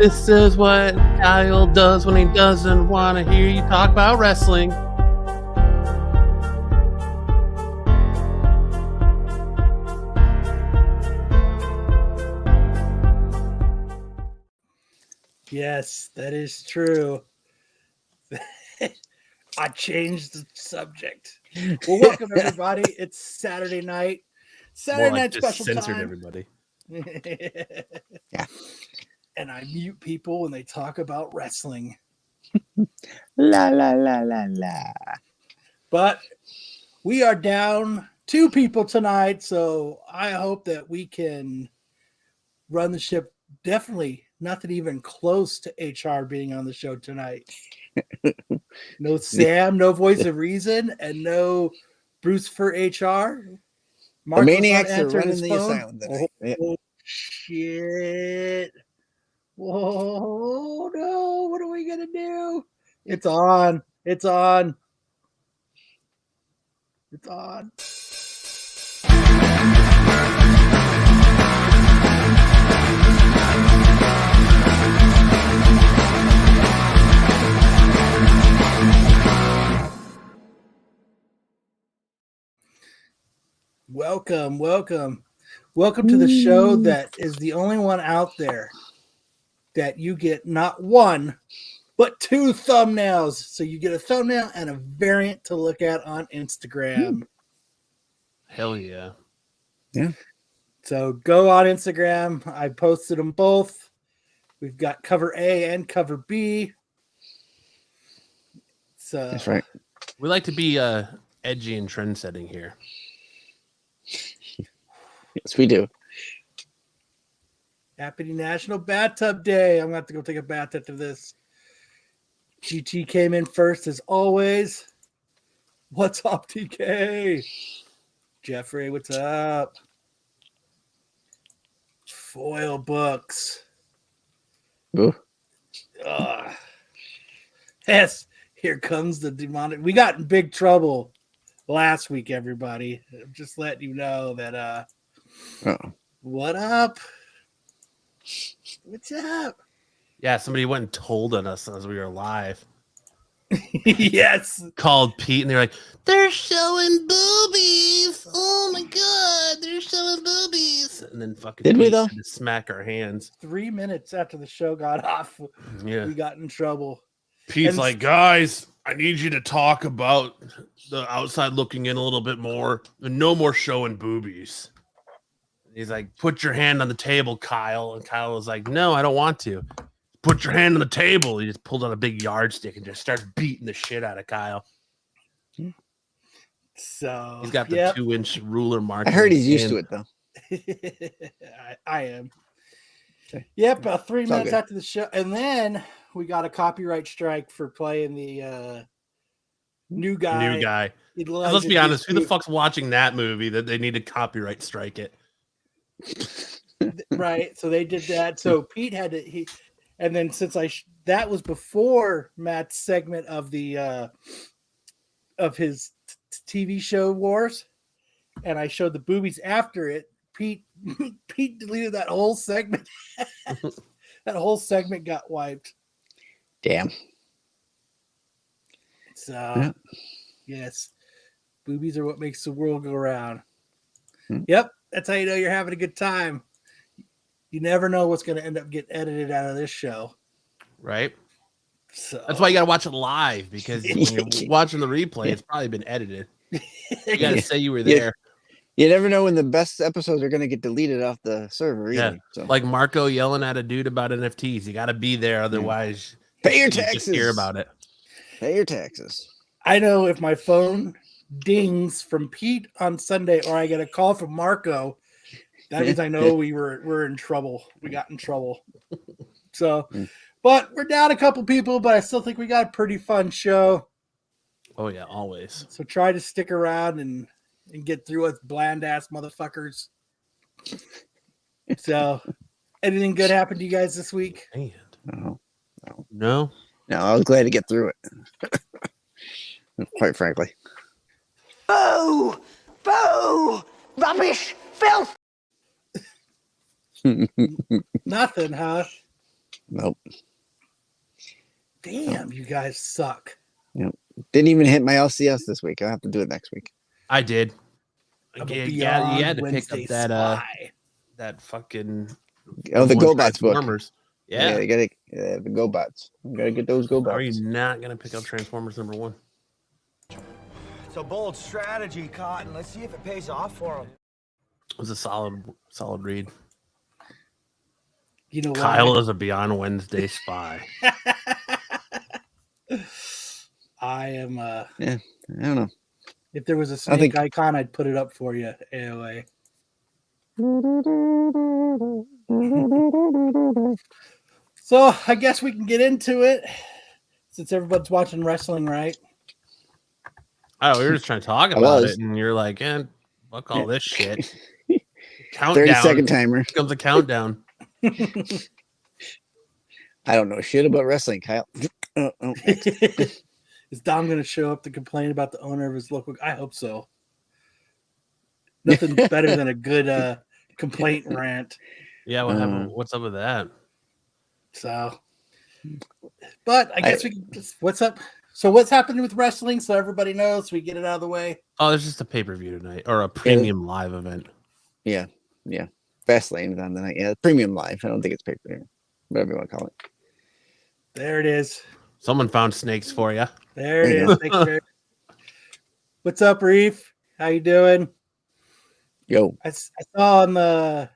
This is what Kyle does when he doesn't want to hear you talk about wrestling. Yes, that is true. I changed the subject. Well, welcome everybody. It's Saturday night. Saturday night just special censored time. everybody. Yeah. And I mute people when they talk about wrestling. La la la la la. But we are down 2 people tonight, so I hope that we can run the ship. Definitely nothing even close to HR being on the show tonight. No Sam, no voice of reason, and no Bruce for HR. The maniacs are running the asylum. Oh, shit. Whoa, no. What are we going to do? It's on. It's on. It's on. Welcome to the show that is the only one out there that you get not one, but 2 thumbnails. So you get a thumbnail and a variant to look at on Instagram. Hell yeah. Yeah. So go on Instagram. I posted them both. We've got cover A and cover B. So that's right. We like to be edgy and trend-setting here. Yes, we do. Happy National Bathtub Day. I'm going to have to go take a bath after this. GT came in first as always. What's up, TK? Jeffrey, what's up? Foil books. Ooh. Yes, here comes the demonic. We got in big trouble last week, everybody. I'm just letting you know that Uh-oh. What up? What's up? Yeah, somebody went and told on us as we were live. Yes. Called Pete and they're like, they're showing boobies. Oh my god, they're showing boobies. And then fucking Did Pete we though? had to smack our hands. 3 minutes after the show got off, Yeah. we got in trouble. Pete's And like, guys, I need you to talk about the outside looking in a little bit more and no more showing boobies. He's like, put your hand on the table, Kyle. And Kyle was like, no, I don't want to. Put your hand on the table. He just pulled out a big yardstick and just started beating the shit out of Kyle. So He's got the 2-inch ruler mark. I heard he's used to it though. I am. Okay. Yep, about 3 minutes good. after the show. And then we got a copyright strike for playing the new guy. Let's be honest, who the fuck's watching that movie that they need to copyright strike it? Right. So they did that. So Pete had to and then since that was before Matt's segment of the of his TV show Wars, and I showed the boobies after it, Pete deleted that whole segment. That whole segment got wiped. Damn. So yes, boobies are what makes the world go round. Hmm. Yep, that's how you know you're having a good time. You never know what's going to end up getting edited out of this show. Right? So That's why you got to watch it live, because when you're watching the replay, it's probably been edited. You got to say you were there. You never know when the best episodes are going to get deleted off the server either. So. Like Marco yelling at a dude about NFTs. You got to be there, otherwise pay your you just taxes. hear about it. Pay your taxes. I know if my phone dings from Pete on Sunday or I get a call from Marco, that means I know we're in trouble. We got in trouble. So, but we're down a couple people, but I still think we got a pretty fun show. Oh yeah, always. So try to stick around and get through with bland ass motherfuckers. So, anything good happened to you guys this week? No. I was glad to get through it. Quite frankly. Boo! Boo! Rubbish! Filth! Nothing, huh? Nope. Damn, you guys suck. Didn't even hit my LCS this week. I'll have to do it next week. I did. I'm a Yeah, Beyond you had to Wednesday pick up spy. that fucking Oh, the more GoBots book. Transformers. Yeah. You gotta the GoBots. You gotta get those How are you GoBots. not gonna pick up Transformers #1? It's a bold strategy, Cotton. Let's see if it pays off for him. It was a solid read. You know Kyle why? is a Beyond Wednesday spy. I am. I don't know. If there was a I snake think- icon, I'd put it up for you. AOA. So I guess we can get into it since everybody's watching wrestling, right? Oh, we were just trying to talk I about was. it, and you're like, fuck all this shit. 30-second timer. Here comes a countdown. I don't know shit about wrestling, Kyle. Is Dom going to show up to complain about the owner of his local? I hope so. Nothing better than a good complaint rant. Yeah, what happened? What's up with that? So, but I guess we can just, what's up? So what's happening with wrestling? So everybody knows, we get it out of the way. Oh, there's just a pay-per-view tonight, or a premium live event. Yeah. Fastlane is on the night. Yeah, premium live. I don't think it's paper. Whatever you want to call it. There it is. Someone found snakes for you. There it There you is. Thanks, Jerry. What's up, Reef? How you doing? Yo. I saw on the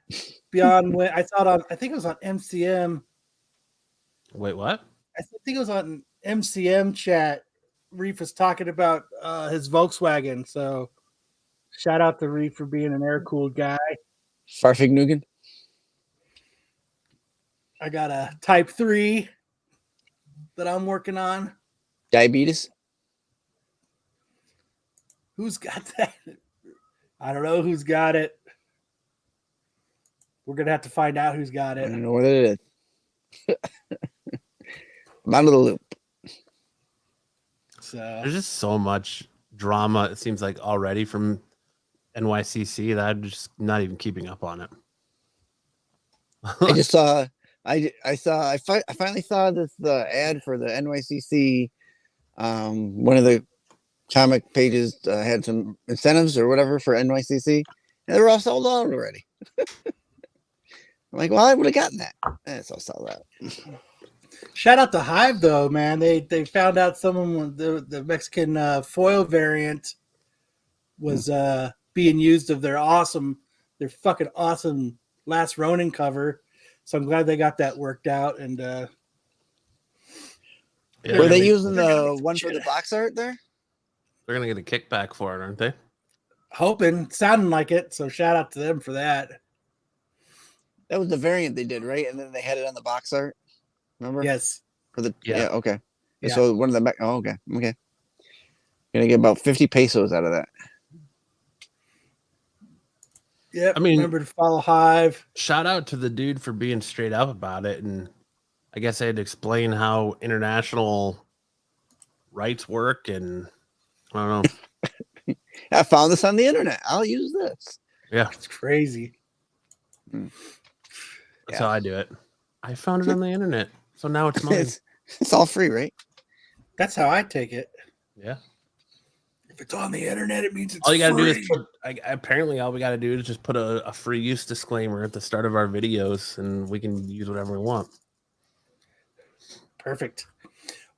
Beyond. I saw it on. I think it was on MCM. Wait, what? I think it was on MCM chat. Reef was talking about his Volkswagen. So shout out to Reef for being an air cooled guy. Farfig Nugan. I got a Type 3 that I'm working on. Diabetes. Who's got that? I don't know who's got it. We're gonna have to find out who's got I it. don't know what it is. I'm out of the loop. So There's just so much drama, it seems like, already from NYCC that I'm just not even keeping up on it. I just saw. I finally saw this ad for the NYCC. One of the comic pages had some incentives or whatever for NYCC, and they were all sold out already. I'm like, well, I would have gotten that. It's all sold out. shout out to Hive though, man. They found out someone the Mexican foil variant was being used of their fucking awesome Last Ronin cover. So I'm glad they got that worked out. And Yeah, Were they they're using gonna the one for the box art there? gonna get a kickback for it, aren't they? hoping, sounding like it. So shout out to them for that. That was the variant they did, right? And then they had it on the box art. Remember? Yes. For the Yeah. okay. Yeah. So one of the okay. Gonna get about 50 pesos out of that. Yep. I mean- remember to follow Hive. Shout out to the dude for being straight up about it, and I guess I had to explain how international rights work, and I don't know. I found this on the internet. I'll use this. Yeah, It's crazy. that's how I do it. I found it on the internet, so now it's mine. It's all free, right? That's how I take it. Yeah. If it's on the internet, it means it's All you gotta do free. is put. Apparently, all we gotta do is just put a free use disclaimer at the start of our videos, and we can use whatever we want. Perfect.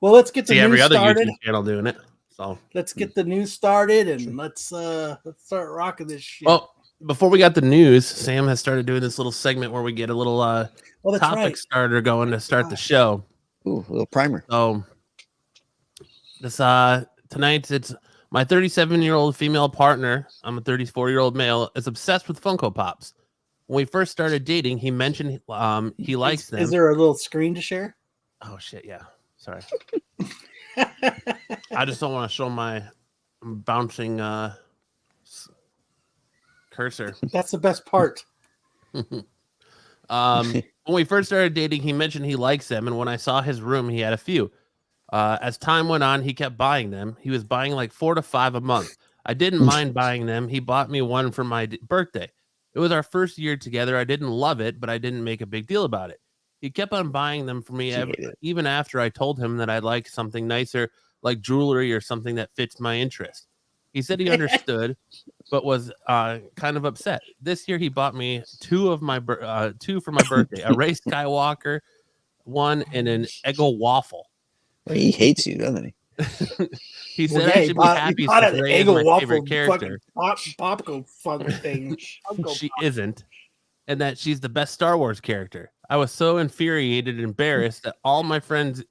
Well, let's get the See news every other started. YouTube channel doing it. So, Let's get the news started and let's start rocking this shit. well, before we got the news, Sam has started doing this little segment where we get a little Well, that's topic right. starter going to start the show. Ooh, a little primer. So this tonight it's my 37-year-old female partner. I'm a 34-year-old male. Is obsessed with Funko Pops. When we first started dating, he mentioned he likes them. Is there a little screen to share? Oh shit, yeah. Sorry. I just don't want to show my bouncing cursor. That's the best part. When we first started dating, he mentioned he likes them, and when I saw his room, he had a few. As time went on, he kept buying them. He was buying like 4 to 5 a month. I didn't mind buying them. He bought me one for my birthday. It was our first year together. I didn't love it, but I didn't make a big deal about it. He kept on buying them for me, She hated it. even after I told him that I'd like something nicer, like jewelry or something that fits my interest. He said he understood, but was kind of upset. This year, he bought me two for my birthday: a Ray Skywalker one and an Eggo waffle. Well, he hates you, doesn't he? He said I should be happy since Ray is my favorite character. Popcorn fun thing. She isn't, and that she's the best Star Wars character. I was so infuriated and embarrassed that all my friends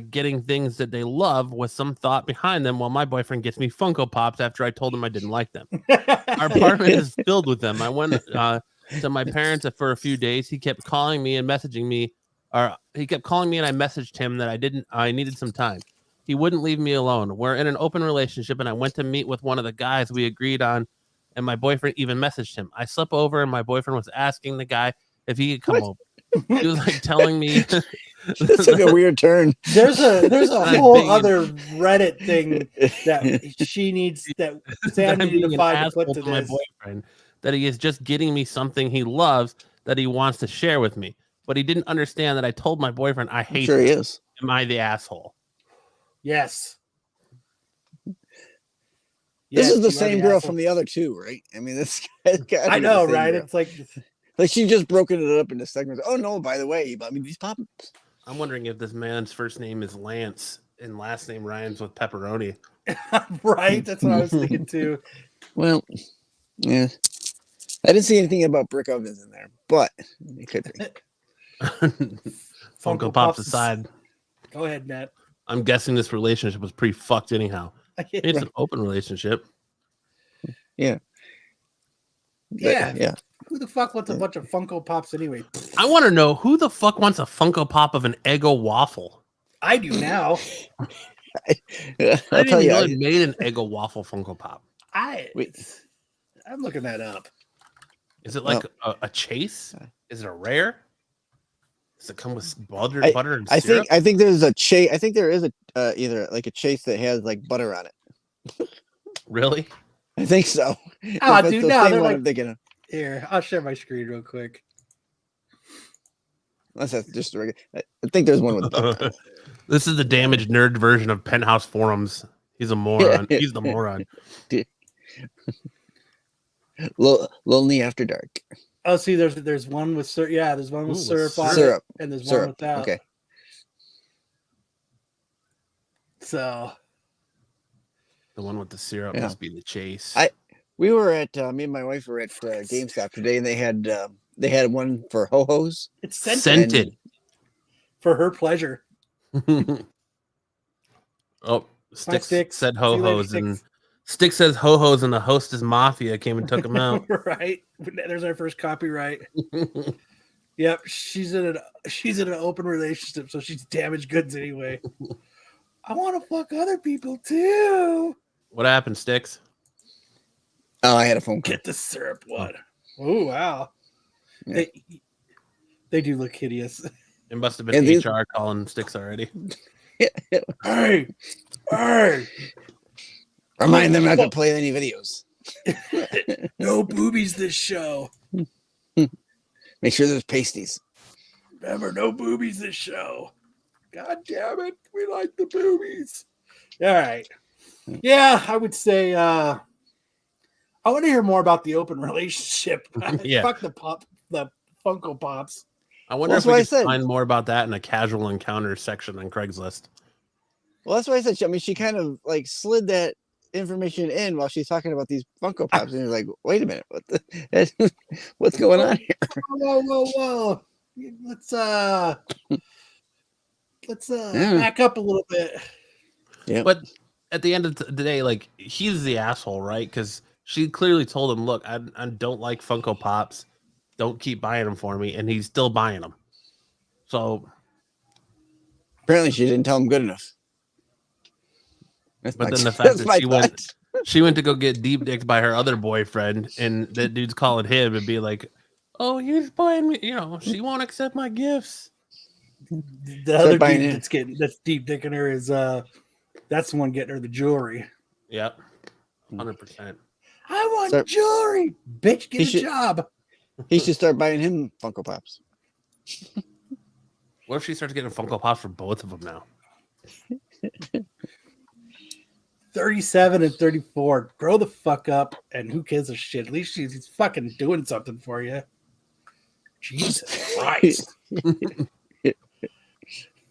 getting things that they love with some thought behind them, while my boyfriend gets me Funko Pops after I told him I didn't like them. Our apartment is filled with them. I went to my parents for a few days. He kept calling me and messaging me, or he kept calling me and I messaged him that I needed some time. He wouldn't leave me alone. We're in an open relationship, and I went to meet with one of the guys we agreed on, and my boyfriend even messaged him. I slept over, and my boyfriend was asking the guy if he could come over. He was like telling me This took a weird turn. There's a whole other Reddit thing that Sam needed to find to put to my this. boyfriend, that he is just getting me something he loves that he wants to share with me. But he didn't understand that I told my boyfriend I hate Sure, he him. is. Am I the asshole? Yes. This is the you are same girl asshole. from the other two, right? I mean, this guy's got. I know, right? Girl. It's like she just broken it up into segments. Oh no! By the way, I mean these pop. I'm wondering if this man's first name is Lance and last name rhymes with pepperoni. right. That's what I was thinking too. Well, yeah. I didn't see anything about brick ovens in there, but it could be. Funko Pops aside, Go ahead, Matt. I'm guessing this relationship was pretty fucked anyhow. It's an open relationship. Yeah. Yeah. Who the fuck wants a bunch of Funko Pops anyway? I want to know who the fuck wants a Funko Pop of an Eggo waffle. I do now. I didn't even know it made an Eggo waffle Funko Pop. I'm looking that up. Is it like a chase? Is it a rare? Does it come with butter and syrup? I think there's a chase. I think there is a either like a chase that has like butter on it. Really? I think so. Oh, dude, no, they're like, I'm thinking of. Here, I'll share my screen real quick. Unless that's just a regular. I think there's one with. This is the damaged nerd version of Penthouse Forums. He's a moron. He's the moron. Lonely After Dark. Oh, see, there's one with syrup. Yeah, there's one with syrup on it, and there's one without. Okay. So the one with the syrup must be the chase. We were at me and my wife were at GameStop today, and they had one for ho-hos. It's scented for her pleasure. Oh, Sticks said ho-hos, and Sticks says ho-hos, and the Hostess Mafia came and took them out. Right. There's our first copyright. Yep, she's in an open relationship, so she's damaged goods anyway. I want to fuck other people too. What happened, Sticks? Oh, I had a phone call. Get the syrup one. Oh wow. Yeah. They do look hideous. It must have been HR calling Sticks already. Hey. Remind them not to play any videos. No boobies this show. Make sure there's pasties. Remember, no boobies this show. God damn it. We like the boobies. All right. Yeah, I would say I want to hear more about the open relationship. Yeah. Fuck the Funko Pops. I wonder if we could find more about that in a casual encounter section on Craigslist. Well, that's why I said, I mean, she kind of like slid that information in while she's talking about these Funko Pops, and you're like, wait a minute, what's going on here? Whoa. Let's back up a little bit. Yeah. But at the end of the day, like, he's the asshole, right? Because she clearly told him, look, I don't like Funko Pops. Don't keep buying them for me. And he's still buying them. So apparently she didn't tell him good enough. But then the fact that she went to go get deep dicked by her other boyfriend, and that dude's calling him and be like, oh, he's buying me, she won't accept my gifts. The other dude that's deep dicking her is that's the one getting her the jewelry. Yep. 100%. I want jewelry. Bitch, get a job. He should start buying him Funko Pops. What if she starts getting Funko Pops for both of them now? 37 and 34. Grow the fuck up, and who gives a shit? At least he's fucking doing something for you. Jesus Christ.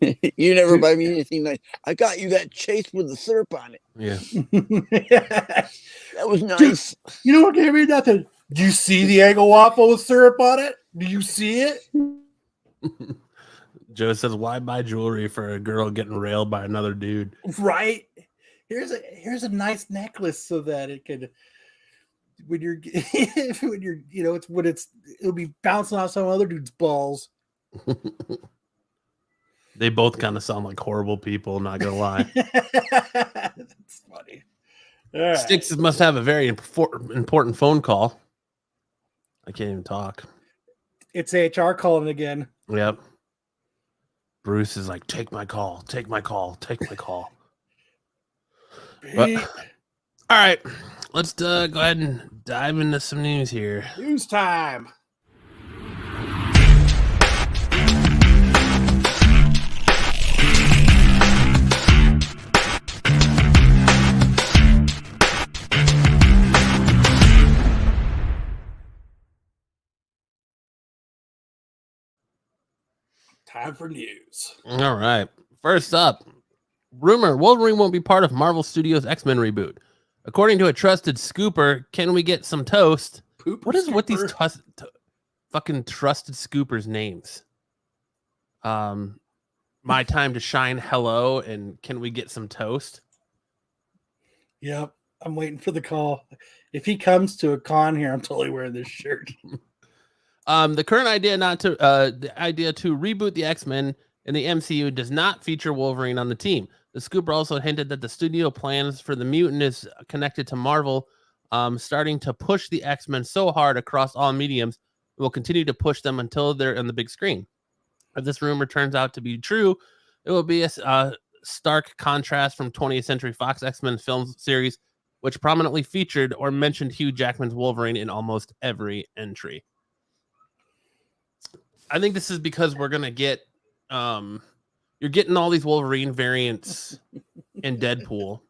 You never buy me anything nice. I got you that chase with the syrup on it. Yeah. That was nice. You know what gave me nothing? Do you see the Eggo waffle with syrup on it? Do you see it? Joe says, "Why buy jewelry for a girl getting railed by another dude?" Right. Here's a nice necklace so that it could when you're it'll be bouncing off some other dude's balls. They both kind of sound like horrible people, not gonna lie. That's funny. All right. Sticks must have a very important phone call. I can't even talk. It's HR calling again. Yep. Bruce is like, take my call, take my call, take my call. But, all right, let's go ahead and dive into some news here. News time. Time for news. All right. First up, rumor Wolverine won't be part of Marvel Studios' X-Men reboot. According to a trusted scooper, can we get some toast? What is with these fucking trusted scoopers' names? My Time to Shine, hello, and can we get some toast? Yep. I'm waiting for the call. If he comes to a con here, I'm totally wearing this shirt. The current idea the idea to reboot the X-Men in the MCU does not feature Wolverine on the team. The scooper also hinted that the studio plans for the mutant is connected to Marvel, starting to push the X-Men so hard across all mediums, it will continue to push them until they're on the big screen. If this rumor turns out to be true, it will be a stark contrast from 20th Century Fox X-Men film series, which prominently featured or mentioned Hugh Jackman's Wolverine in almost every entry. I think this is because we're gonna get you're getting all these Wolverine variants in Deadpool,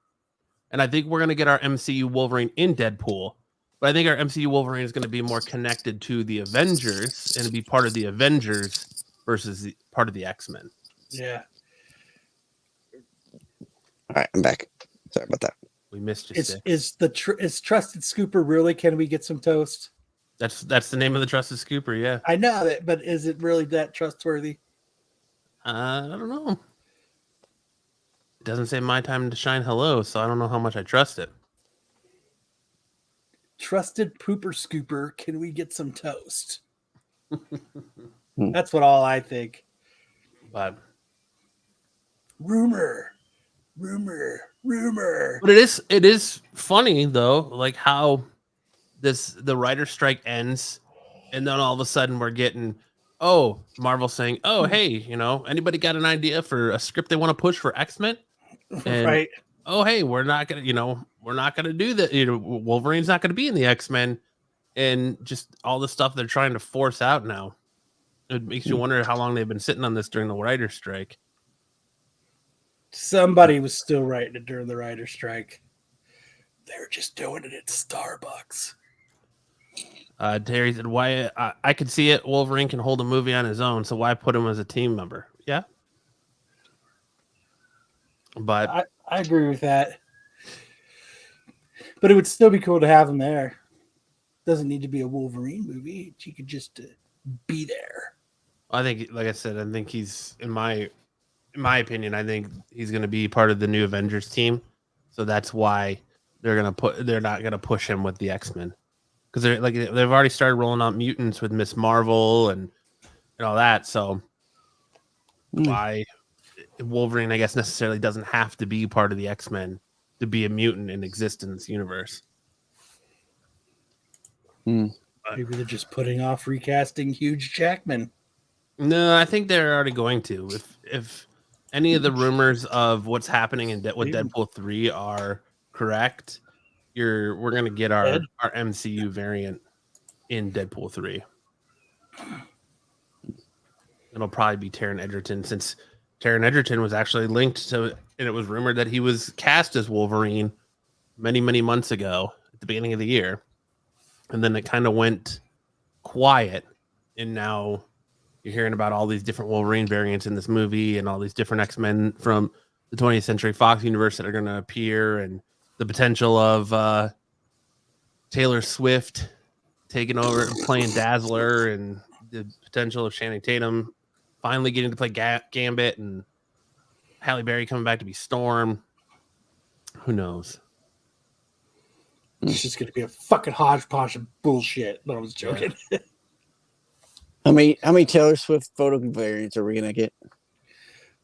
and I think we're gonna get our MCU Wolverine in Deadpool. But I think our MCU Wolverine is going to be more connected to the Avengers and be part of the Avengers versus part of the X-Men. Yeah. All right, I'm back. Sorry about that. We missed you. Is trusted scooper really? Can we get some toast? That's the name of the trusted scooper. Yeah, I know that, but is it really that trustworthy? I don't know. It doesn't say My Time to Shine hello, so I don't know how much I trust it. Trusted pooper scooper, can we get some toast? That's what all I think. But rumor. But it is funny though, like how the writer strike ends, and then all of a sudden we're getting Marvel saying, "Oh, hey, anybody got an idea for a script they want to push for X-Men?" And, right. "Oh, hey, we're not gonna do that. Wolverine's not gonna be in the X-Men," and just all the stuff they're trying to force out now. It makes you wonder how long they've been sitting on this during the writer strike. Somebody was still writing it during the writer strike. They're just doing it at Starbucks. Terry said, "Why? I could see it. Wolverine can hold a movie on his own, so why put him as a team member?" Yeah, but I agree with that. But it would still be cool to have him there. Doesn't need to be a Wolverine movie. He could just be there. I think, like I said, I think he's in my opinion, I think he's going to be part of the new Avengers team. So that's why they're not going to push him with the X-Men. Because they've already started rolling out mutants with Miss Marvel and all that. So why Wolverine, I guess, necessarily doesn't have to be part of the X-Men to be a mutant and exist in this universe. Maybe they're just putting off recasting Hugh Jackman. No, I think they're already going to. If any of the rumors of what's happening with Deadpool 3 are correct, we're gonna get our MCU variant in Deadpool 3. it'll probably be Taron Egerton, since Taron Egerton was actually linked to, and it was rumored that he was cast as Wolverine many, many months ago at the beginning of the year. And then it kind of went quiet. And now you're hearing about all these different Wolverine variants in this movie and all these different X-Men from the 20th Century Fox universe that are going to appear, and the potential of Taylor Swift taking over and playing Dazzler, and the potential of Channing Tatum finally getting to play Gambit, and Halle Berry coming back to be Storm. Who knows? It's just going to be a fucking hodgepodge of bullshit. No, I was joking. Yeah. How many Taylor Swift photo variants are we gonna get?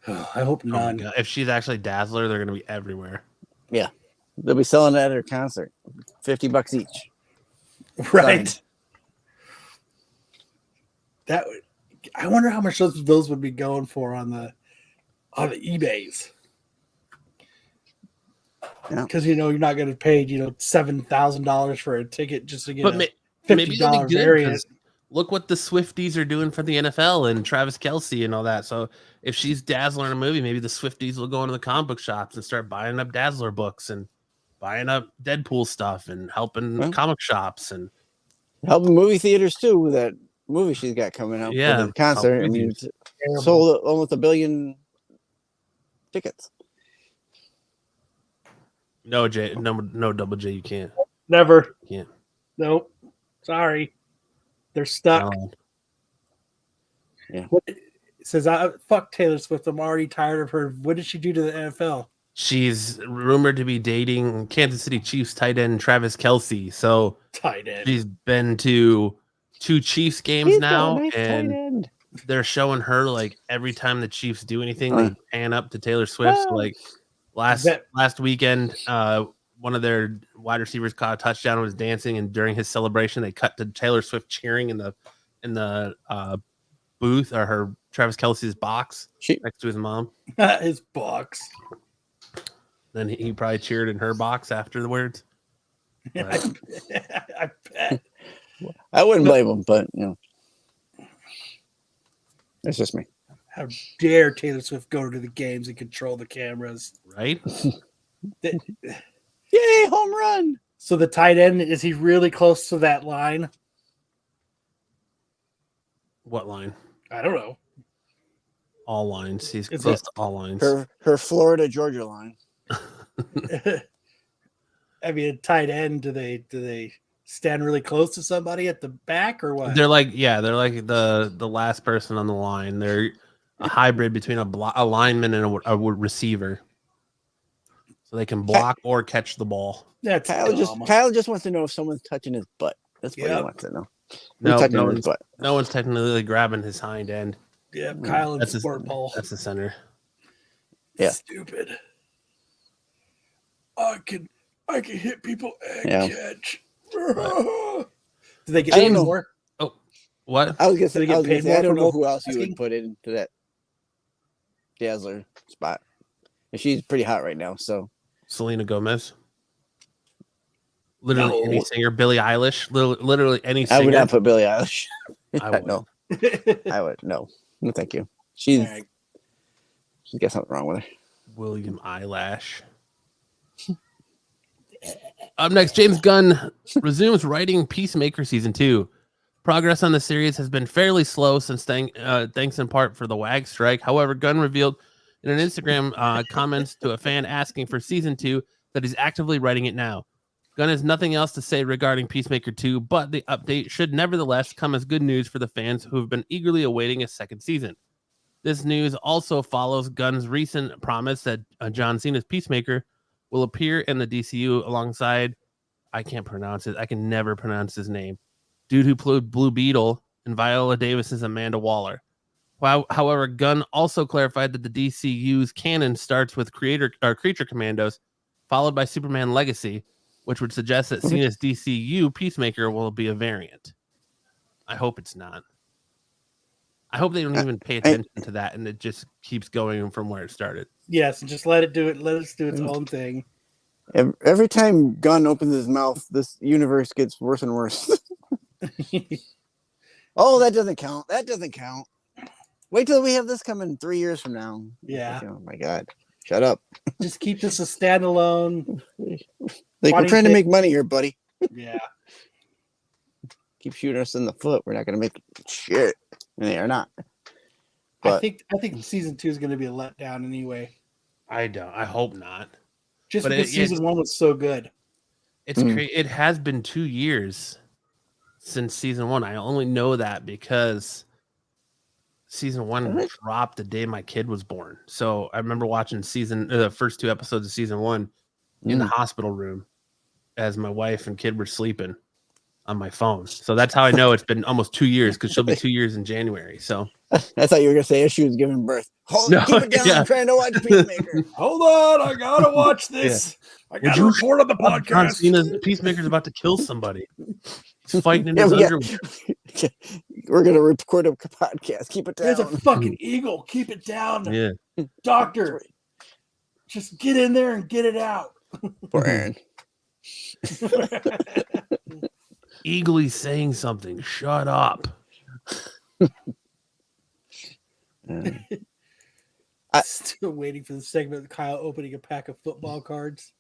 I hope none. If she's actually Dazzler, they're gonna be everywhere. Yeah, they'll be selling that at her concert, $50 each. Right. Sorry. That would. I wonder how much those would be going for on the eBays. Because you're not going to pay $7,000 for a ticket just to get a $50 variant. Look what the Swifties are doing for the NFL and Travis Kelce and all that. So if she's Dazzler in a movie, maybe the Swifties will go into the comic book shops and start buying up Dazzler books and buying up Deadpool stuff and helping comic shops and helping movie theaters too with that movie she's got coming out. Yeah, for the concert. I mean, sold almost 1 billion tickets. No, J, no double J, you can't. Never. You can't. Nope. Sorry. They're stuck. Yeah. It says, fuck Taylor Swift. I'm already tired of her. What did she do to the NFL? She's rumored to be dating Kansas City Chiefs tight end Travis Kelce. So tight end. She's been to 2 Chiefs games now, and they're showing her like every time the Chiefs do anything, they pan up to Taylor Swift. So, like last weekend, one of their wide receivers caught a touchdown and was dancing, and during his celebration, they cut to Taylor Swift cheering in the booth, or her Travis Kelce's box next to his mom. His box. Then he probably cheered in her box afterwards. I bet. I wouldn't blame him, but it's just me. How dare Taylor Swift go to the games and control the cameras? Right? Yay, home run. So the tight end, is he really close to that line? What line? I don't know. All lines. He's close to all lines. Her Florida Georgia line. I mean, a tight end, do they stand really close to somebody at the back or what? They're like the last person on the line. They're a hybrid between a lineman and a receiver. So they can block or catch the ball. That's Kyle just wants to know if someone's touching his butt. That's what he wants to know. No one's technically grabbing his hind end. Yeah, Kyle and sport ball. That's the center. Yeah. Stupid. I can hit people and catch. Do they get paid more? Oh, what? I was gonna say, I don't know for who else you would put into that Dazzler spot. And she's pretty hot right now, so Selena Gomez. Literally any singer, Billie Eilish. Literally any singer. I would not put Billie Eilish. I would. No. I would no, thank you. She's got something wrong with her. William Eyelash. Up next, James Gunn resumes writing Peacemaker Season 2. Progress on the series has been fairly slow since thanks in part for the WAG strike. However, Gunn revealed in an Instagram comments to a fan asking for Season 2 that he's actively writing it now. Gunn has nothing else to say regarding Peacemaker 2, but the update should nevertheless come as good news for the fans who have been eagerly awaiting a second season. This news also follows Gunn's recent promise that John Cena's Peacemaker will appear in the DCU alongside, I can't pronounce it, I can never pronounce his name, dude who played Blue Beetle, and Viola Davis's Amanda Waller. However, Gunn also clarified that the DCU's canon starts with Creature Commandos, followed by Superman Legacy, which would suggest that Cena's DCU Peacemaker will be a variant. I hope it's not. I hope they don't even pay attention to that, and it just keeps going from where it started. Yes, just let it do it. Let us do its own thing. Every time Gunn opens his mouth, this universe gets worse and worse. Oh, that doesn't count. That doesn't count. Wait till we have this coming 3 years from now. Yeah. Like, oh my God. Shut up. Just keep this a standalone. Like, we're Funny trying to thing- make money here, buddy. Yeah. Keep shooting us in the foot. We're not going to make shit. And they are not. I But think season 2 is going to be a letdown anyway. I don't. I hope not. Just But because season 1 was so good. It's it has been 2 years since season 1. I only know that because season 1 dropped the day my kid was born. So I remember watching the first 2 episodes of season 1 in the hospital room as my wife and kid were sleeping on my phone. So that's how I know it's been almost 2 years, because she'll be 2 years in January. So I thought you were going to say she was giving birth. No, Keep it down. yeah. I'm trying to watch Peacemaker. Hold on, I gotta watch this. I gotta report on the John podcast. Cena's Peacemaker's about to kill somebody. He's fighting in Yeah, his we got- underwear. We're going to record a podcast. Keep it There's a down. fucking eagle. Keep it down, Yeah. doctor. Just get in there and get it out. Poor Aaron. Eagly saying something. Shut up. Still waiting for the segment of Kyle opening a pack of football cards.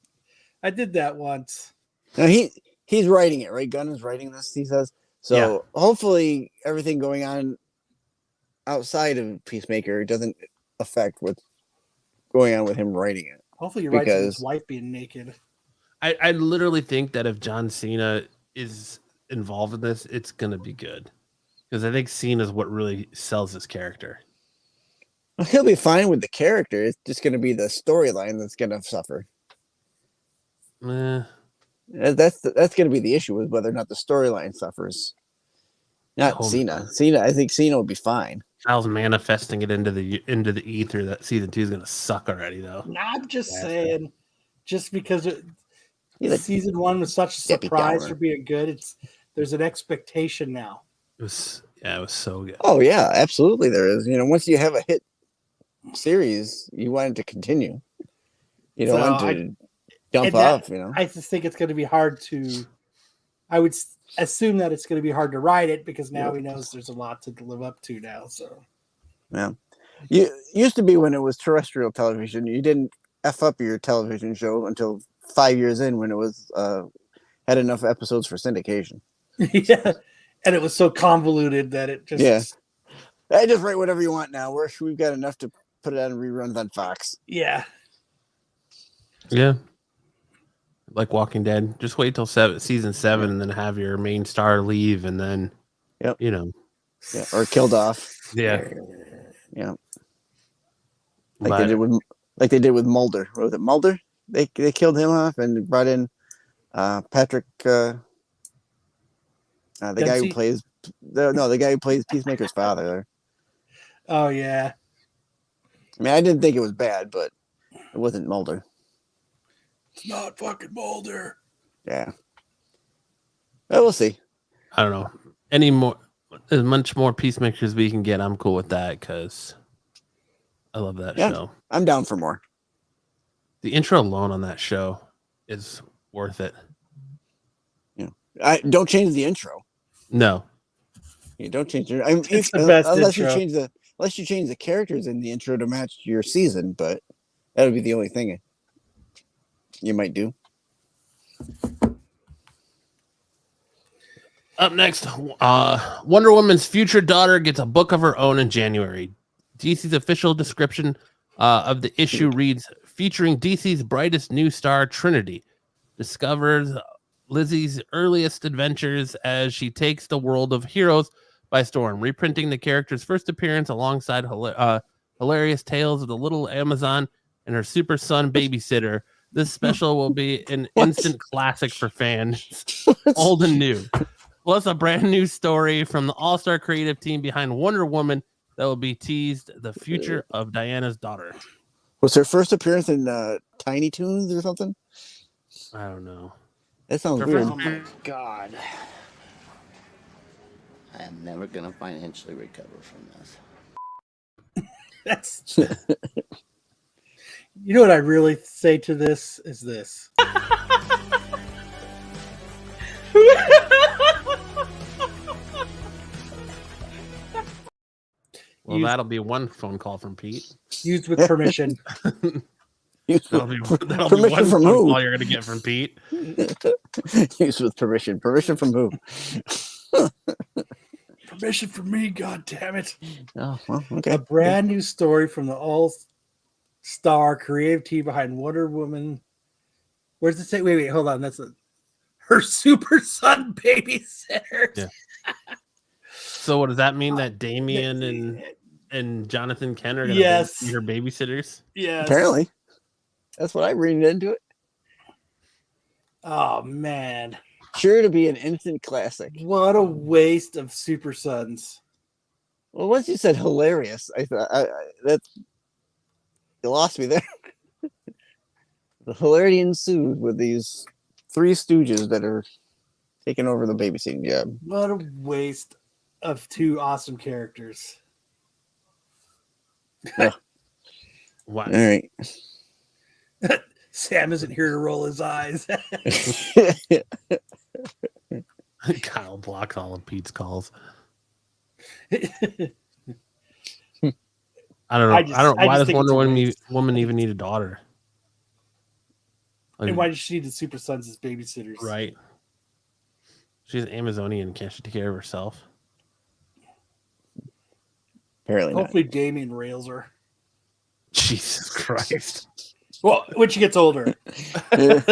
I did that once. Now he's writing it, right? Gunn is writing this, he says. So hopefully everything going on outside of Peacemaker doesn't affect what's going on with him writing it. Hopefully you're right about his Because- wife being naked. I literally think that if John Cena is involved in this, it's gonna be good. Because I think Cena is what really sells his character. Well, he'll be fine with the character. It's just going to be the storyline that's going to suffer. Eh, That's going to be the issue, is whether or not the storyline suffers. Not Hold Cena. I think Cena will be fine. Kyle's manifesting it into the ether that season 2 is gonna suck already, though. I'm just saying, just because He's like, season 1 was such a Debbie surprise Downer. for being good, there's an expectation now. It was so good. oh yeah, absolutely. There is. Once you have a hit series, you want it to continue. You don't So want to dump and that- off. I just think it's going to be hard to. I would assume that it's going to be hard to write it because now he knows there's a lot to live up to now. So Yeah. You used to be, when it was terrestrial television, you didn't F up your television show until 5 years in, when it was had enough episodes for syndication. yeah, and it was so convoluted that it just Yeah. I just write whatever you want now. We've got enough to put it on reruns on Fox. yeah. Yeah. Like Walking Dead. Just wait till season 7 and then have your main star leave, and then Yep. Yeah. Or killed off. Yeah. Yeah. But They did with Mulder. What was it, Mulder? They killed him off and brought in Patrick, the guy Dempsey? who plays the guy who plays Peacemaker's father. Oh yeah. I mean, I didn't think it was bad, but it wasn't Mulder. It's not fucking Mulder. Yeah. Well, we'll see. I don't know. As much more Peacemakers we can get, I'm cool with that, because I love that Yeah. show. I'm down for more. The intro alone on that show is worth it. I don't change the intro. No. You don't change it. It's the best unless intro. you change the characters in the intro to match your season, but that would be the only thing you might do. Up next, Wonder Woman's future daughter gets a book of her own in January. DC's official description of the issue reads, featuring DC's brightest new star, Trinity, discovers Lizzie's earliest adventures as she takes the world of heroes by storm, reprinting the character's first appearance alongside hilarious tales of the little Amazon and her super son babysitter. This special will be an instant classic for fans, old and new. Plus, a brand new story from the all-star creative team behind Wonder Woman that will be teased, the future of Diana's daughter. Was her first appearance in Tiny Toons or something? I don't know. That sounds Her weird. first appearance- God. I am never going to financially recover from this. That's. You know what I really say to this is this. Well, that'll be one phone call from Pete. Used with permission. That'll be Permission one from phone who? call you're gonna get from Pete. Used with permission. Permission from who? Permission from me, god damn it. Oh, well, okay. A brand new story from the all-star creative team behind Wonder Woman. Where's it say? Wait, hold on. That's her super son babysitter. Yeah. So what does that mean? That Damien and Jonathan Kent are gonna be her babysitters? Yes. Apparently. That's what I read into it. Oh man. Sure to be an instant classic. What a waste of Super Sons. Well, once you said hilarious, I thought that you lost me there. The hilarity ensued with these three stooges that are taking over the babysitting job. What a waste of two awesome characters. Yeah. Wow. All right. Sam isn't here to roll his eyes. Kyle blocks all of Pete's calls. I don't know. Why does Wonder Woman even need a daughter? Like, And why does she need the Super Sons as babysitters? right. She's Amazonian. Can't she take care of herself? Apparently not. Hopefully Damien rails her. Jesus Christ. Well, when she gets older. let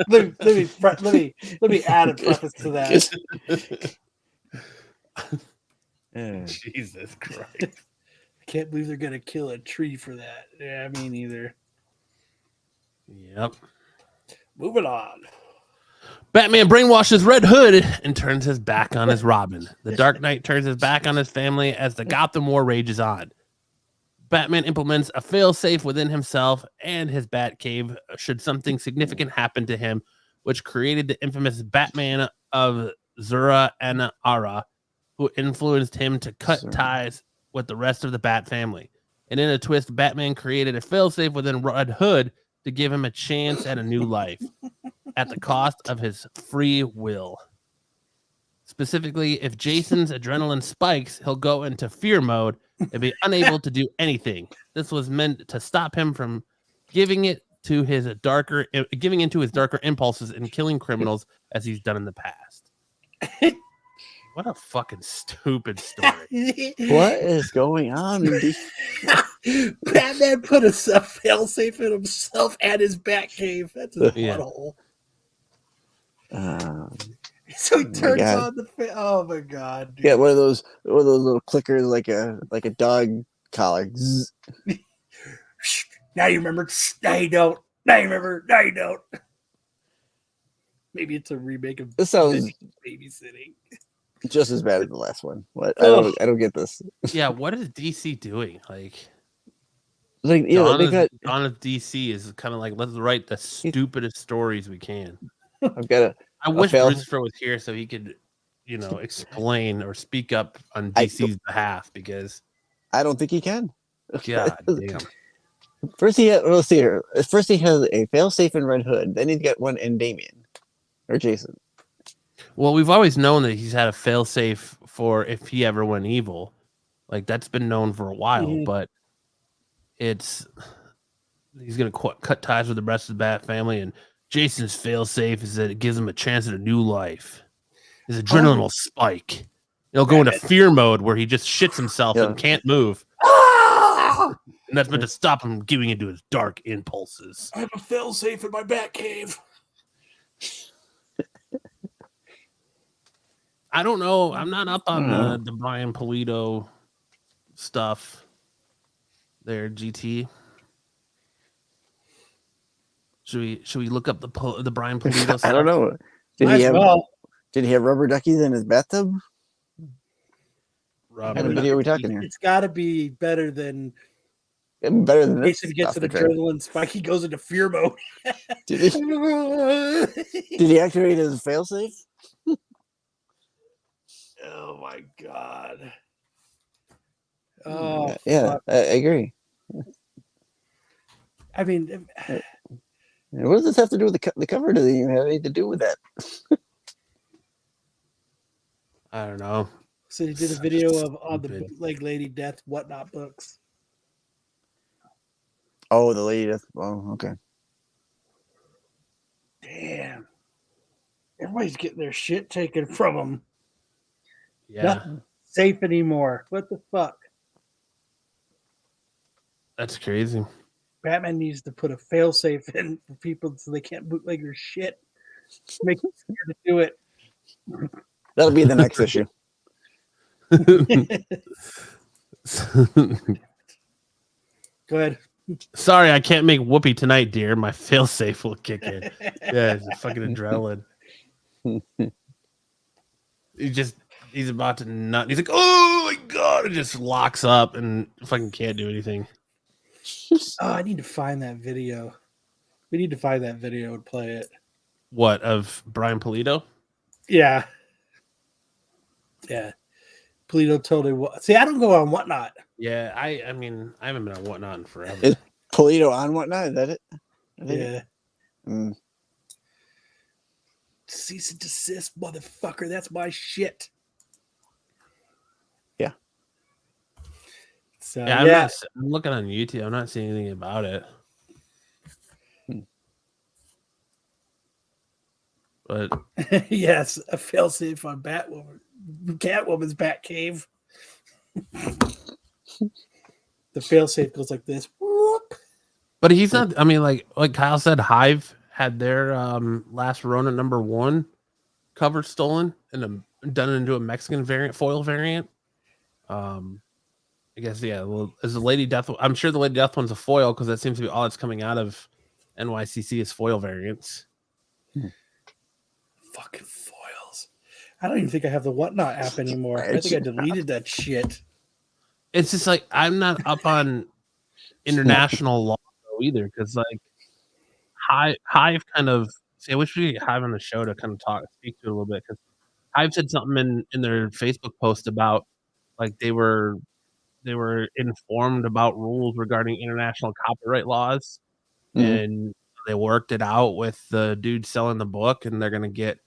me add a preface to that. Jesus Christ. I can't believe they're gonna kill a tree for that. Yeah, me neither. Yep. Moving on. Batman brainwashes Red Hood and turns his back on his Robin. The Dark Knight turns his back on his family as the Gotham War rages on. Batman implements a failsafe within himself and his Batcave should something significant happen to him, which created the infamous Batman of Zura and Ara, who influenced him to cut ties with the rest of the Bat family. And in a twist, Batman created a failsafe within Red Hood to give him a chance at a new life at the cost of his free will. Specifically, if Jason's adrenaline spikes, he'll go into fear mode and be unable to do anything. This was meant to stop him from giving into his darker impulses and killing criminals as he's done in the past. What a fucking stupid story. What is going on? Batman put a failsafe in himself and his Batcave. That's his butthole. So he turns on the oh my god, dude. Yeah, one of those little clickers like a dog collar. Zzz. Now you remember. Now you don't. Now you remember. Now you don't. Maybe it's a remake of This sounds babysitting. Just as bad as the last one. What? I don't get this. Yeah, what is DC doing? Like yeah, Dawn of DC is kind of like, let's write the stupidest stories we can. I wish Christopher was here so he could, explain or speak up on DC's behalf, because I don't think he can. God damn. First he has a failsafe in Red Hood, then he's got one in Damien or Jason. Well, we've always known that he's had a failsafe for if he ever went evil. Like, that's been known for a while, but he's going to cut ties with the rest of the Bat family, and Jason's failsafe is that it gives him a chance at a new life. His adrenaline will spike. He'll go into fear mode where he just shits himself and can't move. And that's meant to stop him giving into his dark impulses. I have a failsafe in my Batcave. I don't know. I'm not up on the Brian Pulido stuff there, GT. Should we look up the Brian Pulido stuff? I don't know. Did he have rubber duckies in his bathtub? What kind of video are we talking here? It's got to be better than this. Jason gets an adrenaline spike. He goes into fear mode. Did he activate his failsafe? Oh my god. Oh yeah, I agree. I mean, what does this have to do with the cover? Does it even have anything to do with that? I don't know. So he did a video of on the Stupid. bootleg Lady Death Whatnot books. Oh, the lady. Oh, okay. Damn. Everybody's getting their shit taken from them. Yeah, Nothing safe anymore. What the fuck? that's crazy. Batman needs to put a failsafe in for people so they can't bootleg their shit. Make them scared to do it. That'll be the next issue. Go ahead. Sorry, I can't make whoopee tonight, dear. My failsafe will kick in. Yeah, it's fucking adrenaline. He's about to nut. He's like, oh my god! It just locks up and fucking can't do anything. Oh, I need to find that video. We need to find that video and play it. What, of Brian Polito? Yeah. Yeah. Polito totally. See, I don't go on Whatnot. Yeah, I mean, I haven't been on Whatnot in forever. Is Polito on Whatnot? Is that it? Yeah. Mm. Cease and desist, motherfucker. That's my shit. Yeah. So, Yeah, I'm looking on YouTube. I'm not seeing anything about it. But yes, a failsafe on Batwoman. Catwoman's Batcave. The failsafe goes like this. Whoop. But he's not. I mean, like Kyle said, Hive had their last Ronin #1 cover stolen and done into a Mexican variant, foil variant. I guess Well, as the Lady Death, I'm sure the Lady Death one's a foil because that seems to be all that's coming out of NYCC is foil variants. Fucking foils. I don't even think I have the Whatnot app anymore. I think I deleted that shit. It's just like I'm not up on international law either because like Hive kind of. See, I wish we could get Hive on the show to kind of speak to it a little bit because Hive said something in their Facebook post about like they were informed about rules regarding international copyright laws, and they worked it out with the dude selling the book, and they're gonna get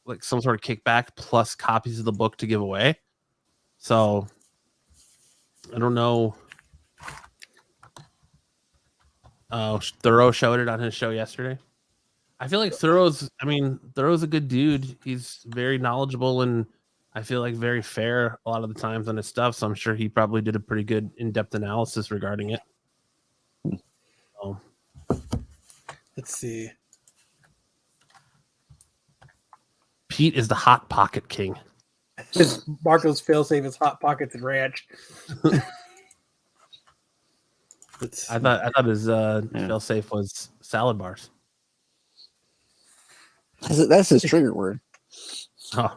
like some sort of kickback plus copies of the book to give away. So I don't know. Thoreau showed it on his show yesterday. I feel like Thoreau's a good dude. He's very knowledgeable and I feel like very fair a lot of the times on his stuff. So I'm sure he probably did a pretty good in-depth analysis regarding it. So. Let's see. Pete is the Hot Pocket King. Marco's failsafe is Hot Pockets and Ranch. I thought his failsafe was salad bars. That's his trigger word. Oh,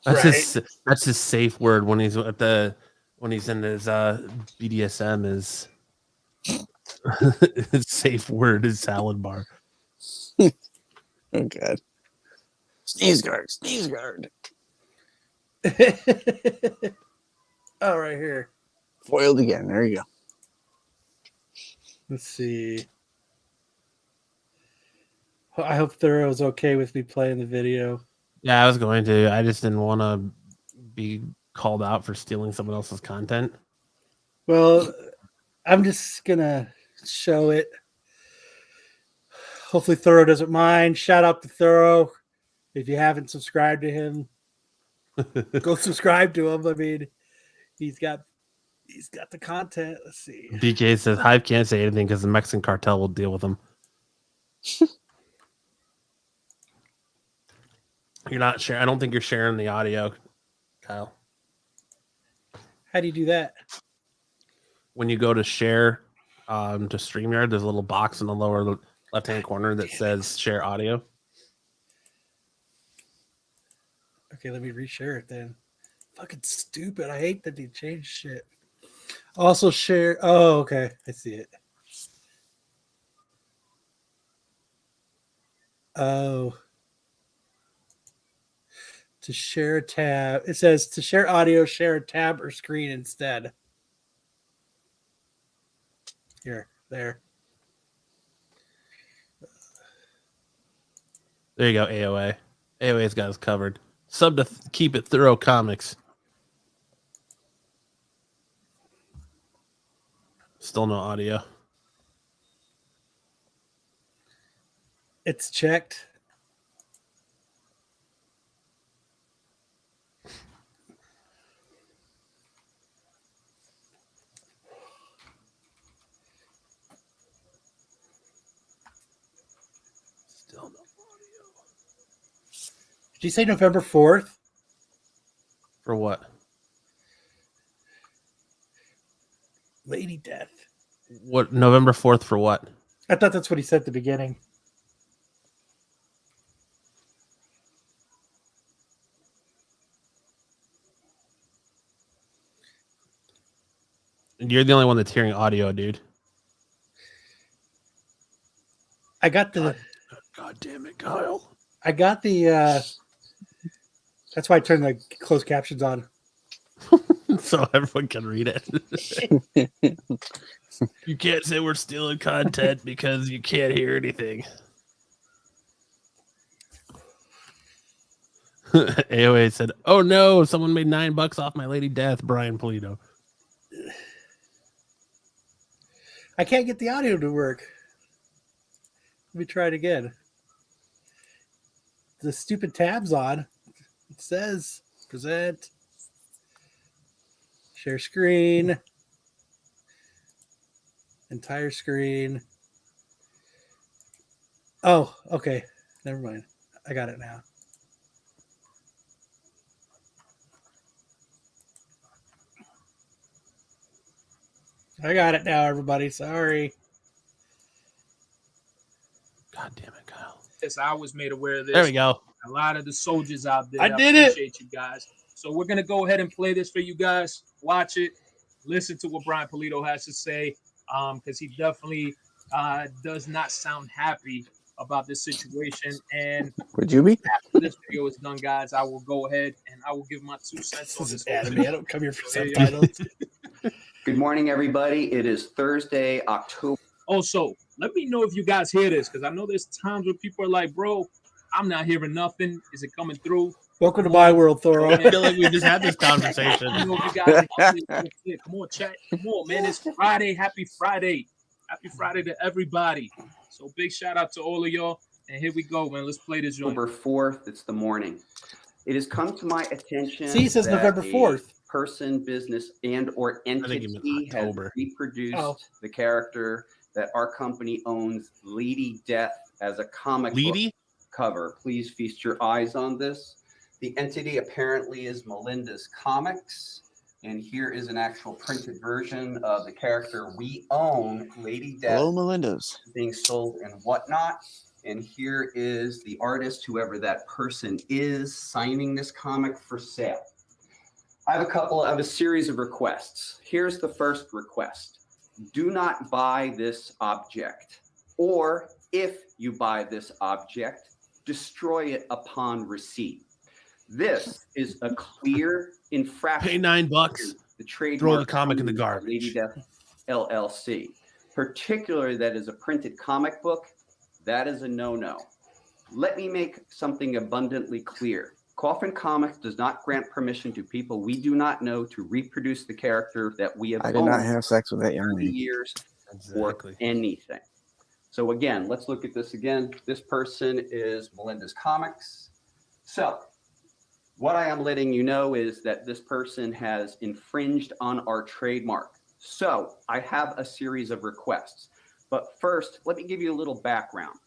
that's his safe word when he's in his BDSM is his safe word is salad bar. Oh god. Sneeze guard. Oh, right here. Foiled again. There you go. Let's see. I hope Thoreau's okay with me playing the video. Yeah, I was going to. I just didn't want to be called out for stealing someone else's content. Well, I'm just gonna show it. Hopefully Thoreau doesn't mind. Shout out to Thoreau. If you haven't subscribed to him, go subscribe to him. I mean, he's got the content. Let's see. DK says Hive can't say anything because the Mexican cartel will deal with him. You're not sharing. I don't think you're sharing the audio, Kyle. How do you do that? When you go to share to StreamYard, there's a little box in the lower left-hand corner that says share audio. Okay, let me reshare it then. Fucking stupid. I hate that they changed shit. Also share. Oh, okay. I see it. Oh. To share a tab. It says to share audio, share a tab or screen instead. Here, there. There you go, AOA. AOA's got us covered. Sub to Keep It Thorough Comics. Still no audio. It's checked. Still no audio. Did you say November 4th? For what? Lady Death. What November 4th for what? I thought that's what he said at the beginning. You're the only one that's hearing audio, dude. I got the God damn it, Kyle. that's why I turned the closed captions on. So everyone can read it. You can't say we're stealing content because you can't hear anything. AOA said, "Oh no, someone made $9 off my Lady Death." Brian Polito. I can't get the audio to work. Let me try it again. The stupid tab's on. It says present, share screen, entire screen. Oh, okay. Never mind. I got it now. I got it now, everybody. Sorry. God damn it, Kyle. Yes, I was made aware of this. There we go. A lot of the soldiers out there. I did it. Appreciate you guys. So we're gonna go ahead and play this for you guys. Watch it. Listen to what Brian Polito has to say. Because he definitely does not sound happy about this situation. And Would you be? after this video is done, guys, I will go ahead and I will give my 2 cents on This is this. anime. I don't come here for So there you subtitles. Good morning, everybody. It is Thursday, October. Also, let me know if you guys hear this, because I know there's times where people are like, bro, I'm not hearing nothing. Is it coming through? Welcome to my world, Thoro. I feel like we just had this conversation. I know if you guys are hearing come on, chat. Come on, man. It's Friday. Happy Friday. Happy Friday to everybody. So big shout out to all of y'all. And here we go, man. Let's play this joint. October 4th. It's the morning. It has come to my attention See, it says that November a 4th. person, business, and or think he meant entity has October. reproduced the character that our company owns, Lady Death, as a comic book Leedy? cover. Please feast your eyes on this. The entity apparently is Melinda's Comics. And here is an actual printed version of the character we own, Lady Death, Hello, Melinda's. being sold and whatnot. And here is the artist, whoever that person is, signing this comic for sale. I have a series of requests. Here's the first request. Do not buy this object. Or if you buy this object, destroy it upon receipt. This is a clear infraction. Pay $9. The trademark Throw the comic in the of garbage. Lady Death LLC. Particularly that is a printed comic book, that is a no-no. Let me make something abundantly clear. Coffin Comics does not grant permission to people we do not know to reproduce the character that we have I did not owned have sex with that young 30 lady. years Exactly. or anything. So again, let's look at this again. This person is Melinda's Comics. So what I am letting you know is that this person has infringed on our trademark. So I have a series of requests. But first, let me give you a little background.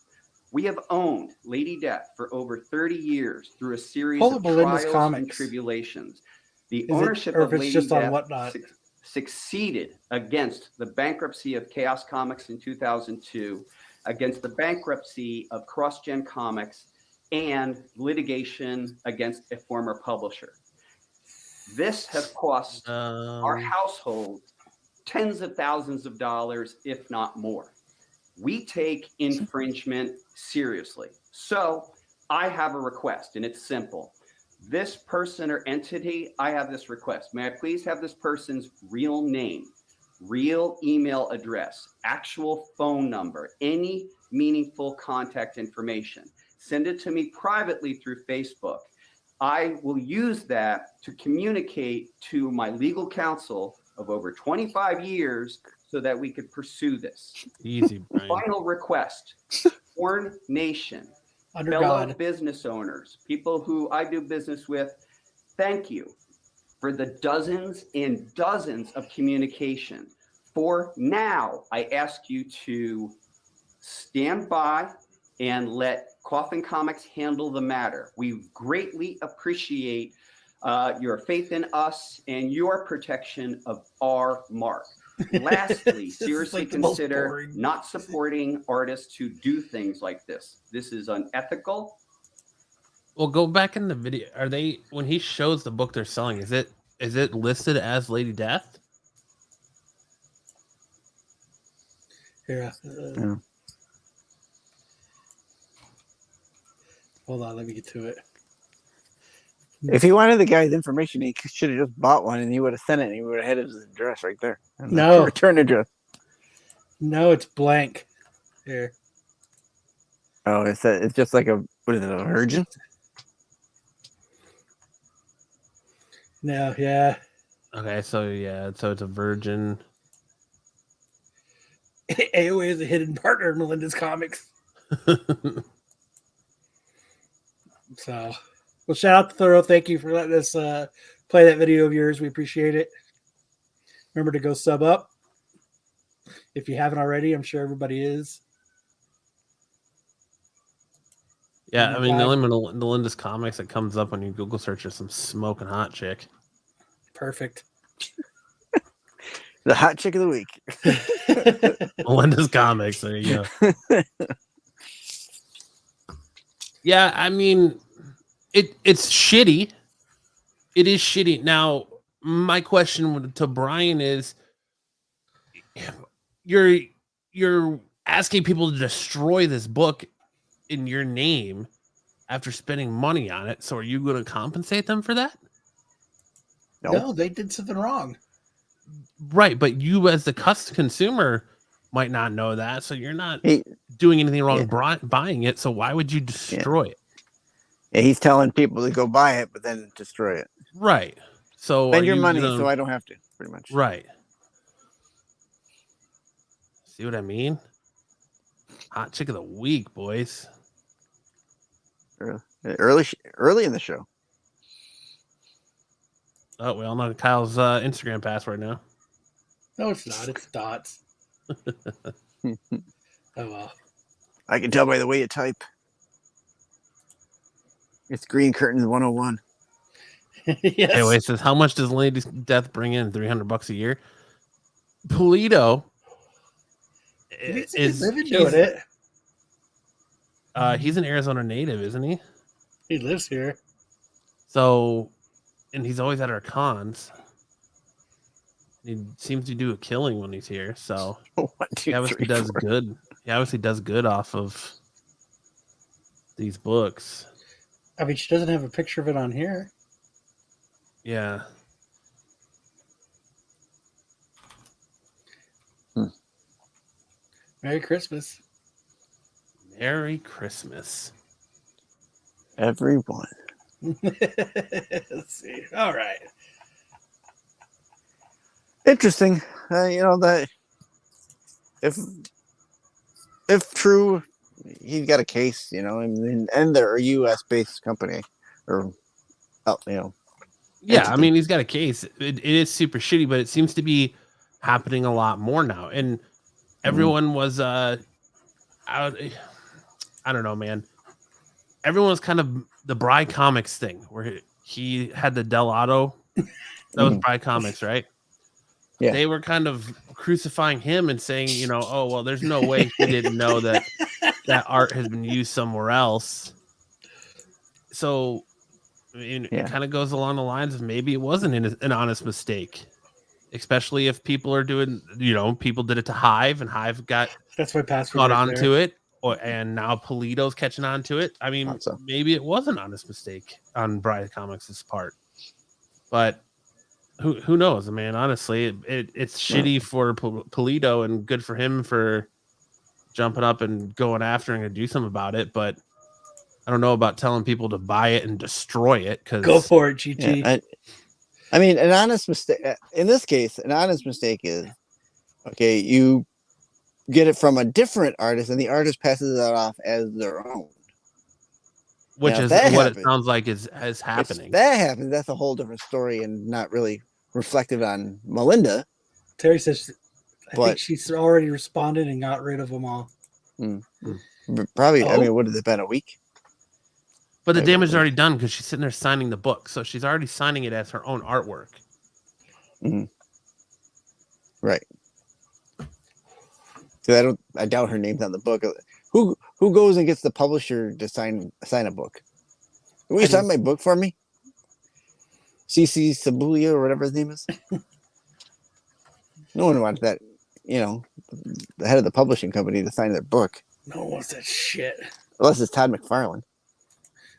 We have owned Lady Death for over 30 years through a series Pull of up Melinda's trials and Comics. tribulations. The Is it- ownership or of if it's Lady just on Death Whatnot? succeeded against the bankruptcy of Chaos Comics in 2002, against the bankruptcy of CrossGen Comics, and litigation against a former publisher. This has cost our household tens of thousands of dollars, if not more. We take infringement seriously. So I have a request, and it's simple. This person or entity, I have this request. May I please have this person's real name, real email address, actual phone number, any meaningful contact information. Send it to me privately through Facebook. I will use that to communicate to my legal counsel of over 25 years so that we could pursue this. Easy, Brian. Final request, Porn Nation, Under fellow God. business owners, people who I do business with, thank you for the dozens and dozens of communication. For now, I ask you to stand by and let Coffin Comics handle the matter. We greatly appreciate your faith in us and your protection of our mark. Lastly, This is seriously like the most consider boring. not supporting artists who do things like this. This is unethical. Well, go back in the video. Are they when he shows the book they're selling? Is it listed as Lady Death? Here, Yeah. hold on, let me get to it. If he wanted the guy's information, he should have just bought one and he would have sent it and he would have had his address right there. And the No. return address. No, it's blank. Here. Oh, it's just like a what is it, a virgin? No, yeah. Okay, so yeah, so it's a virgin. AOA is a hidden partner in Melinda's comics. So, well, shout out to Thorough. Thank you for letting us play that video of yours. We appreciate it. Remember to go sub up if you haven't already. I'm sure everybody is. Yeah, I mean the only Melinda's comics that comes up when you Google search is some smoking hot chick. Perfect. The hot chick of the week. Melinda's comics. There you go. Yeah, I mean, it's shitty. It is shitty. Now, my question to Brian is, you're asking people to destroy this book in your name after spending money on it. So, are you going to compensate them for that? No, they did something wrong. Right, but you as the consumer might not know that, so you're not doing anything wrong buying it. So why would you destroy it? Yeah, he's telling people to go buy it, but then destroy it. Right. So spend your money, so I don't have to. Pretty much. Right. See what I mean? Hot chick of the week, boys. Early in the show. Oh, we all know Kyle's Instagram password now. No, it's not. It's dots. Oh, well. I can tell by the way you type. It's Green Curtains 101. Yes. Anyway, it says, how much does Lady's Death bring in? $300 a year. Polito is doing it. He's an Arizona native, isn't he? He lives here. So, and he's always at our cons. He seems to do a killing when he's here. So, he obviously does good. He obviously does good off of these books. I mean, she doesn't have a picture of it on here. Yeah. Merry Christmas. Merry Christmas. Everyone. Let's see. All right. Interesting. You know, that if true, he's got a case, you know, and they're a U.S. based company, or you know. Yeah, entity. I mean, he's got a case. It is super shitty, but it seems to be happening a lot more now. And everyone was out. I don't know, man. Everyone was kind of the Bry Comics thing, where he had the Del Auto. That was Bry Comics, right? Yeah. They were kind of crucifying him and saying, you know, oh, well, there's no way he didn't know that that art has been used somewhere else. So it kind of goes along the lines of maybe it wasn't an honest mistake, especially if people are doing, you know, people did it to Hive and Hive got that's my password caught right on there. to it. And now Polito's catching on to it. I mean, maybe it was an honest mistake on Bry Comics' part, but who knows, man? Honestly, it's shitty for Polito and good for him for jumping up and going after and do something about it. But I don't know about telling people to buy it and destroy it. Because go for it, GT. Yeah, I mean, an honest mistake in this case. An honest mistake is Okay, you get it from a different artist, and the artist passes it off as their own. Which Now, is that what happens. it sounds like is If happening. that happens, that's a whole different story and not really reflective on Melinda. Terry says, I think But- she's already responded and got rid of them all. Probably, I Oh. mean, what has it been, a week? But the Maybe damage is a already done because she's sitting there signing the book. So she's already signing it as her own artwork. Right. So I doubt her name's on the book. Who goes and gets the publisher to sign a book? Will you sign my book for me? CC Sabulia or whatever his name is. No one wants that, the head of the publishing company to sign their book. No one wants that shit. Unless it's Todd McFarlane.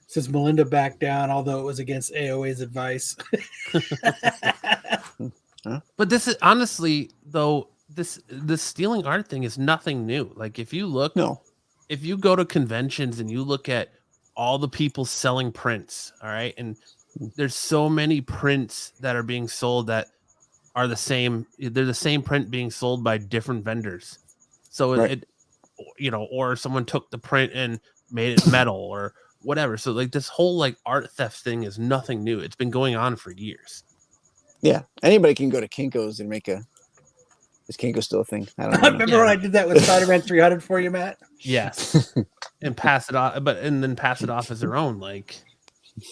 Since Melinda backed down, although it was against AOA's advice. But this is honestly, though, this stealing art thing is nothing new. Like if you look, if you go to conventions and you look at all the people selling prints, all right, and there's so many prints that are being sold that are the same. They're the same print being sold by different vendors. So Right. or someone took the print and made it metal or whatever. So like this whole like art theft thing is nothing new. It's been going on for years. Yeah. Anybody can go to Kinko's and make is Kinko still a thing? I don't know. Remember when I did that with Spider-Man 300 for you, Matt? Yes. And pass it off, and then pass it off as their own. Like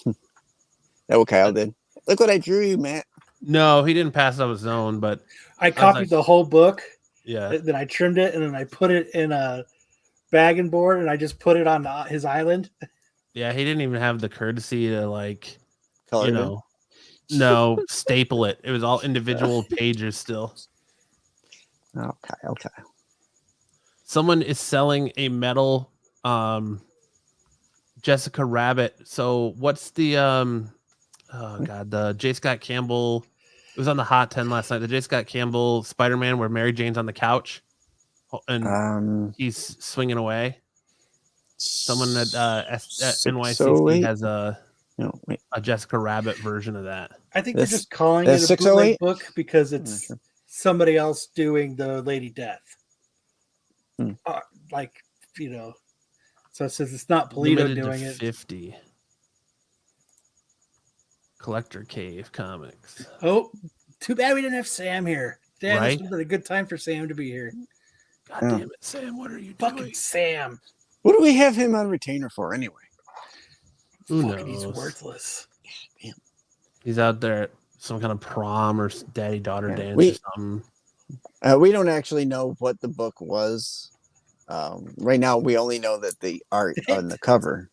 That's what Kyle did. Look what I drew you, Matt. no, he didn't pass it off his own, but I copied like- the whole book. yeah. Then I trimmed it and then I put it in a bag and board and I just put it on his island. Yeah, he didn't even have the courtesy to like, Color it in. no, staple it. It was all individual pages still. Oh, Kyle. Someone is selling a metal Jessica Rabbit. So what's the the J. Scott Campbell, it was on the Hot 10 last night. The J. Scott Campbell Spider-Man where Mary Jane's on the couch and he's swinging away. Someone at NYCC has a Jessica Rabbit version of that. I think they're just calling it a 608 bootleg book because it's somebody else doing the Lady Death. So it says it's not Polito Limited doing to it. 50. Collector Cave Comics. Oh, too bad we didn't have Sam here. Damn, Right? this would have been a good time for Sam to be here. God damn it, Sam! What are you Fucking doing? Sam. What do we have him on retainer for anyway? Who Fucking, he's knows? worthless. He's out there at some kind of prom or daddy-daughter Yeah, dance we- or something. We don't actually know what the book was. Right now, we only know that the art on the cover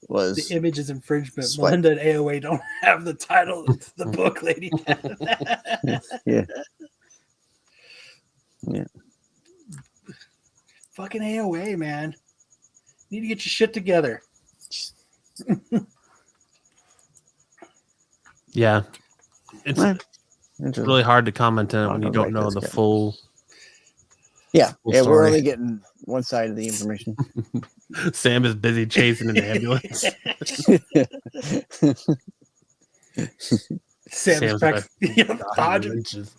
was. The image is infringement. Swipe. Melinda and AOA don't have the title of the book, Lady Death. Yeah. Yeah. Fucking AOA, man. Need to get your shit together. Yeah, it's really hard to comment on it when you don't know the full. Yeah, full we're story. only getting one side of the information. Sam is busy chasing an ambulance. Sam's back. Dodging. Wrenches.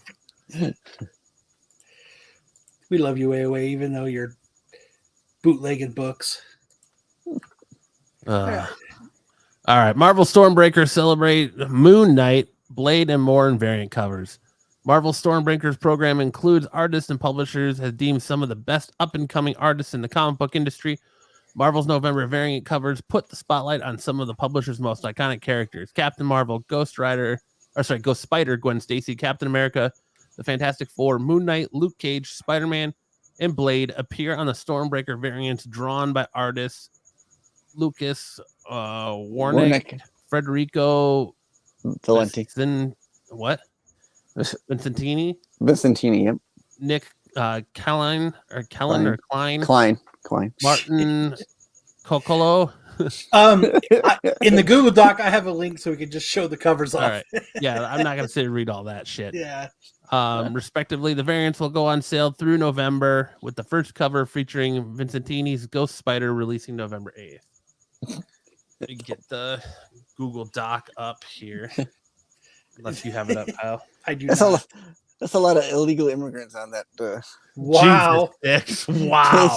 We love you, AOA, even though you're bootlegging books. All right, Marvel Stormbreaker celebrate Moon Knight, Blade, and more in variant covers. Marvel Stormbreaker's program includes artists and publishers has deemed some of the best up-and-coming artists in the comic book industry. Marvel's November variant covers put the spotlight on some of the publisher's most iconic characters: Captain Marvel, Ghost Spider, Gwen Stacy, Captain America, the Fantastic Four, Moon Knight, Luke Cage, Spider-Man, and Blade appear on the Stormbreaker variants drawn by artists Lucas Warnick, Federico Valenti. Vincentini, Yep. Nick Klein, Martin Coccolo. In the Google Doc, I have a link so we can just show the covers off. All right. Yeah, I'm not gonna sit and read all that shit. Yeah. Respectively, the variants will go on sale through November, with the first cover featuring Vincentini's Ghost Spider releasing November 8th. Let me get the Google Doc up here. Unless you have it up, Kyle. I do. That's not. That's a lot of illegal immigrants on that. Wow. Jesus, Sticks. Wow.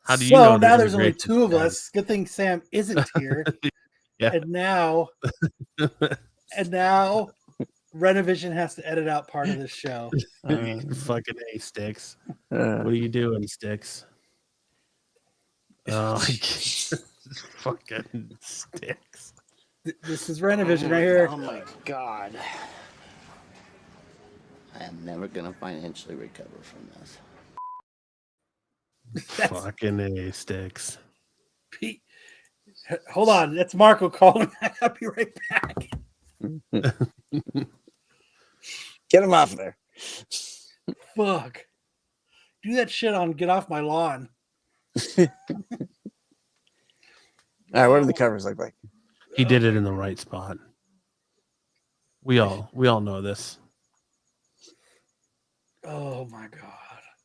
How do you So know the now there's only immigration two of status? us. Good thing Sam isn't here. Yeah. And now Renovision has to edit out part of this show. Fucking A, Sticks. Uh, What are you doing, Sticks? Oh, fucking Sticks. This is Renovision right here. Oh my God. I am never going to financially recover from this. That's- Fucking A, Sticks. Pete, hold on. That's Marco calling. I'll be right back. get him off there. Fuck. Do that shit on Get Off My Lawn. All right, what do the covers look like? He did it in the right spot. We all know this. Oh my god.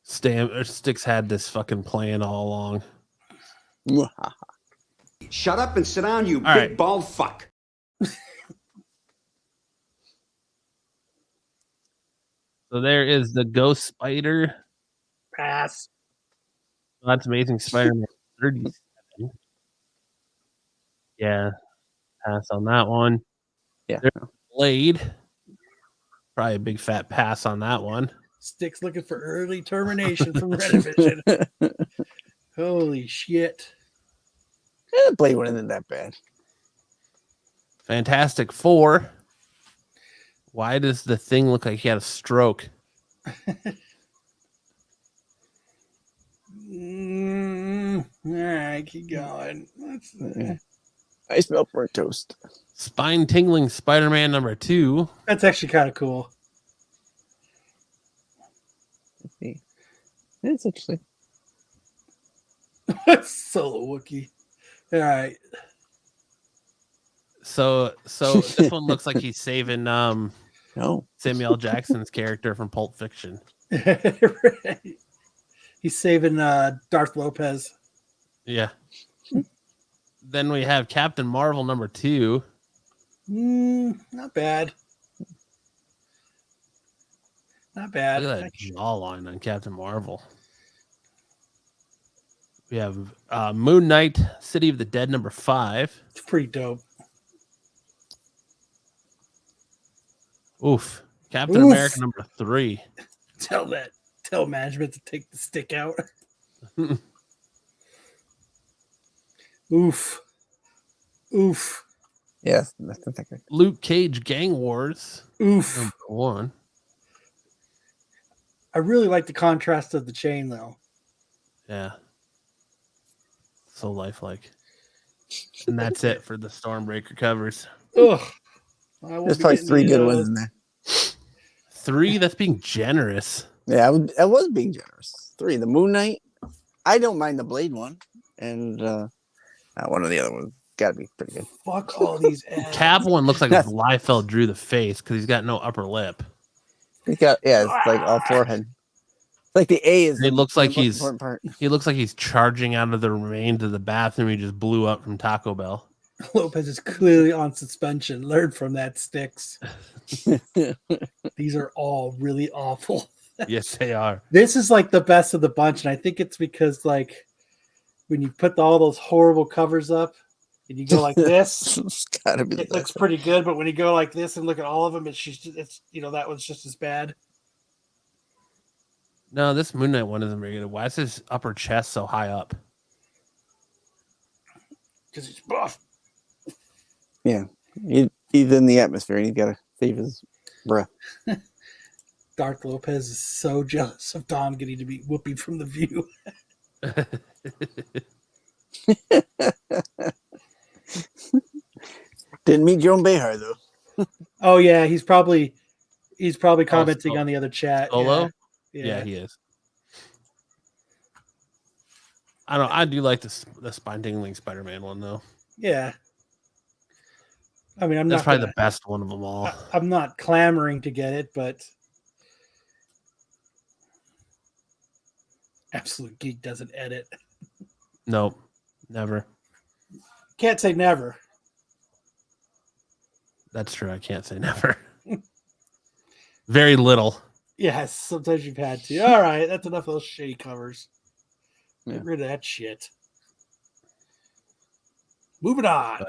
Sticks had this fucking plan all along. Shut up and sit down, you All big right. bald fuck. So there is the Ghost Spider. Pass. That's Amazing Spider-Man 37. Yeah, pass on that one. Yeah. There's Blade. Probably a big fat pass on that one. Sticks looking for early termination from Renovision. Holy shit. Blade one isn't that bad. Fantastic Four. Why does the Thing look like he had a stroke? All right, keep going. I smell burnt toast. Spine tingling Spider-Man number 2. That's actually kind of cool. It's interesting. Solo Wookie. All right. So this one looks like he's saving No. Samuel Jackson's character from Pulp Fiction. Right. He's saving Darth Lopez. Yeah. Then we have Captain Marvel number 2. Not bad. Not bad. Look at that jawline on Captain Marvel. We have Moon Knight, City of the Dead number 5. It's pretty dope. Oof. Captain Oof. America number 3. Tell management to take the stick out. Oof. Oof. Yes, that's not that good. Luke Cage Gang Wars Oof. number 1. I really like the contrast of the chain though. Yeah. So lifelike. And that's it for the Stormbreaker covers. Ugh. I won't There's be probably getting 3 any good of ones those. in there. 3? That's being generous. Yeah, I was being generous. 3. The Moon Knight. I don't mind the Blade one. And one of the other ones. Gotta be pretty good. Fuck all these ads. Cap one looks like if Liefeld drew the face because he's got no upper lip. It's like all forehead. It's like the A is It looks like the most important part. he looks like he's charging out of the remains of the bathroom he just blew up from Taco Bell. Lopez is clearly on suspension. Learn from that, Sticks. These are all really awful. Yes, they are. This is like the best of the bunch, and I think it's because like when you put all those horrible covers up and you go like this, It's gotta be the it looks best. pretty good. But when you go like this and look at all of them, it's that one's just as bad. No, this Moon Knight one isn't very good. Why is his upper chest so high up? Because he's buff. Yeah. He's in the atmosphere and he's gotta save his breath. Darth Lopez is so jealous of Dom getting to be Whoopi from The View. Didn't meet Joan Behar though. Oh yeah, he's probably commenting on the other chat. Solo? Yeah. Yeah, he is. I do like the spine tingling Spider-Man one though. Yeah. I mean, That's probably the best one of them all. I'm not clamoring to get it, but Absolute Geek doesn't edit. Nope, never. Can't say never. That's true. I can't say never. Very little. Yes, sometimes you've had to. All right, that's enough of those shitty covers. Yeah. Get rid of that shit. Moving on.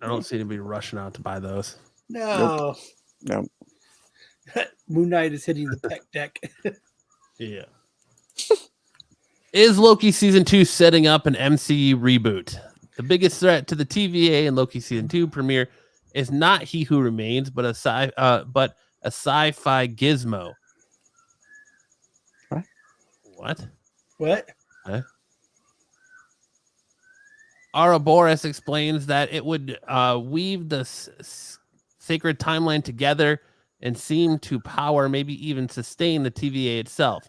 I don't seem to be rushing out to buy those. No. No. Moon Knight is hitting the pec deck. Yeah. Is Loki season 2 setting up an MCU reboot? The biggest threat to the TVA and Loki season 2 premiere is not He Who Remains, but a sci-fi gizmo. What? What? Ouroboros explains that it would weave the sacred timeline together and seem to power, maybe even sustain the TVA itself.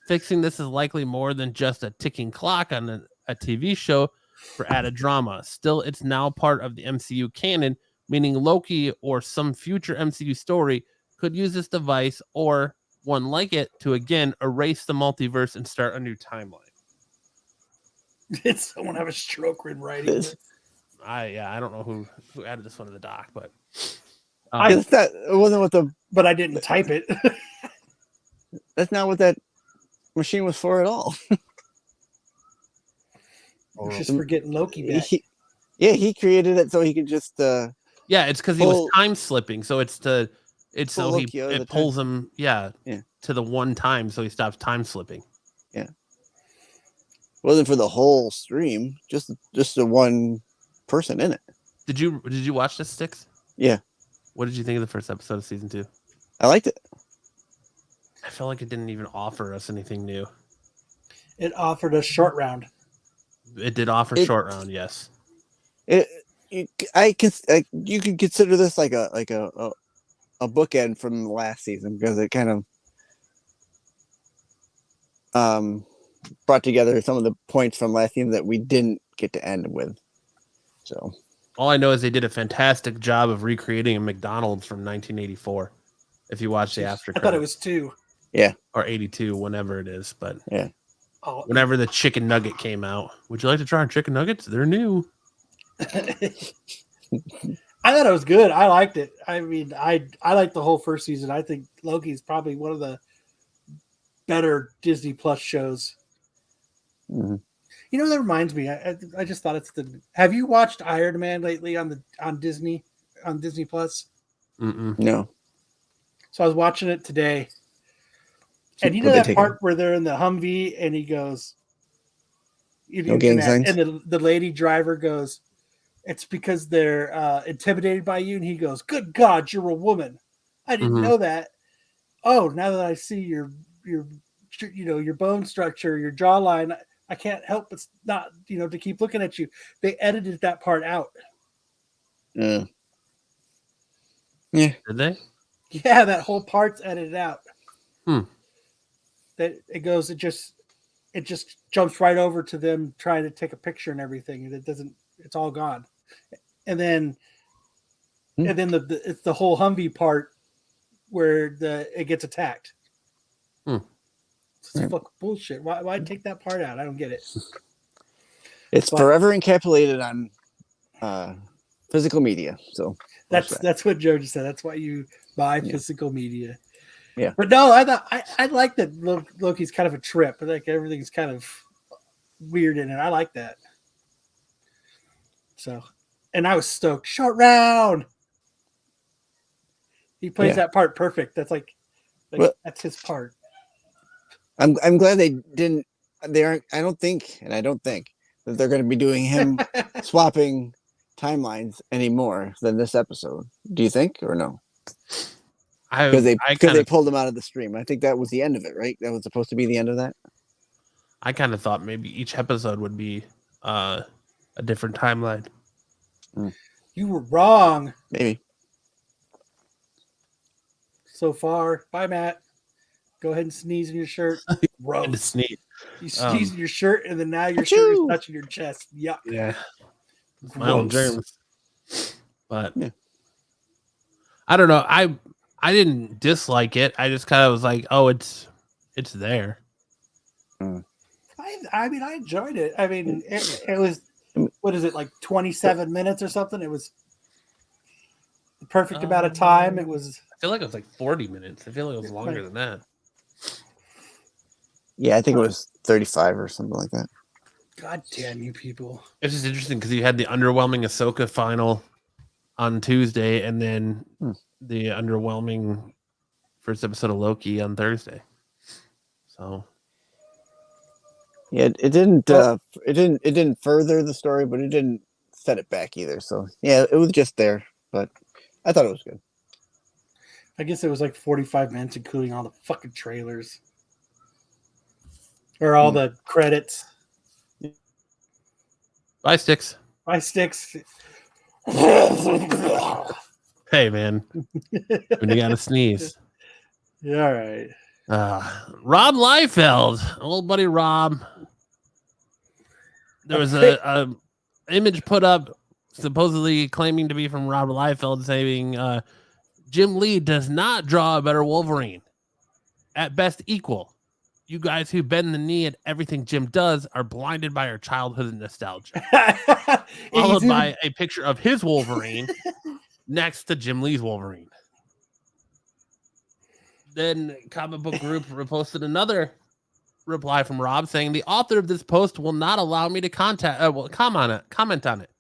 Fixing this is likely more than just a ticking clock on a TV show for added drama. Still, it's now part of the MCU canon, meaning Loki or some future MCU story could use this device or one like it to again erase the multiverse and start a new timeline. Did someone have a stroke when writing this? I don't know who added this one to the doc, but It wasn't what the. But I didn't type it. That's not what that machine was for at all. Just for getting Loki back. He created it so he could just. It's because he was time slipping, so it pulls him to the one time, so he stops time slipping. Yeah. Wasn't for the whole stream, just the one person in it. Did you watch this, Sticks? Yeah. What did you think of the first episode of season 2? I liked it. I felt like it didn't even offer us anything new. It offered us short round. It did offer short round, yes. You could consider this like a bookend from the last season because it kind of brought together some of the points from last season that we didn't get to end with. So all I know is they did a fantastic job of recreating a McDonald's from 1984. If you watch the after I thought it was 2. Yeah. Or 82, whenever it is, but yeah. Whenever the chicken nugget came out. Would you like to try our chicken nuggets? They're new. I thought it was good. I liked it. I mean, I liked the whole first season. I think Loki's probably one of the better Disney Plus shows. Mm-hmm. You know, that reminds me. I just thought Have you watched Iron Man lately on Disney Plus? Mm-mm. No. So I was watching it today, and you know that part where they're in the Humvee, and he goes, no gang signs? And the lady driver goes, "It's because they're intimidated by you," and he goes, "Good God, you're a woman! I didn't know that. Oh, now that I see your bone structure, your jawline, I can't help but not, to keep looking at you." They edited that part out. Yeah. Did they? Yeah, that whole part's edited out. That it just jumps right over to them trying to take a picture and everything, and it's all gone. And then it's the whole Humvee part where it gets attacked. It's fucking bullshit. Why take that part out? I don't get it. It's forever encapsulated on physical media. So that's what Joe just said. That's why you buy physical media. Yeah. But no, I like that Loki's kind of a trip. Like everything's kind of weird in it. I like that. So, and I was stoked. Short round. He plays that part perfect. That's that's his part. I'm glad they didn't. They aren't. I don't think that they're going to be doing him swapping timelines any more than this episode. Do you think or no? Because they pulled him out of the stream. I think that was the end of it, right? That was supposed to be the end of that. I kind of thought maybe each episode would be a different timeline. You were wrong. Maybe. So far. Bye, Matt. Go ahead and sneeze in your shirt. Gross. To sneeze. You sneeze in your shirt, and then now your shirt is touching your chest. Yuck. Yeah. My own germs. But I don't know. I didn't dislike it. I just kind of was like, oh, it's there. I mean, I enjoyed it. I mean, it was, what is it, like 27 minutes or something? It was the perfect amount of time. It was. I feel like it was like 40 minutes. I feel like it was longer than that. Yeah, I think it was 35 or something like that. God damn you people. It's just interesting because you had the underwhelming Ahsoka final on Tuesday, and then the underwhelming first episode of Loki on Thursday. So Yeah, it didn't further the story, but it didn't set it back either. So yeah, it was just there, but I thought it was good. I guess it was like 45 minutes, including all the fucking trailers. Or all the credits. bye, Sticks. My sticks. Hey, man. When you got to sneeze. Yeah, all right. Rob Liefeld, old buddy Rob. There was a image put up supposedly claiming to be from Rob Liefeld saying Jim Lee does not draw a better Wolverine. At best, equal. You guys who bend the knee at everything Jim does are blinded by our childhood nostalgia. Followed by a picture of his Wolverine next to Jim Lee's Wolverine. Then Comic Book Group reposted another reply from Rob saying the author of this post will not allow me to comment on it.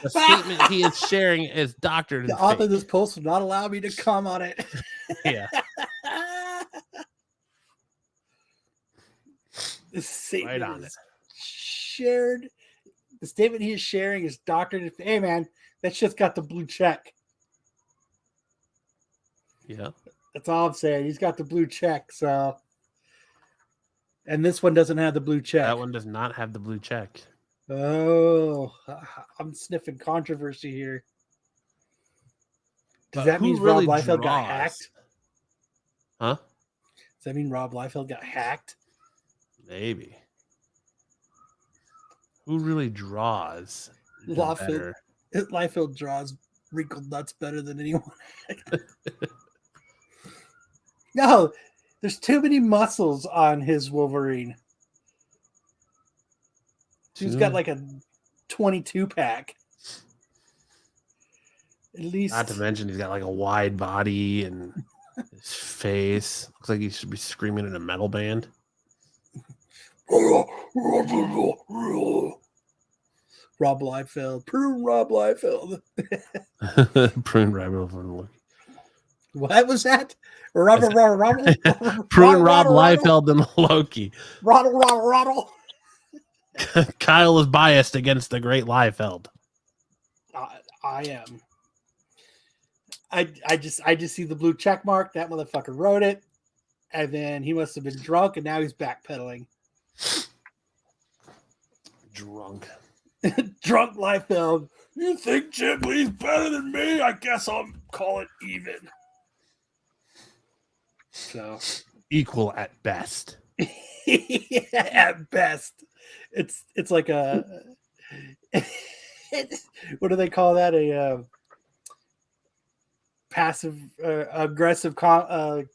The statement he is sharing is doctored. The author of this post will not allow me to comment on it. Yeah. The statement Right on is shared. The statement he is sharing is doctored. Hey man, that shit's got the blue check. Yeah. That's all I'm saying. He's got the blue check. So, and this one doesn't have the blue check. That one does not have the blue check. Oh, I'm sniffing controversy here. Does But that who mean really Rob Liefeld got draws? hacked? Huh? Does that mean Rob Liefeld got hacked? Maybe. Who really draws? Liefeld draws wrinkled nuts better than anyone. No, there's too many muscles on his Wolverine. He's got like a 22 pack. At least. Not to mention he's got like a wide body and his face looks like he should be screaming in a metal band. Rob Liefeld. Prune Rob Liefeld. Prune Rob. What was that? Prune Rob Liefeld and Loki. Roddle. Kyle is biased against the great Liefeld. I am. I just see the blue check mark. That motherfucker wrote it, and then he must have been drunk, and now he's backpedaling. Drunk Liefeld. You think Jim Lee's better than me? I guess I'll call it even. So equal at best. At best. It's like a what do they call that? A passive aggressive fuck.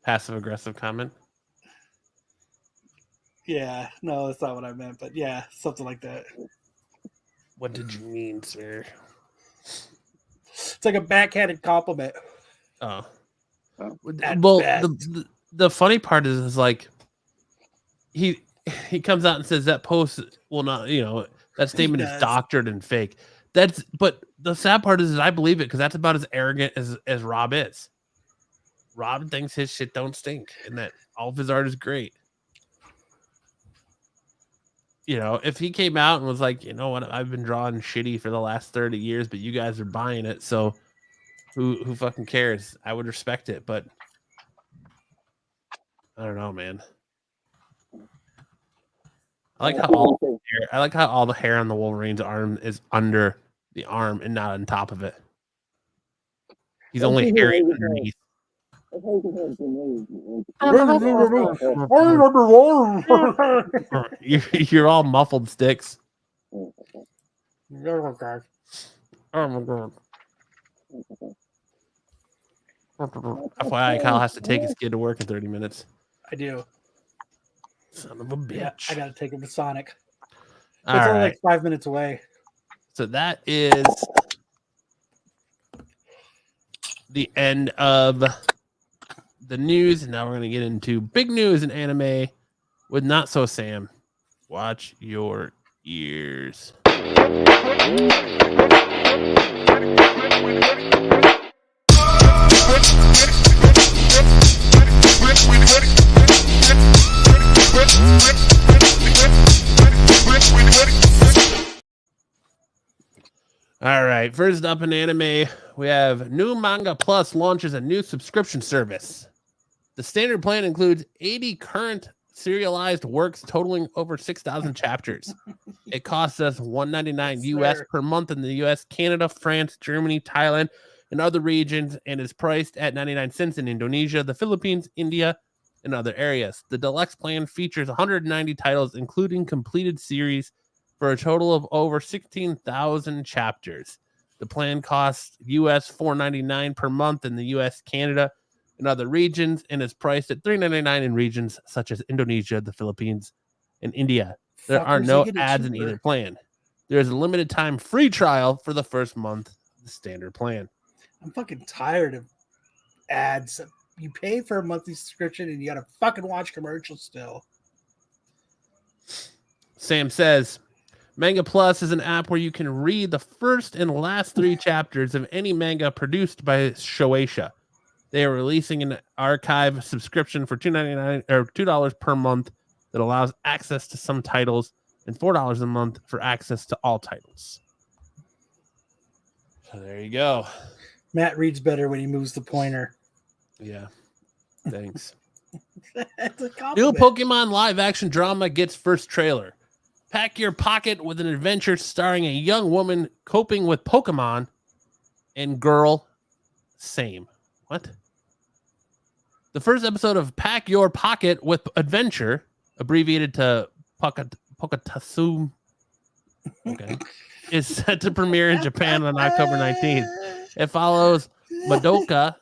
Passive aggressive comment. Yeah, no, that's not what I meant, but yeah, something like that. What did you mean, sir? It's like a backhanded compliment. Oh. At Well, best. the funny part is like he comes out and says that post will not, that statement is doctored and fake. But the sad part is I believe it because that's about as arrogant as Rob is. Rob thinks his shit don't stink and that all of his art is great. If he came out and was like, you know what, I've been drawing shitty for the last 30 years, but you guys are buying it, so who fucking cares? I would respect it, but I don't know, man. I like how all the hair on the Wolverine's arm is under the arm and not on top of it. He's only hairy underneath. You're all muffled, Sticks. Oh my god. FYI, Kyle has to take his kid to work in 30 minutes. I do. Son of a bitch. Yeah, I gotta take him to Sonic. All It's only right. like 5 minutes away. So that is the end of the news. Now we're going to get into big news in anime with Not So Sam. Watch your ears. All right, first up in anime, we have New Manga Plus launches a new subscription service. The standard plan includes 80 current serialized works totaling over 6,000 chapters. It costs us $1.99 US per month in the US, Canada, France, Germany, Thailand, and other regions, and is priced at 99 cents in Indonesia, the Philippines, India, and other areas. The deluxe plan features 190 titles, including completed series, for a total of over 16,000 chapters. The plan costs US $4.99 per month in the US, Canada, and other regions, and is priced at $3.99 in regions such as Indonesia, the Philippines, and India. There are Fuckers, no they get it ads in cheaper. either plan. There is a limited time free trial for the first month of the standard plan. I'm fucking tired of ads. You pay for a monthly subscription and you gotta fucking watch commercials still. Sam says, Manga Plus is an app where you can read the first and last 3 chapters of any manga produced by Shueisha. They are releasing an archive subscription for $2.99 or $2 per month that allows access to some titles, and $4 a month for access to all titles. So there you go. Matt reads better when he moves the pointer. Yeah. Thanks. That's a New compliment. Pokemon live action drama gets first trailer. Pack your pocket with an adventure starring a young woman coping with Pokemon and girl same. What? The first episode of Pack Your Pocket with Adventure, abbreviated to Pokatasum, okay, is set to premiere in Japan on October 19th. It follows Madoka,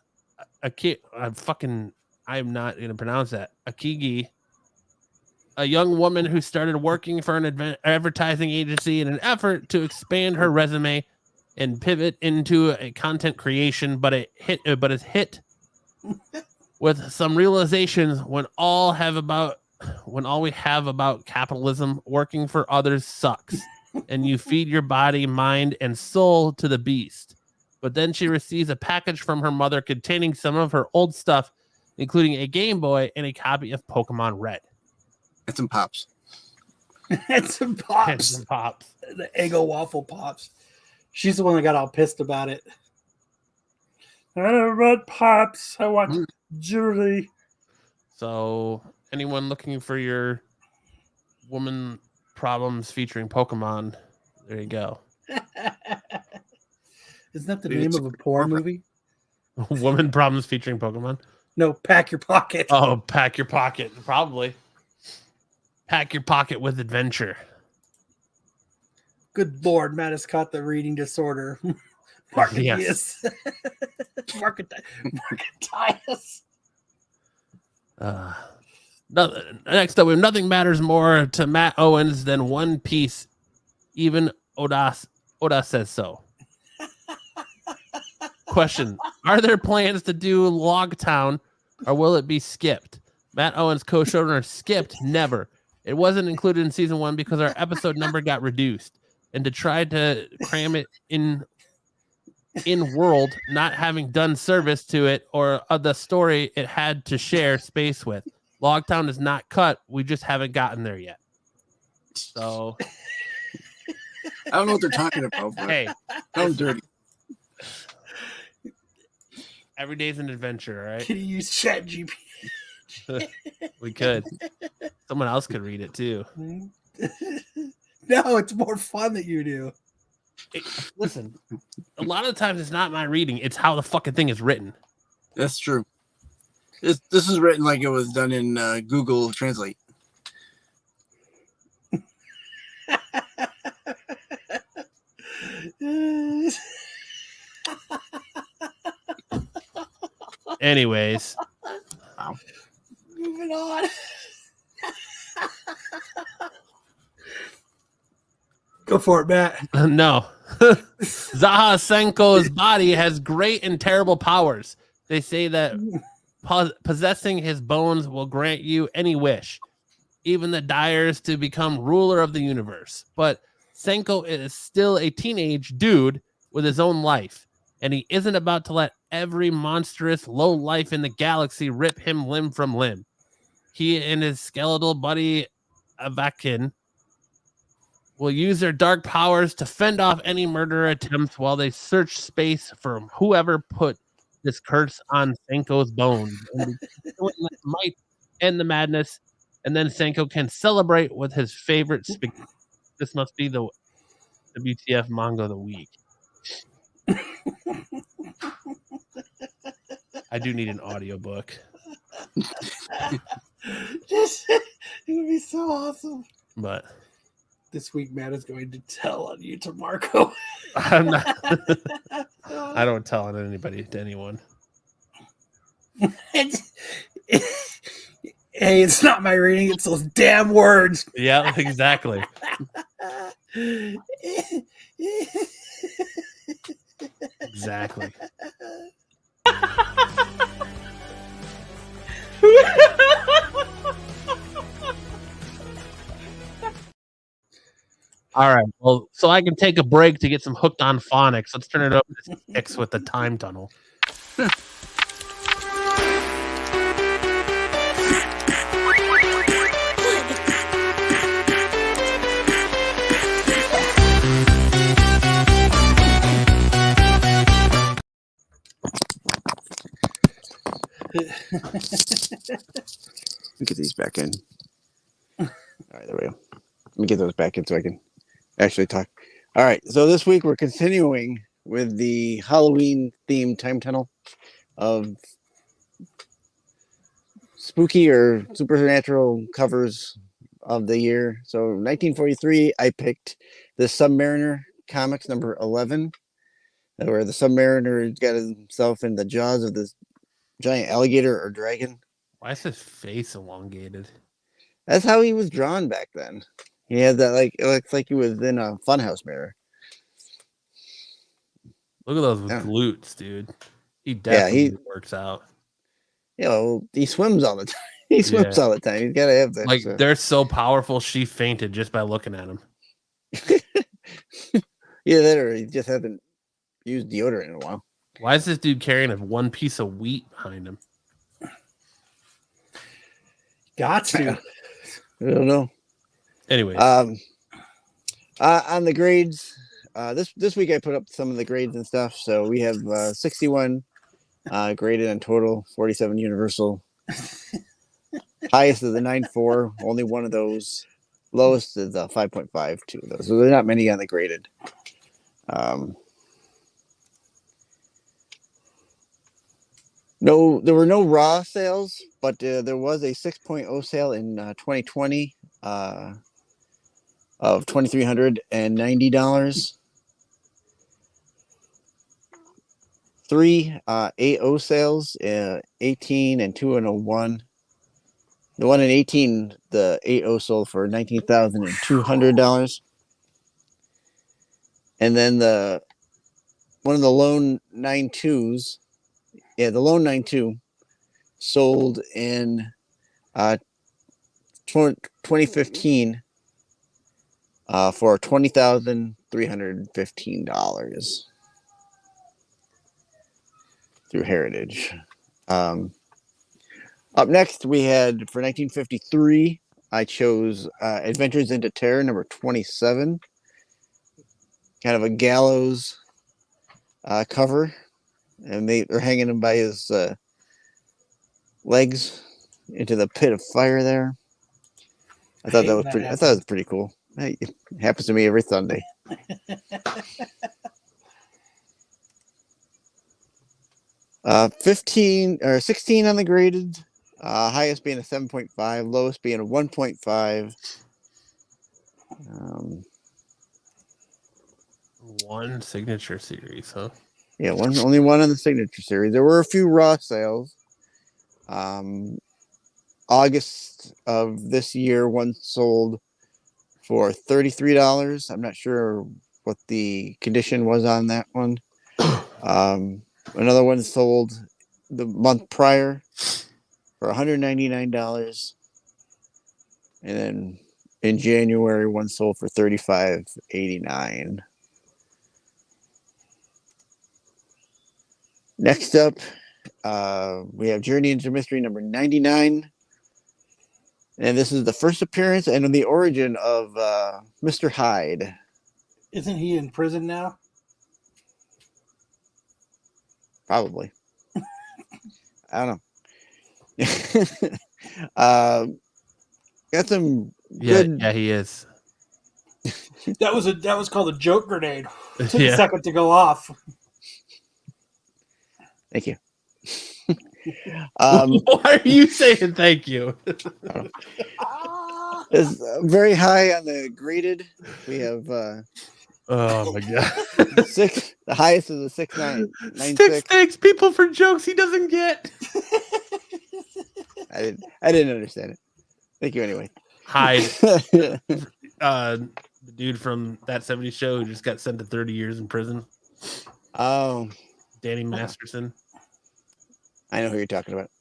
I'm not going to pronounce that, Akigi, a young woman who started working for an advertising agency in an effort to expand her resume and pivot into a content creation, but is hit with some realizations when all we have about capitalism working for others sucks, and you feed your body, mind, and soul to the beast. But then she receives a package from her mother containing some of her old stuff, including a Game Boy and a copy of Pokemon Red. And some pops. And some pops. And some pops. The Eggo waffle pops. She's the one that got all pissed about it. I don't want pops. I want jewelry. So anyone looking for your woman problems featuring Pokemon, there you go. Isn't that the name of a porn movie? Woman problems featuring Pokemon? No, Pack Your Pocket. Oh, Pack Your Pocket. Probably. Pack Your Pocket with Adventure. Good Lord, Matt has caught the reading disorder. Yes. Marketitis. Next up, we have nothing matters more to Matt Owens than One Piece. Even Oda says so. Question: are there plans to do Logtown, or will it be skipped? Matt Owens, co-showrunner, skipped. Never. It wasn't included in season 1 because our episode number got reduced, and to try to cram it in world, not having done service to it or the story it had to share space with. Logtown is not cut. We just haven't gotten there yet. So I don't know what they're talking about, but hey, sounds dirty. every day's an adventure, all right? Can you use ChatGPT? We could. Someone else could read it too. No, it's more fun that you do. Listen, a lot of times it's not my reading, it's how the fucking thing is written. That's true. This is written like it was done in Google Translate. Anyways. Wow. Moving on. Go for it, Matt. No. Zach Zaha Senko's body has great and terrible powers. They say that possessing his bones will grant you any wish, even the desires to become ruler of the universe. But Senko is still a teenage dude with his own life, and he isn't about to let every monstrous low life in the galaxy rip him limb from limb. He and his skeletal buddy Avakin will use their dark powers to fend off any murder attempts while they search space for whoever put this curse on Senko's bones. And might end the madness, and then Senko can celebrate with his favorite spaghetti. This must be the WTF manga of the week. I do need an audiobook. It would be so awesome. But This week, Matt is going to tell on you to Marco. I'm not. I don't tell on anybody to anyone. Hey, it's not my reading, it's those damn words. Yeah, exactly. Exactly. All right. Well, so I can take a break to get some hooked on phonics. Let's turn it over to X with the time tunnel. Get these back in. All right, there we go. Let me get those back in so I can actually talk. All right, so this week we're continuing with the Halloween themed time tunnel of spooky or supernatural covers of the year. So 1943, I picked the Submariner comics number 11, where the Submariner got himself in the jaws of this giant alligator or dragon. Why is his face elongated? That's how he was drawn back then. He had that, like, it looks like he was in a funhouse mirror. Look at those Yeah. glutes, dude. He definitely he works out. You know, he swims all the time. He swims all the time. He's got to have that. Like, So. they're so powerful, she fainted just by looking at him. Yeah, that or he just hasn't used deodorant in a while. Why is this dude carrying a one piece of wheat behind him? Got to. I don't know. Anyways. On the grades, this week I put up some of the grades and stuff. So we have 61 graded in total, 47 universal. Highest is a 9.4, only one of those. Lowest is a 5.5, two of those. So there's not many on the graded. No, there were no raw sales, but there was a 6.0 sale in 2020 of $2,390. 3 8.0 sales, 18 and 2 and a 1. The one in 18, the 8.0 sold for $19,200. And then one of the lone 9.2s, the lone 9.2 sold in 2015 for $20,315 through Heritage. Up next, we had for 1953, I chose Adventures into Terror number 27. Kind of a gallows cover, and they're hanging him by his legs into the pit of fire there. I thought that was pretty. I thought it was pretty cool. It happens to me every Sunday. 15 or 16 on the graded. Highest being a 7.5, lowest being a 1.5. One signature series, huh? Yeah, only one on the signature series. There were a few raw sales. August of this year, one sold for $33. I'm not sure what the condition was on that one. Another one sold the month prior for $199, and then in January one sold for $35.89. Next up, we have Journey into Mystery number 99. And this is the first appearance and the origin of Mr. Hyde. Isn't he in prison now? Probably. I don't know. Got some good. Yeah, he is. That was called a joke grenade. Took a Yeah. second to go off. Thank you. Why are you saying thank you? It's very high on the graded. We have Oh my god. six. The highest is a 6.996. Sticks thanks people for jokes he doesn't get. I didn't understand it. Thank you anyway. Hyde, the dude from that 70s show who just got sent to 30 years in prison. Oh, Danny Masterson. I know who you're talking about.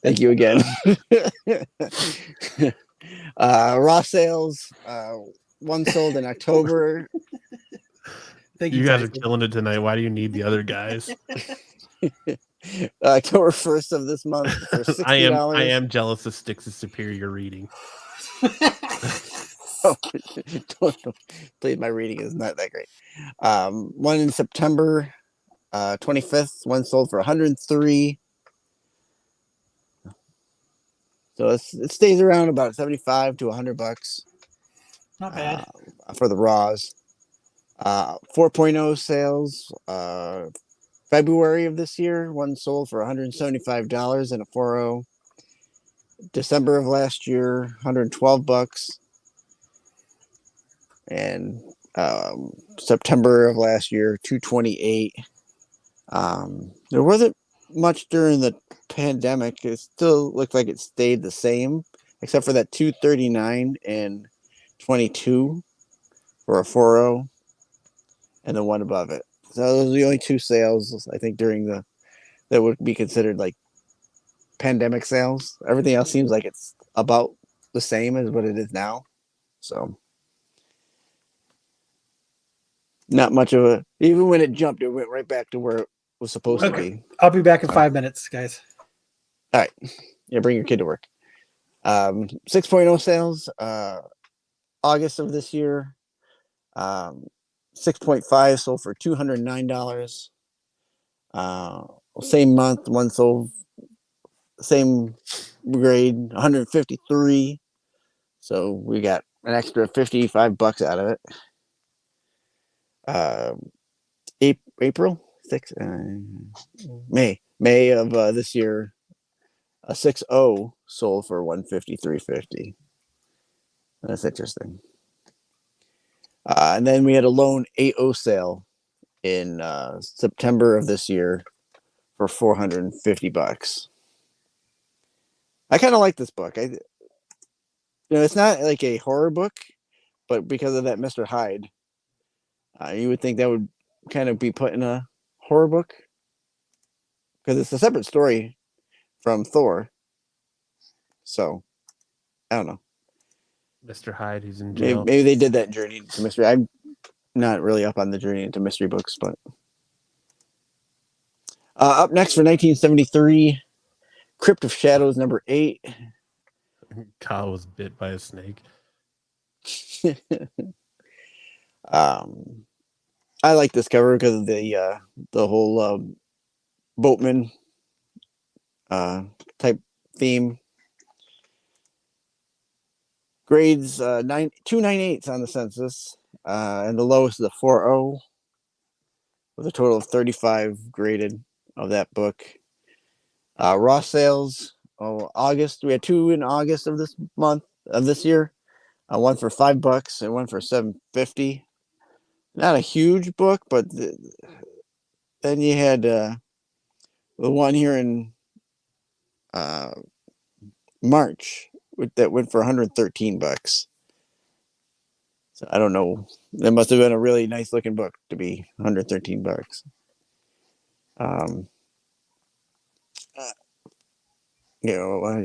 Thank you again. Raw sales, one sold in October. Thank You guys are Tyson. killing it tonight. Why do you need the other guys? October 1st of this month for $60. I am jealous of Styx' superior reading. Oh, please, my reading is not that great. One in September 25th, one sold for $103. So it stays around about $75 to $100 Not bad. for the raws. 4.0 sales February of this year, one sold for $175 in a 4.0. December of last year, $112. And September of last year, $228. There wasn't much during the pandemic. It still looked like it stayed the same, except for that $239 and $22 for a 4.0, and the one above it. So those are the only two sales I think that would be considered like pandemic sales. Everything else seems like it's about the same as what it is now. So not much of a, even when it jumped, it went right back to where it was supposed to be. I'll be back in 5 minutes, guys. All right. Yeah, bring your kid to work. 6.0 sales, August of this year. 6.5 sold for $209. Same month, one sold, same grade, 153. So we got an extra $55 out of it. April 6, May of this year, a 6.0 sold for $153.50. That's interesting. And then we had a lone 8.0 sale in September of this year for $450. I kind of like this book. It's not like a horror book, but because of that Mr. Hyde, you would think that would kind of be put in a horror book because it's a separate story from Thor. So I don't know. Mr. Hyde, who's in jail. Maybe they did that Journey into Mystery. I'm not really up on the Journey into Mystery books, but up next for 1973, Crypt of Shadows number 8. Kyle was bit by a snake. I like this cover because of the whole boatman type theme. Grades 298s on the census, and the lowest is a 4.0 with a total of 35 graded of that book. Raw sales, August. We had 2 in August of this year. One for $5 and one for $7.50. Not a huge book, but then you had the one here in March that went for $113. So I don't know. That must have been a really nice looking book to be $113. I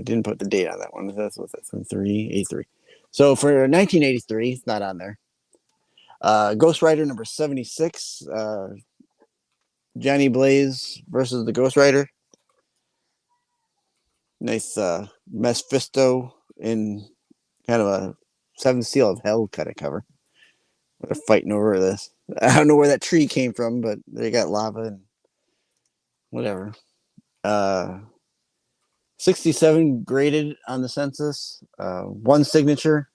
didn't put the date on that one. That's what that's from 383. So for 1983, it's not on there. Ghost Rider number 76. Johnny Blaze versus the Ghost Rider. Nice Mephisto in kind of a Seventh Seal of Hell kind of cover. They're fighting over this. I don't know where that tree came from, but they got lava and whatever. 67 graded on the census. One signature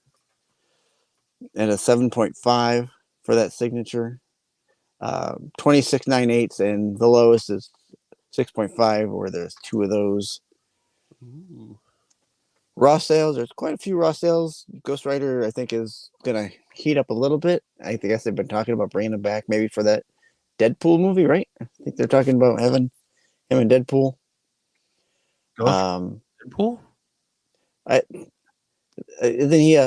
and a 7.5 for that signature. 26.98, and the lowest is 6.5, where there's two of those. Ooh. Raw sales, there's quite a few raw sales. Ghost Rider, I think, is gonna heat up a little bit. I guess they've been talking about bringing him back maybe for that Deadpool movie, right? I think they're talking about having him and Deadpool. Deadpool? Then he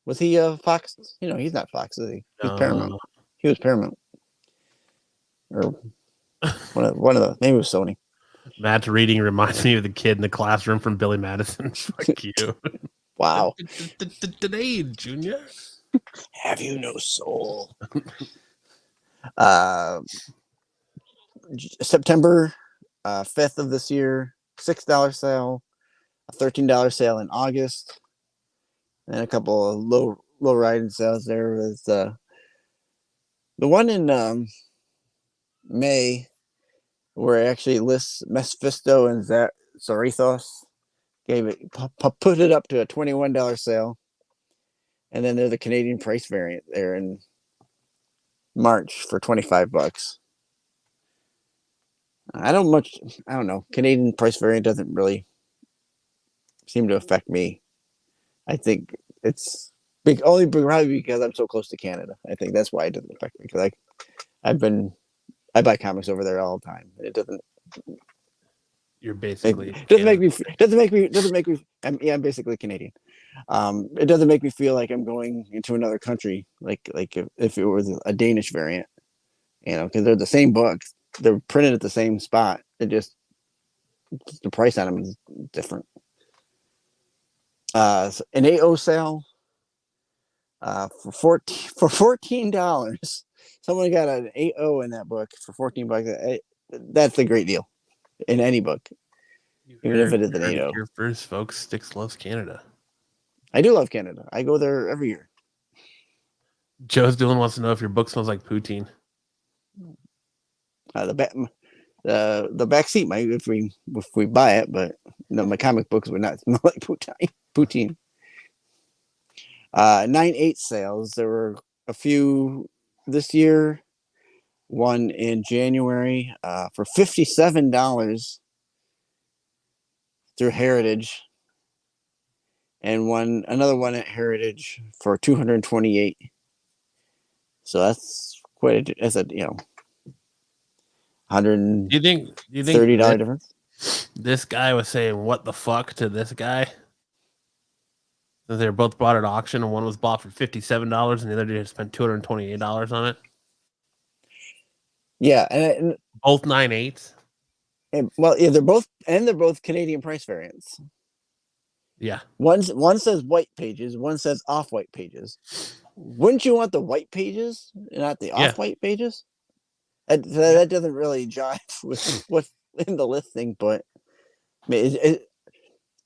was he Fox? He's not Fox, is he? He's Paramount. He was Paramount, or one of the, maybe it was Sony. Matt's reading reminds me of the kid in the classroom from Billy Madison. Fuck you. Wow. Today, Junior. Have you no soul? September 5th of this year, $6 sale, a $13 sale in August, and a couple of low riding sales. There was the one in May where it actually lists Mephisto and Zarathos. Put it up to a $21 sale, and then there's the Canadian price variant there in March for $25. I don't know. Canadian price variant doesn't really seem to affect me. I think it's only probably because I'm so close to Canada. I think that's why it doesn't affect me, because I buy comics over there all the time. It doesn't. You're basically doesn't make me. I'm basically Canadian. It doesn't make me feel like I'm going into another country, like if it was a Danish variant, because they're the same books. They're printed at the same spot. The price on them is different. An AO sale for $14. Someone got an AO in that book for $14. That's a great deal in any book, even if it is an AO. Here first, folks. Sticks loves Canada. I do love Canada. I go there every year. Joe's Dylan wants to know if your book smells like poutine. The back seat might if we buy it, but no, my comic books would not smell like poutine. 9/8 sales. There were a few this year. One in January for $57 through Heritage, and another one at Heritage for $228. So that's quite that's a $130 Do you think difference. This guy was saying what the fuck to this guy? They were both bought at auction, and one was bought for $57, and the other dude spent $228 on it. Yeah, and Both 9/8. Well, yeah, they're both Canadian price variants. Yeah. One says white pages, one says off-white pages. Wouldn't you want the white pages, not the off-white pages? That doesn't really jive with what's in the listing, but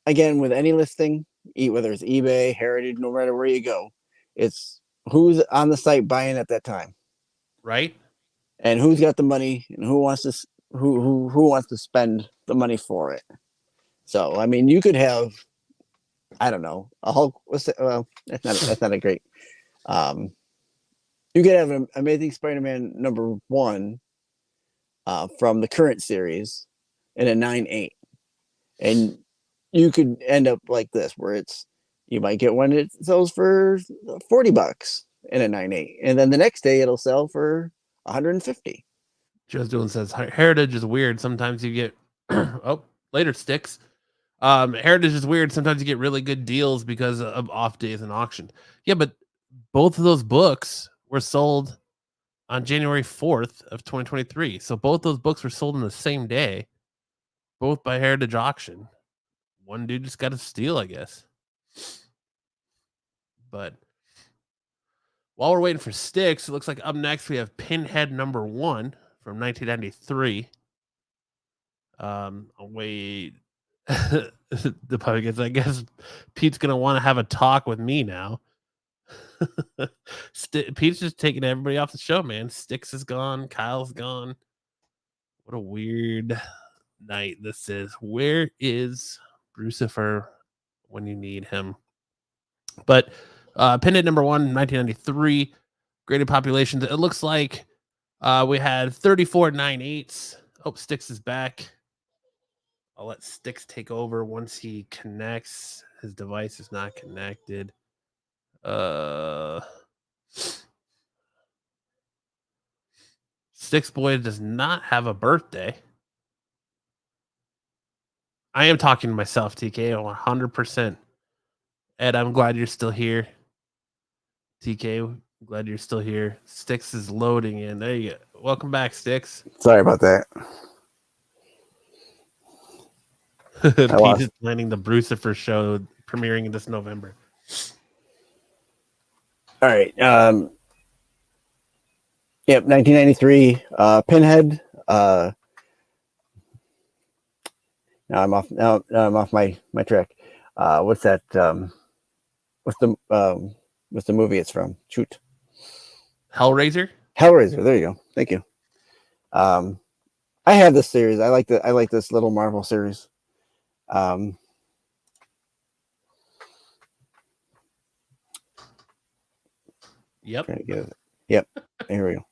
again, with any listing, whether it's eBay, Heritage, no matter where you go, it's who's on the site buying at that time, right? And who's got the money, and who wants to spend the money for it. So, I mean, you could have, I don't know, a Hulk. That's not a great. You could have an Amazing Spider-Man #1 from the current series in a 9/8, and you could end up like this, where you might get one that sells for $40 in a 9/8, and then the next day it'll sell for $150. Joe's Doing says Heritage is weird. Sometimes you get later sticks. Heritage is weird. Sometimes you get really good deals because of off days and auction. Yeah, but both of those books were sold on January 4th of 2023. So both those books were sold on the same day, both by Heritage Auction. One dude just got a steal, I guess. But while we're waiting for Sticks, it looks like up next we have Pinhead #1 from 1993. I'll wait. The public gets, I guess Pete's gonna want to have a talk with me now. Pete's just taking everybody off the show, man. Sticks is gone, Kyle's gone. What a weird night this is. Where is Brucifer when you need him? But Pinhead #1, 1993, graded populations. It looks like we had 34.98s. Oh, Sticks is back. I'll let Sticks take over once he connects. His device is not connected. Sticks Boy does not have a birthday. I am talking to myself, TK, 100%. Ed, I'm glad you're still here. TK, I'm glad you're still here. Sticks is loading in. There you go. Welcome back, Sticks. Sorry about that. Pete is planning the Brucifer show premiering this November. All right. Yep, 1993. Pinhead. Now I'm off. Now I'm off my track. What's that? What's the movie it's from? Shoot. Hellraiser. Hellraiser. There you go. Thank you. I have this series. I like this little Marvel series. Yep. Trying to get it. Yep. Here we go.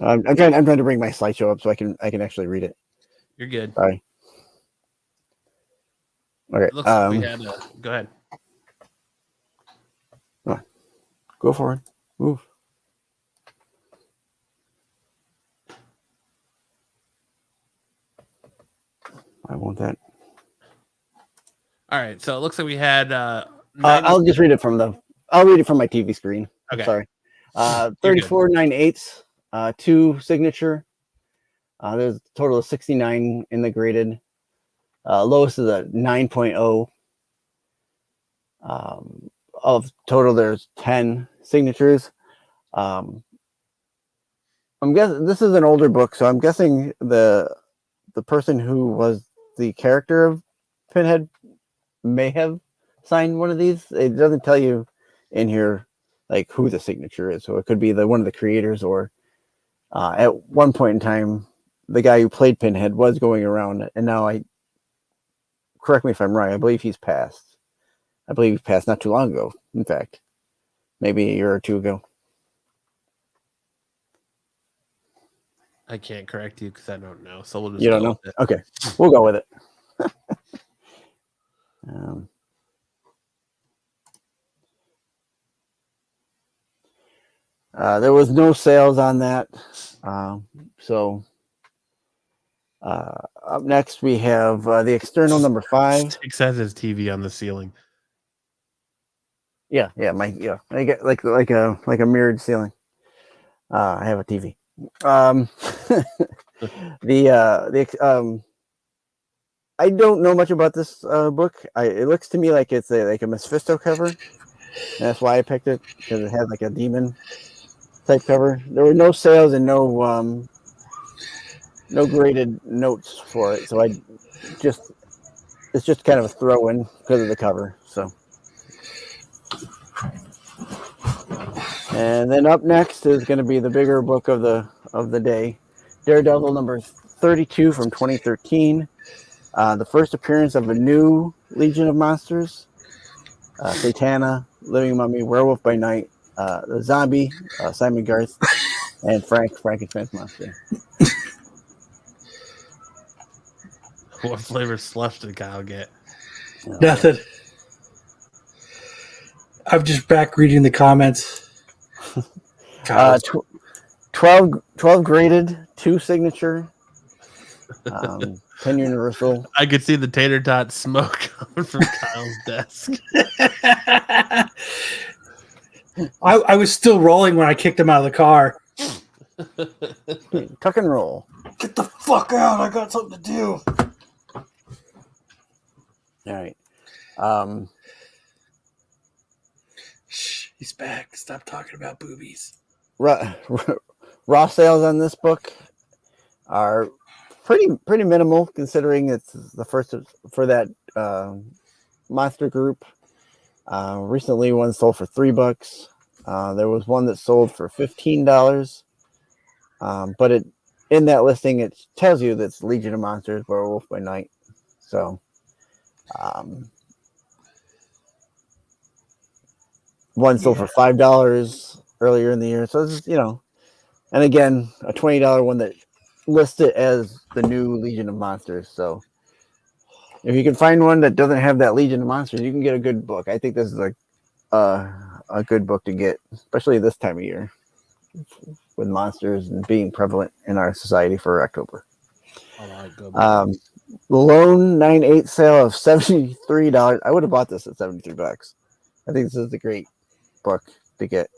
I'm trying to bring my slideshow up so I can actually read it. You're good. Sorry. Okay. It looks like we had go ahead. Go forward. Move. I want that. All right. So it looks like we had I'll just read it from I'll read it from my TV screen. Okay. Sorry. 34.98, 2 signature. There's a total of 69 in the graded. Lowest is a 9.0. Of total, there's 10 signatures. I'm guessing this is an older book, so I'm guessing the person who was the character of Pinhead may have signed one of these. It doesn't tell you in here like who the signature is, so it could be one of the creators, or at one point in time the guy who played Pinhead was going around, and now correct me if I'm wrong, I believe he's passed. I believe he passed not too long ago. In fact, maybe a year or two ago. I can't correct you because I don't know. So we'll just You don't know? Okay, we'll go with it. There was no sales on that. So up next we have the external #5. It says his TV on the ceiling. Yeah. I get like a mirrored ceiling. I have a TV. I don't know much about this book. It looks to me like it's like a Mephisto cover, and that's why I picked it, because it had like a demon type cover. There were no sales and no graded notes for it, so it's just kind of a throw in because of the cover. So. And then up next is going to be the bigger book of the day, Daredevil #32 from 2013. The first appearance of a new Legion of Monsters: Satana, Living Mummy, Werewolf by Night, the Zombie, Simon Garth, and Frankenstein's Monster. What flavor slush did Kyle get? Nothing. I'm just back reading the comments. 12 graded, 2 signature. Penn Universal. I could see the tater tot smoke coming from Kyle's desk. I was still rolling when I kicked him out of the car. Tuck and roll. Get the fuck out! I got something to do. All right. Shh, he's back. Stop talking about boobies. Raw sales on this book are pretty minimal, considering it's the first for that monster group. Recently, one sold for $3. There was one that sold for $15. But in that listing, it tells you that's Legion of Monsters, Werewolf by Night. So, one sold for $5 earlier in the year. So this is, and again, a $20 one that lists it as the new Legion of Monsters. So if you can find one that doesn't have that Legion of Monsters, you can get a good book. I think this is a good book to get, especially this time of year with monsters and being prevalent in our society for October. The Lone 9/8 sale of $73. I would have bought this at $73. I think this is a great book to get.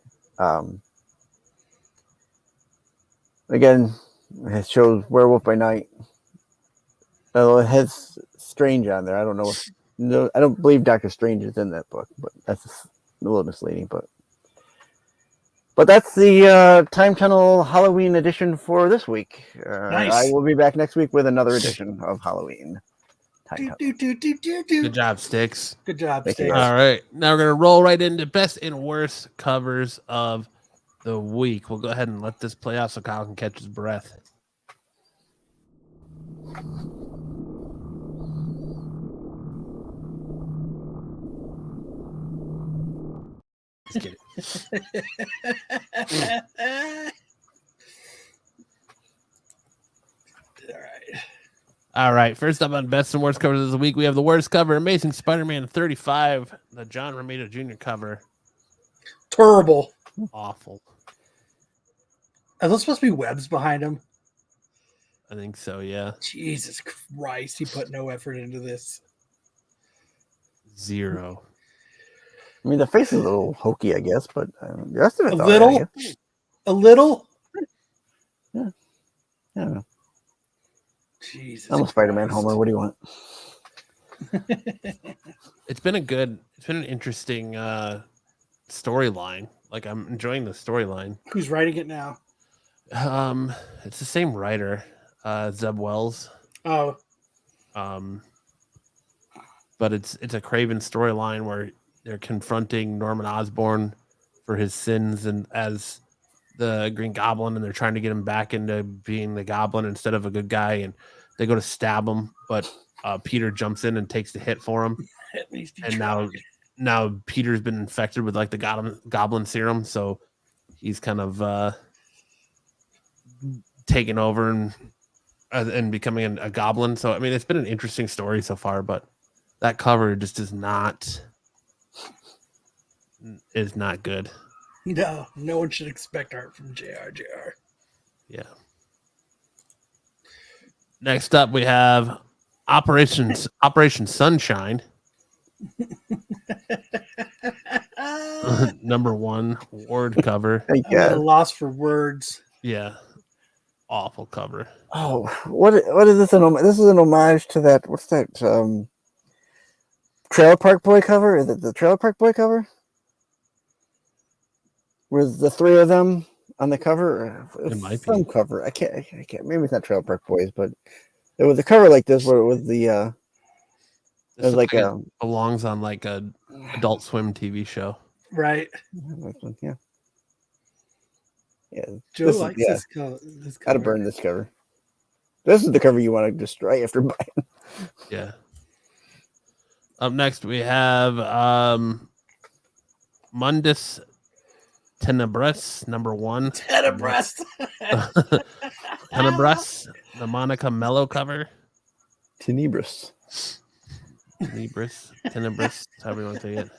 Again, it shows Werewolf by Night. Oh, it has Strange on there. I don't know. I don't believe Doctor Strange is in that book, but that's a little misleading. But that's the Time Tunnel Halloween edition for this week. Nice. I will be back next week with another edition of Halloween. Good job, Sticks. Good job, Thank you, Sticks. guys. All right. Now we're going to roll right into best and worst covers of the week. We'll go ahead and let this play out so Kyle can catch his breath. Just kidding. All right. First up on best and worst covers of the week, we have the worst cover, Amazing Spider-Man 35, the John Romita Jr. cover. Terrible. Awful. Are those supposed to be webs behind him? I think so, yeah. Jesus Christ, he put no effort into this. 0. I mean, the face is a little hokey, I guess, but the rest of it's A all right, I little? guess. A little? I don't know. Jesus I'm a Spider-Man Christ. homer. What do you want? It's been an interesting storyline. Like, I'm enjoying the storyline. Who's writing it now? It's the same writer, Zeb Wells. Oh, But it's a Craven storyline where they're confronting Norman Osborn for his sins and as the Green Goblin, and they're trying to get him back into being the Goblin instead of a good guy, and they go to stab him, but Peter jumps in and takes the hit for him. at least he And tried. now Peter's been infected with like the goblin serum, so he's kind of taking over and becoming a goblin. So I mean, it's been an interesting story so far, but that cover just is not good. No one should expect art from JR. Yeah. Next up, we have Operation Sunshine. Number 1 Ward cover. Thank I'm at a God. loss for words. Yeah. Awful cover. Oh, what is this? This is an homage to that. What's that? Trailer Park Boy cover? Is it the Trailer Park Boy cover? With the 3 of them on the cover? It might be. Some cover. I can't. Maybe it's not Trailer Park Boys, but there was a cover like this where it was the. It This was looks like it belongs on like a Adult Swim TV show. Right. Yeah. Yeah. Joe This is- likes yeah. this color. This Gotta cover. burn this cover. This is the cover you want to destroy after buying. Yeah. Up next, we have Mundus Tenebris, number 1. Tenebris. Tenebris, the Monica Mello cover. Tenebris. Tenebris, however you want to say it.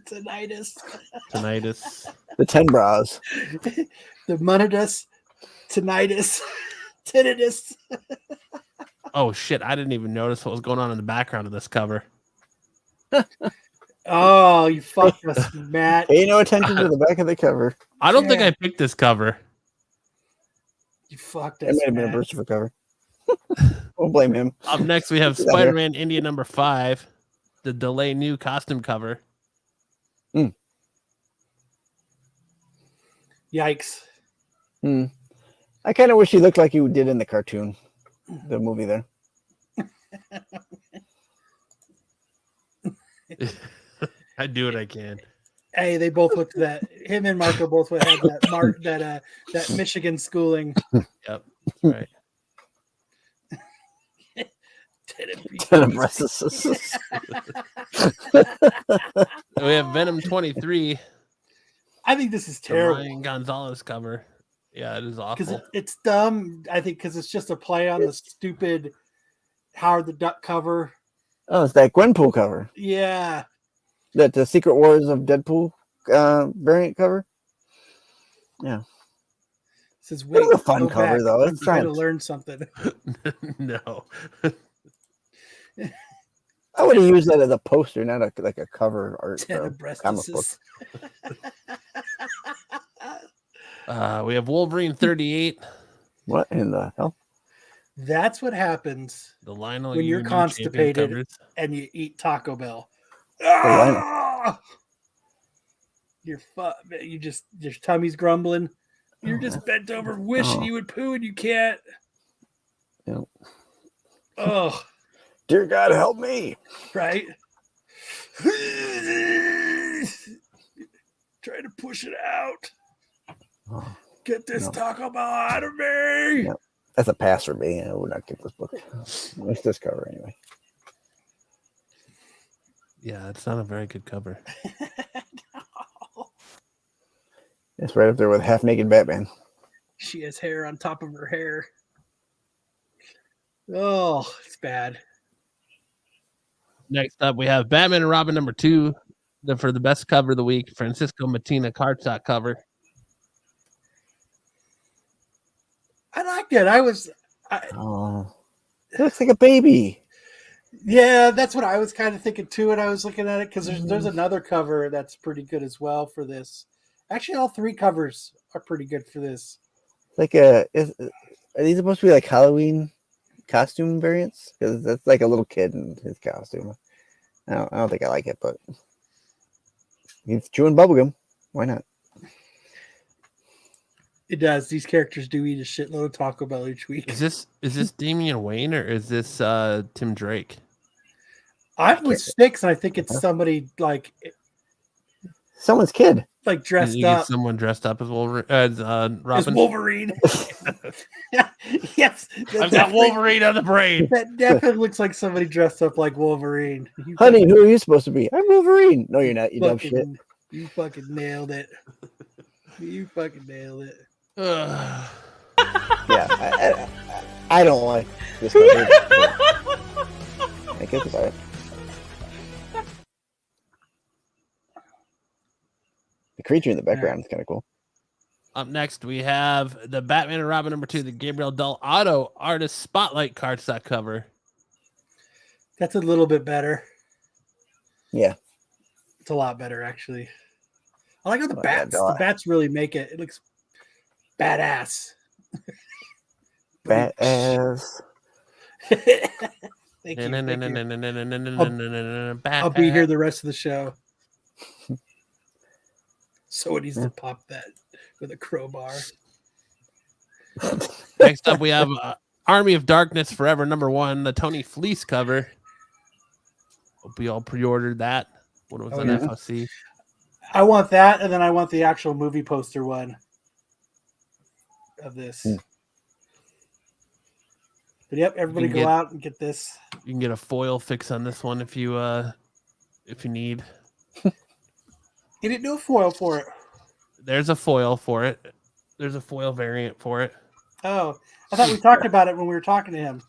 Tinnitus. Tinnitus. The 10 bras. The monotus. Tinnitus. Tinnitus. Oh shit! I didn't even notice what was going on in the background of this cover. Oh, you fucked us, Matt. Pay no attention to the back of the cover. I don't think Yeah. I picked this cover. You fucked It us, might have been a Matt. Brucifer cover. Don't blame him. Up next, we have Get out here. Spider-Man India number 5, the Delay New costume cover. Yikes. I kind of wish he looked like he did in the cartoon, the movie there. I do what I can. Hey, they both looked that. Him and Marco both had that Michigan schooling. Yep, right. Tenebrosis. We have Venom 23, I think this is the terrible Ryan Gonzalez cover. Yeah, it is because awful. it's dumb. I think because it's just a play on the stupid Howard the Duck cover. Oh, it's that Gwenpool cover. Yeah, That the Secret Wars of Deadpool variant cover. Yeah. says wait. It's a fun go cover, back. though. I'm It's trying trying to learn something. No. I would have used that as a poster, not like a cover art comic book. Tenebrosis. We have Wolverine 38, What in the hell? That's what happens the Lionel when you're Union champion constipated covers. and you eat Taco Bell. Lionel. Ah! You just your tummy's grumbling. You're just bent over wishing you would poo and you can't. Yep. Oh, Dear God, help me. right. Try to push it out. Oh, Get this no. Taco Bell out of me. No. That's a pass for me. I would not get this book. It's this cover anyway. Yeah, it's not a very good cover. It's right up there with Half Naked Batman. She has hair on top of her hair. Oh, it's bad. Next up, we have Batman and Robin number 2 for the best cover of the week. Francisco Matina cardstock cover. I liked it. Oh, it looks like a baby. Yeah, that's what I was kind of thinking too, and I was looking at it because there's another cover that's pretty good as well for this. Actually, all 3 covers are pretty good for this. Like are these supposed to be like Halloween costume variants? Because that's like a little kid in his costume. I don't think I like it, but he's chewing bubblegum. Why not? It does. These characters do eat a shitload of Taco Bell each week. Is this Damian Wayne or is this Tim Drake? I'm with Sticks, and I think it's somebody like Someone's kid. dressed You get up someone dressed up as Wolverine, as as Robin. Wolverine. Yes, I've got Wolverine on the brain. That definitely looks like somebody dressed up like Wolverine. You Honey, who are you supposed to be? I'm Wolverine. No, you're not. You dumb shit. You fucking nailed it. You fucking nailed it. Yeah, I don't like this cover. I guess about it. The creature in the background is kind of cool. Up next, we have the Batman and Robin number 2, the Gabriel Del Auto artist spotlight cardstock cover. That's a little bit better. Yeah. It's a lot better, actually. I like how the Oh, bats. yeah, The bats really make it. It looks badass. Badass. Thank you. I'll be here the rest of the show. So it needs to pop that with a crowbar. Next up, we have Army of Darkness Forever number 1, the Tony Fleece cover. Hope we all pre-ordered that when it was on FOC. I want that, and then I want the actual movie poster one of this. But yep, everybody go out and get this. You can get a foil fix on this one if you need. You didn't do a foil for it. There's a foil for it. There's a foil variant for it. Oh, I thought we talked about it when we were talking to him.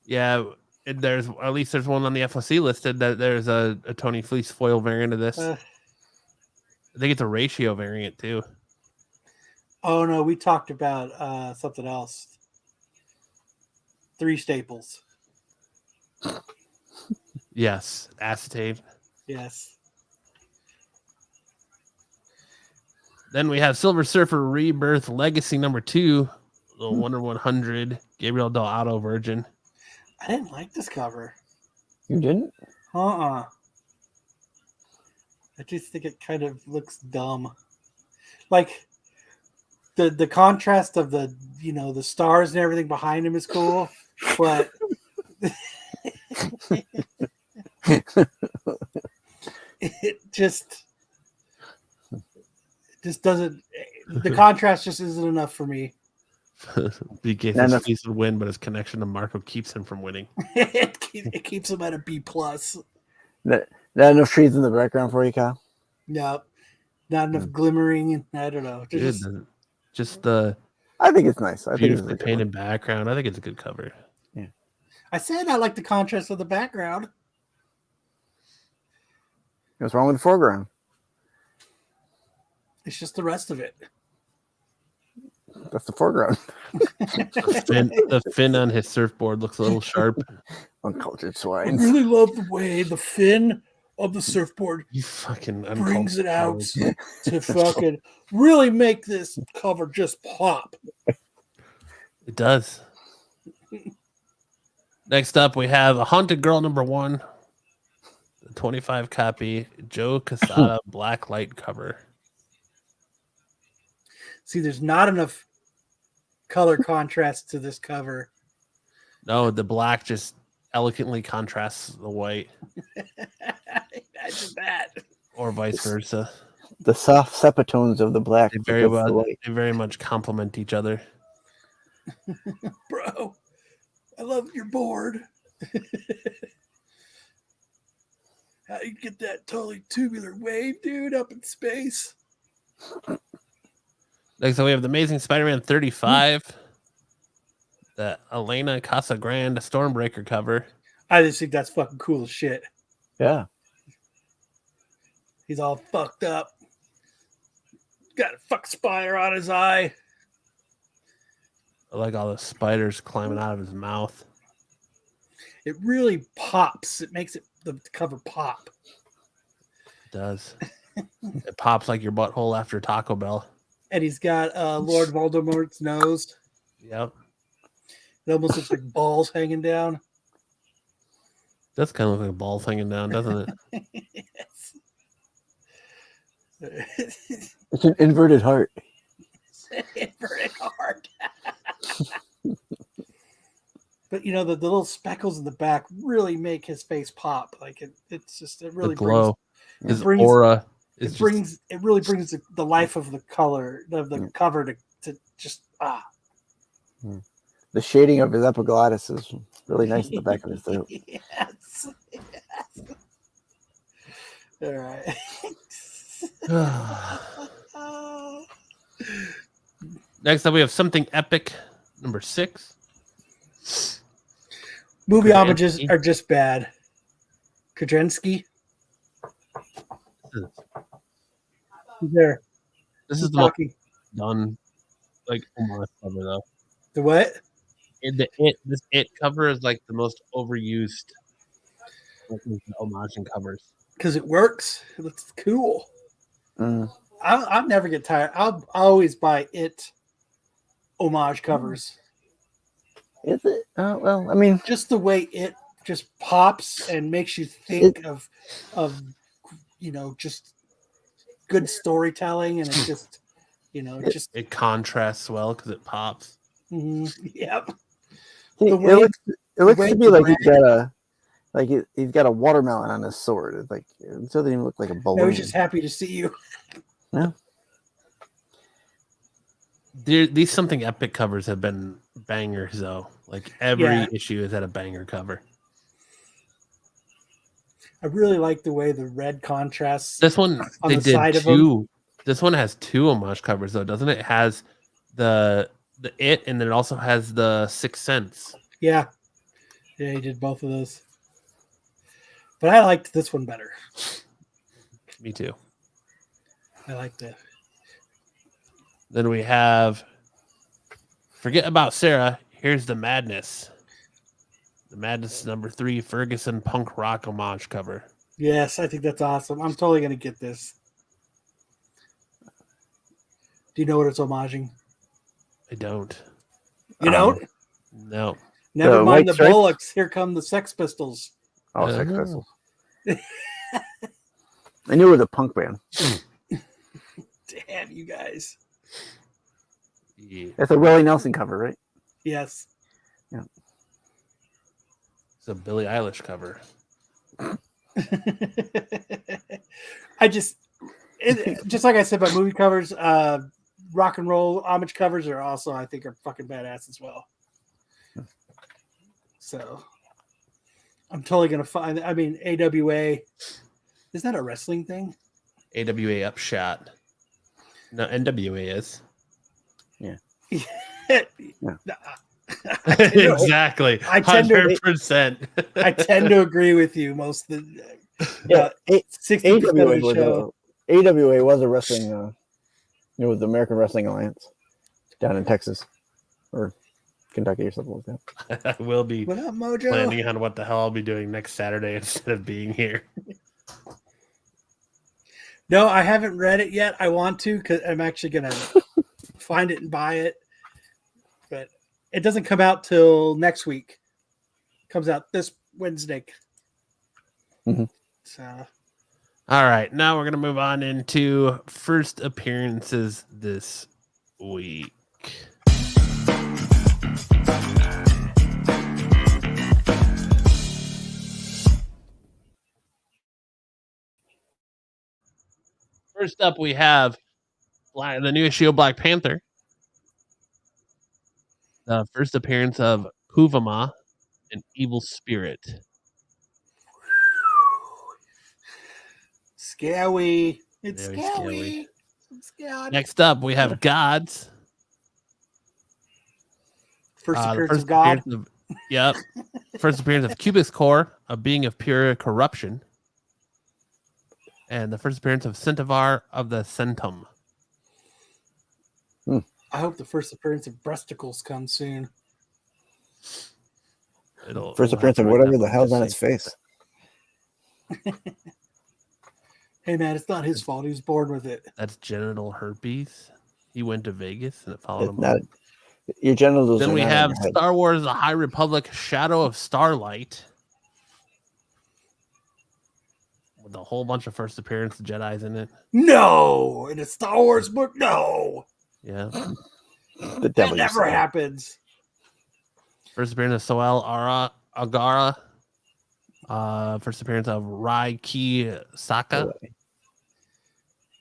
Yeah, there's at least there's one on the FOC listed that there's a Tony Fleece foil variant of this. I think it's a ratio variant too. Oh no, we talked about something else. 3 staples. Yes, acetate. Yes. Then we have Silver Surfer Rebirth Legacy number 2, the Wonder 100, Gabriel Del Auto Virgin. I didn't like this cover. You didn't? I just think it kind of looks dumb. Like the contrast of the the stars and everything behind him is cool, but it just doesn't. The contrast just isn't enough for me. BK says would win, but his connection to Marco keeps him from winning. it keeps him at a B+. Not enough trees in the background for you, Kyle? No, not enough glimmering. I don't know. Just the I think it's nice. I think beautifully it's painted background. I think it's a good cover. Yeah. I said I like the contrast of the background. What's wrong with the foreground? It's just the rest of it. That's the foreground. The fin on his surfboard looks a little sharp. Uncultured I swines. really love the way the fin of the surfboard You fucking brings it out uncultured. to fucking really make this cover just pop. It does. Next up, we have a Haunted Girl number 1, the 25 copy Joe Quesada black light cover. See, there's not enough color contrast to this cover. No, the black just elegantly contrasts the white, Imagine that. or vice versa. The soft sepatones of the black. They very much complement each other. Bro, I love your board. How you get that totally tubular wave, dude, up in space? Next up, we have the Amazing Spider-Man 35, the Elena Casagrande Stormbreaker cover. I just think that's fucking cool as shit. Yeah. He's all fucked up. Got a fuck spider on his eye. I like all the spiders climbing out of his mouth. It really pops. It makes the cover pop. It does. It pops like your butthole after Taco Bell. And he's got Lord Voldemort's nose. Yep. It almost looks like balls hanging down. That's kind of like a ball hanging down, doesn't it? It's an inverted heart. Inverted heart. But the little speckles in the back really make his face pop. Like it really the glow. brings, His aura. It really brings the life of the color of the cover to just The shading of his epiglottis is really nice at the back of his throat. Yes. All right. Next up, we have Something Epic number 6. Movie Krasinski. homages are just bad. Krasinski. He's there. This He's is the most talking. done like homage cover though. The what? This cover is like the most overused homage in covers. Because it works. It looks cool. Mm. I'll never get tired. I'll always buy it homage covers. Is it? Well, I mean, Just the way it just pops and makes you think of just good storytelling, and it just It contrasts well because it pops. yep. it The way- looks way to me the like he's got a watermelon on his sword. It's like it doesn't even look like a I balloon. was just happy to see you. Yeah. These Something Epic covers have been bangers though. Like every issue has had a banger cover. I really like the way the red contrasts. This one On they the did side of two. This one has 2 homage covers though, doesn't it? It has the It, and then it also has the Sixth Sense. Yeah, he did both of those. But I liked this one better. Me too. I like that. Then we have Forget About Sarah. Here's the Madness. The Madness number 3 Ferguson punk rock homage cover. Yes, I think that's awesome. I'm totally gonna get this. Do you know what it's homaging? I don't. You know? No. Never The mind White the Stripes? Bullocks. Here come the Sex Pistols. Oh, Sex Oh. Pistols. I knew it was a punk band. Damn, you guys. Yeah. That's a Willie Nelson cover, right? Yes. It's a Billie Eilish cover. I just like I said about movie covers, rock and roll homage covers are also, I think, are fucking badass as well. So I'm totally gonna find. I mean, AWA, is that a wrestling thing? AWA Upshot. No, NWA is. Exactly. I tend to- 100%. I tend to agree with you most of the. Yeah, 60% of AWA the was show. AWA was a wrestling. It was the American Wrestling Alliance down in Texas or Kentucky or something like that. I will be What up, Mojo? planning on what the hell I'll be doing next Saturday instead of being here. No, I haven't read it yet. I want to because I'm actually gonna find it and buy it. But it doesn't come out till next week. It comes out this Wednesday. Mhm. So All right, now we're gonna move on into first appearances this week. First up, we have the new issue of Black Panther. The first appearance of Kuvama, an evil spirit. scary. It's Very scary. scary. I'm scared. Next up, we have Gods. First The appearance of God. Yep. First appearance of Cubix Core, a being of pure corruption. And the first appearance of Centaur of the Centum. I hope the first appearance of Breasticles comes soon. First appearance of whatever the hell's on its face. Hey man, it's not his fault. He was born with it. That's genital herpes. He went to Vegas and it followed It's him. not, your genitals. Then are we not in have your head. Star Wars: The High Republic, Shadow of Starlight, with a whole bunch of first appearance Jedi's in it. No, in a Star Wars book, no. Yeah. The That devil. never happens. First appearance of Soel Agara. First appearance of Rai Ki Saka.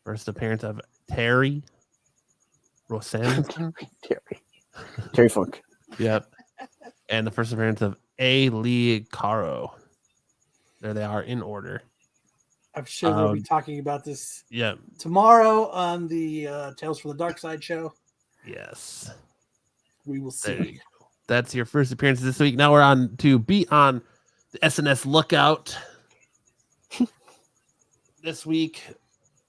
First appearance of Terry Rosenson. Terry Funk. Yep. And the first appearance of A. Lee Caro. There they are in order. I'm sure we'll be talking about this Yep. tomorrow on the Tales from the Dark Side show. Yes. We will There you see. go. That's your first appearance this week. Now we're on to be on the SNS lookout. This week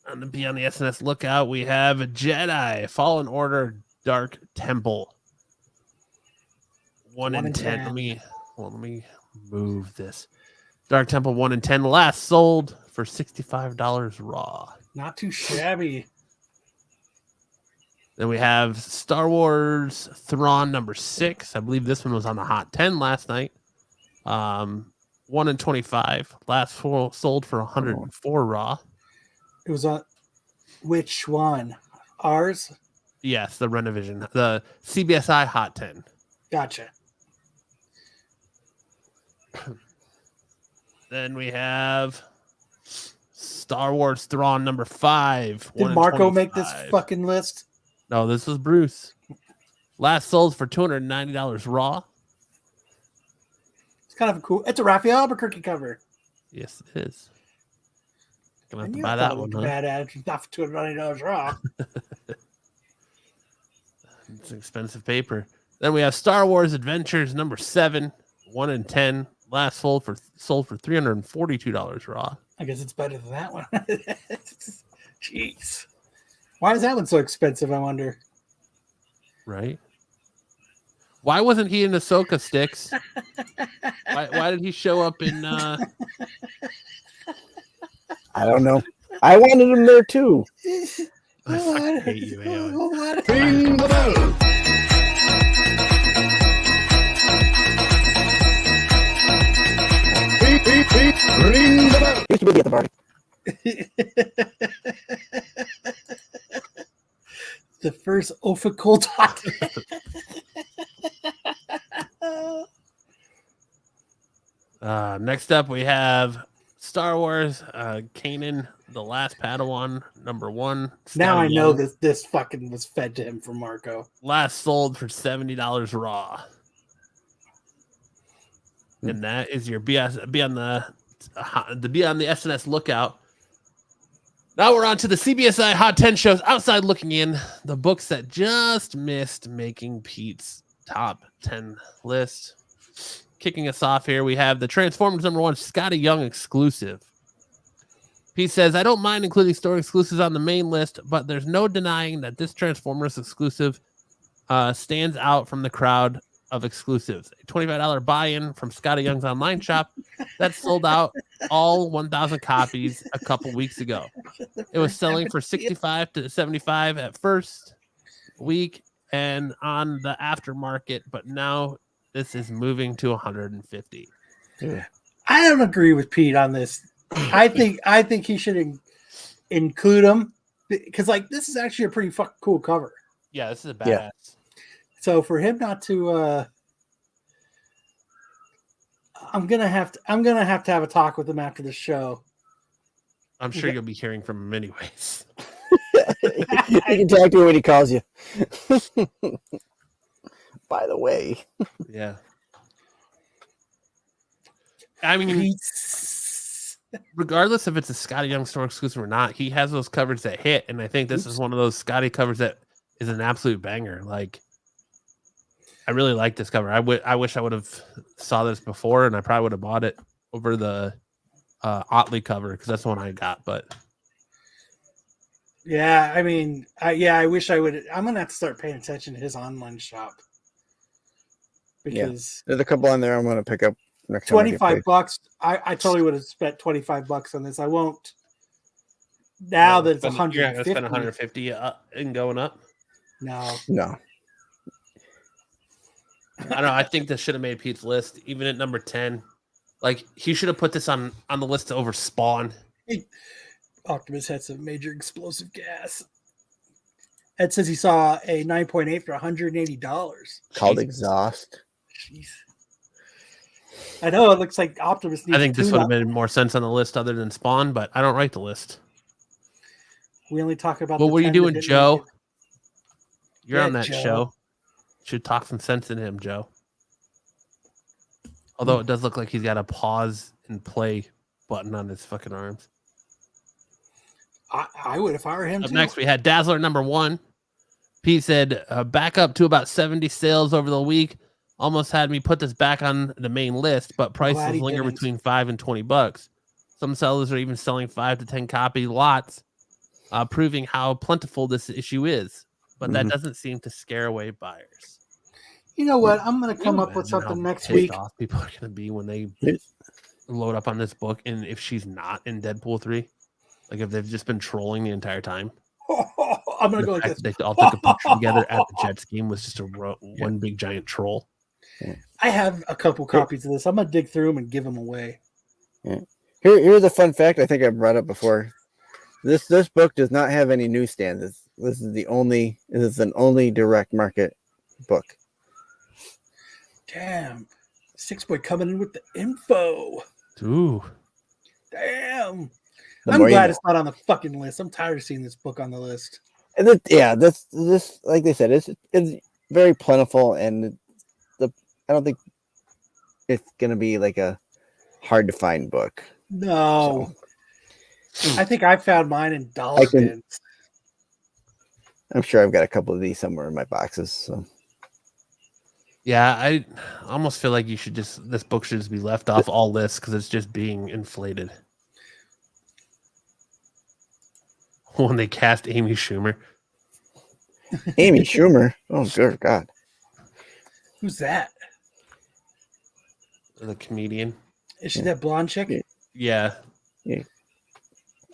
on the Be on the SNS lookout, we have Jedi Fallen Order Dark Temple. 1 in 10. Let me move this. Dark Temple 1 in 10 last sold for $65 raw. Not too shabby. Then we have Star Wars Thrawn number 6. I believe this one was on the Hot 10 last night. 1 in 25. Last sold for 104 raw. It was on which one? Ours? Yes, the Renovision. The CBSI Hot 10. Gotcha. Then we have Star Wars Thrawn number 5. Did Marco make this fucking list? No, this was Bruce. Last sold for $290 raw. It's kind of cool. It's a Raphael Albuquerque cover. Yes, it is. Gonna have And to you buy have that to one. look bad attitude, not for $290 raw. It's expensive paper. Then we have Star Wars Adventures number 7. 1 in 10. Last sold for $342 raw. I guess it's better than that one. Jeez. Why is that one so expensive, I wonder? Right? Why wasn't he in Ahsoka sticks? Why did he show up in? I don't know. I wanted him there too. I fucking hate you, Aon. Ring the bell. Ring the bell. Used to be at the party. The first Ophical dot. Next up, we have Star Wars, Kanan, the Last Padawan, #1. Now I know Young. this fucking was fed to him from Marco. Last sold for $70 raw. And that is your be on the SNS lookout. Now we're on to the CBSI Hot 10 shows outside looking in, the books that just missed making Pete's top 10 list. Kicking us off here, we have the Transformers #1 Scotty Young exclusive. Pete says, I don't mind including store exclusives on the main list, but there's no denying that this Transformers exclusive stands out from the crowd of exclusives. A $25 buy-in from Scotty Young's online shop that sold out all 1,000 copies a couple weeks ago. It was selling for $65 to $75 at first week and on the aftermarket, but now this is moving to $150. I don't agree with Pete on this. I think he should include them because like this is actually a pretty fucking cool cover. Yeah, this is a badass. Yeah. So for him not to, I'm gonna have to have a talk with him after the show. I'm sure you'll be hearing from him anyways. You can talk to him when he calls you. By the way. Yeah. I mean, regardless if it's a Scotty Young store exclusive or not, he has those covers that hit, and I think this is one of those Scotty covers that is an absolute banger. Like, I really like this cover. I wish I would have saw this before, and I probably would have bought it over the Otley cover because that's the one I got. But yeah, I mean, I wish I would. I'm gonna have to start paying attention to his online shop because there's a couple on there I'm gonna pick up next time. $25. I totally would have spent $25 on this. I won't. Now that it's $150, you're not gonna spend $150 and going up. No. I don't know. I think this should have made Pete's list, even at number 10. Like, he should have put this on the list over Spawn. Optimus had some major explosive gas. Ed says he saw a 9.8 for $180. Called Exhaust. Jeez. I know it looks like Optimus needs I think a this would have tune-up. made more sense on the list other than Spawn, but I don't write the list. We only talk about What the were you 10 that doing, didn't Joe? make it. You're Yeah, on that Joe. show. Should talk some sense into him, Joe. Although it does look like he's got a pause and play button on his fucking arms. I would if I were him Up too. next, we had Dazzler #1. Pete said, back up to about 70 sales over the week. Almost had me put this back on the main list, but Glad prices he linger didn't. between $5 and $20. Some sellers are even selling 5 to 10 copy lots, proving how plentiful this issue is. But that doesn't seem to scare away buyers. You know what? I'm going to Can you come up with imagine how something next pissed week. off people are going to be when they load up on this book, and if she's not in Deadpool 3, like if they've just been trolling the entire time. I'm going to The go like fact this. that they all took a picture together at the Jets game was just one big giant troll. I have a couple copies of this. I'm going to dig through them and give them away. Yeah. Here's a fun fact I think I brought up before. This book does not have any newsstands. This is an only direct market book. Damn. 6-Boy coming in with the info. Ooh. Damn. The I'm more you glad know. it's not on the fucking list. I'm tired of seeing this book on the list. And this like they said, it's very plentiful, and I don't think it's gonna be like a hard to find book. No. I think I found mine in dollar I can- bins. I'm sure I've got a couple of these somewhere in my boxes. So Yeah, I almost feel like this book should just be left off all lists because it's just being inflated. When they cast Amy Schumer. Amy Schumer. Oh, good God. Who's that? the comedian. Is she that blonde chick? Yeah. Yeah.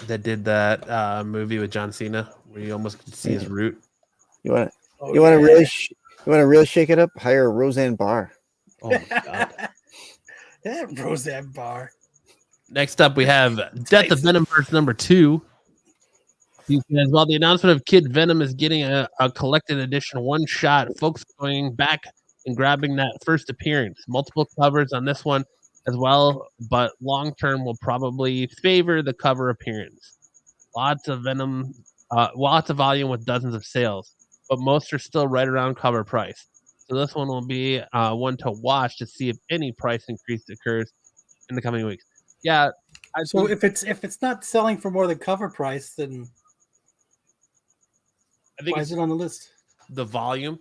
That did that movie with John Cena where you almost could see his root. You want Oh, you want to yeah. really you want to really shake it up? Hire Roseanne Barr. Oh my god. That Roseanne Barr. Next up, we have Death of Venomverse number 2. He says, while the announcement of Kid Venom is getting a collected edition one shot, folks are going back and grabbing that first appearance. Multiple covers on this one as well, but long term will probably favor the cover appearance. Lots of Venom, lots of volume with dozens of sales, but most are still right around cover price. So this one will be one to watch to see if any price increase occurs in the coming weeks. Yeah. So if it's not selling for more than cover price, then I think why it's is it on the list? the volume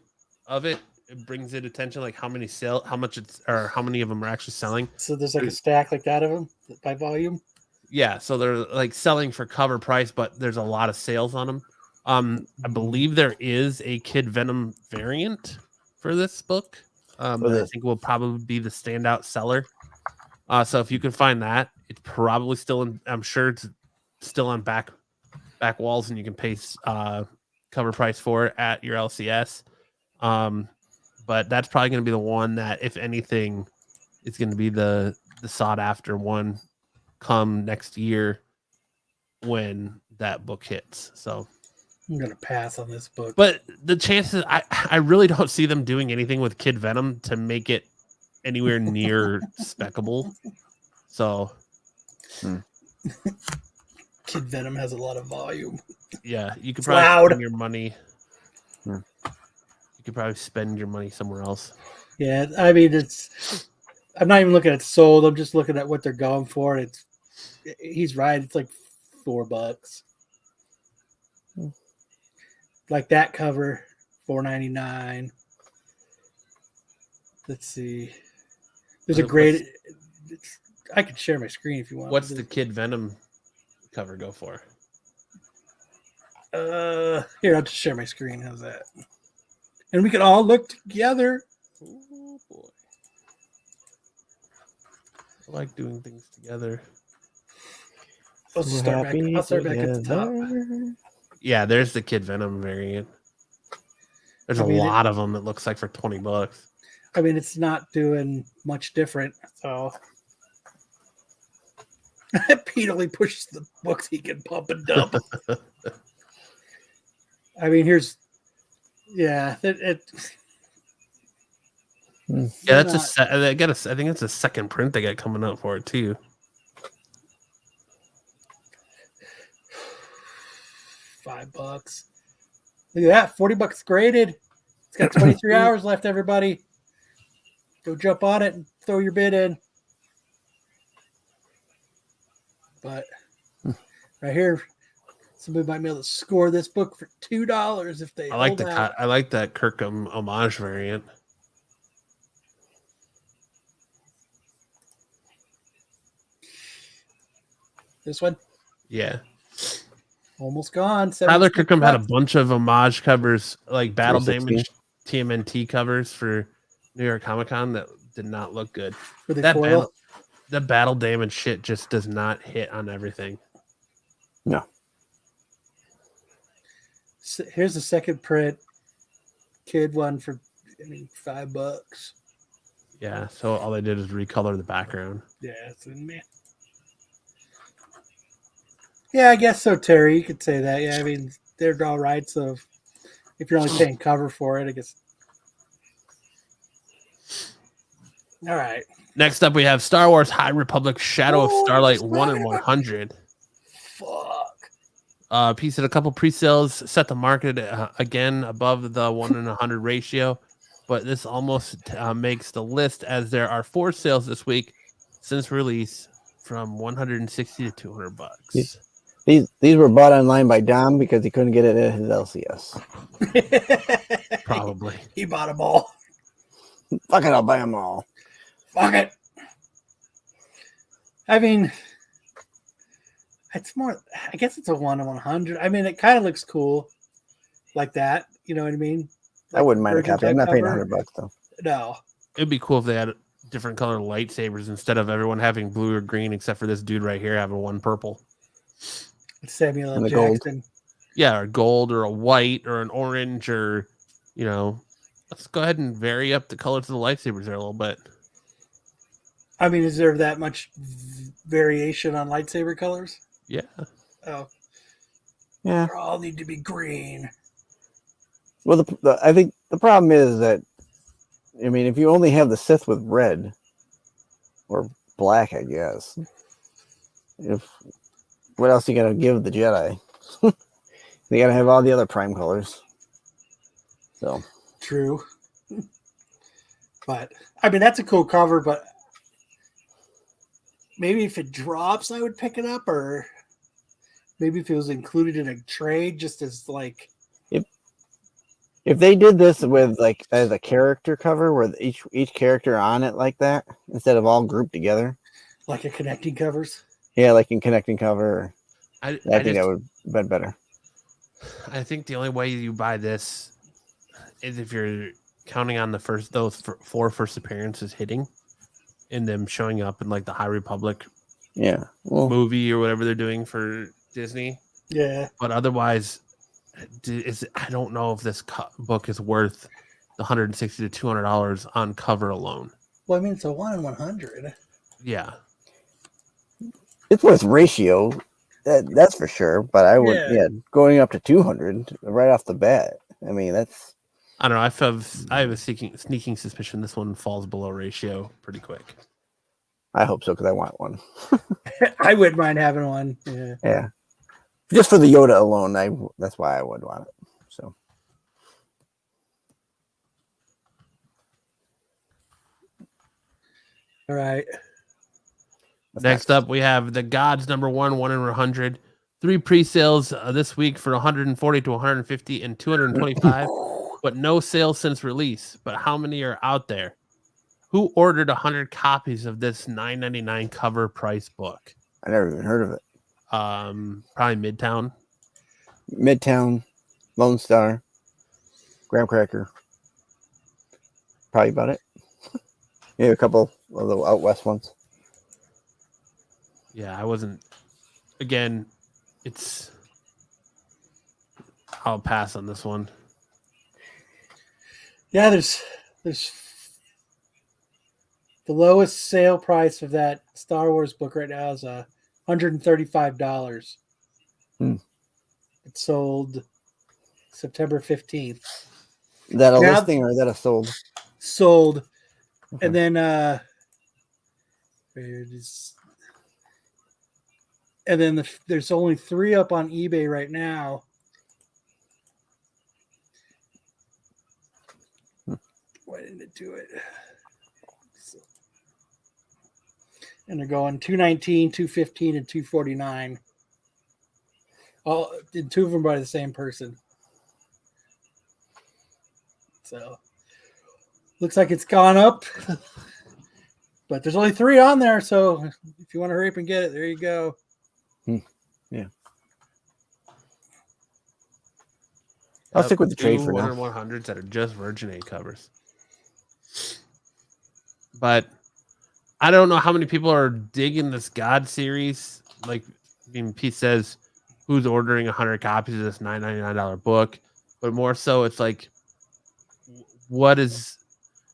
of it. It brings it attention, like how many sell, how much it's, or how many of them are actually selling. So there's like a stack like that of them by volume. Yeah, so they're like selling for cover price, but there's a lot of sales on them. I believe there is a Kid Venom variant for this book. That I think will probably be the standout seller. So if you can find that, it's probably still in. I'm sure it's still on back walls, and you can pay cover price for it at your LCS. But that's probably going to be the one that, if anything, is going to be the sought after one come next year when that book hits. So I'm gonna pass on this book. but the chances, I really don't see them doing anything with Kid Venom to make it anywhere near speckable. So Kid Venom has a lot of volume. yeah, you could It's probably loud. spend your money. You could probably spend your money somewhere else. Yeah, I mean I'm not even looking at sold. I'm just looking at what they're going for. He's right. It's like $4. Like that cover, $4.99. Let's see. There's a great. I can share my screen if you want. What's the Kid Venom cover go for? Here, I'll just share my screen. How's that? And we can all look together. Oh boy, I like doing things together. I'll start back at the top. Yeah, there's the Kid Venom variant. There's a lot of them. It looks like for $20. I mean, it's not doing much different. So Pete only pushes the books he can pump and dump. I mean, here's Yeah, that's I think it's a second print they got coming out for it too. $5. Look at that, $40 graded. It's got 23 hours left. Everybody, go jump on it and throw your bid in. But right here, somebody might be able to score this book for $2 if they. I like that Kirkham homage variant. This one, yeah, almost gone. Tyler Kirkham had a bunch of homage covers, like Battle Damage TMNT covers for New York Comic Con that did not look good. The Battle Damage shit just does not hit on everything. No. So here's the second print, Kid one for $5. Yeah, so all they did is recolor the background. Yeah, it's in me. Yeah, I guess so, Terry. You could say that. Yeah, I mean, they're all right. So if you're only paying cover for it, I guess. All right. Next up, we have Star Wars High Republic Shadow of Starlight 1 in 100. Fuck. Piece at a couple pre-sales, set the market again above the 1 in 100 ratio, but this almost makes the list as there are 4 sales this week since release from $160 to $200. These were bought online by Dom because he couldn't get it at his LCS. Probably. He bought them all. Fuck it, I'll buy them all. Fuck it. I mean, it's more, I guess it's a 1 in 100. I mean, it kind of looks cool like that. You know what I mean? I wouldn't mind a copy. I'm not paying $100 though. No. It'd be cool if they had different color lightsabers instead of everyone having blue or green, except for this dude right here having one purple. Samuel L. And the gold. Jackson. Yeah, or gold or a white or an orange or, let's go ahead and vary up the colors of the lightsabers there a little bit. I mean, is there that much variation on lightsaber colors? Yeah. Oh, Yeah. they all need to be green. Well, I think the problem is that, I mean, if you only have the Sith with red or black, I guess, what else are you gonna give the Jedi? They gotta have all the other prime colors. So True. But I mean, that's a cool cover, but maybe if it drops, I would pick it up, or maybe if it was included in a trade, just as like. if they did this with like as a character cover, where each character on it like that, instead of all grouped together, Like a connecting covers. yeah, like in connecting cover, I think that would have been better. I think the only way you buy this is if you're counting on those four first appearances hitting and them showing up in like the High Republic Yeah, well, movie or whatever they're doing for Disney. Yeah. But otherwise, I don't know if this book is worth the $160 to $200 on cover alone. Well, I mean, it's a 1 in 100. Yeah. it's worth ratio. That's for sure. But I would, Yeah. going up to 200 right off the bat. I mean, that's. I don't know. I have a sneaking suspicion this one falls below ratio pretty quick. I hope so because I want one. I wouldn't mind having one. Yeah. Yeah, just for the Yoda alone, that's why I would want it. So. All right. Next up, we have The Gods #1, 1 in 100. 3 pre-sales this week for 140 to 150 and 225, but no sales since release. But how many are out there? Who ordered 100 copies of this $9.99 cover price book? I never even heard of it. Probably Midtown, Lone Star, Graham Cracker. Probably about it. Maybe a couple of the out west ones. Yeah, I wasn't. Again, I'll pass on this one. Yeah, there's the lowest sale price of that Star Wars book right now is $135. It sold September 15th. Is that a Now- listing or is that a sold? Sold. Okay. And then where it is. And then there's only 3 up on eBay right now. Why didn't it do it? And they're going 219, 215, and 249. All and 2 of them by the same person. So looks like it's gone up. But there's only 3 on there, so if you want to hurry up and get it, there you go. Yeah. I'll stick with the trade for now. 100s that are just Virgin 8 covers. But I don't know how many people are digging this God series. Like, I mean, Pete says, who's ordering 100 copies of this $9.99 book? But more so, it's like, is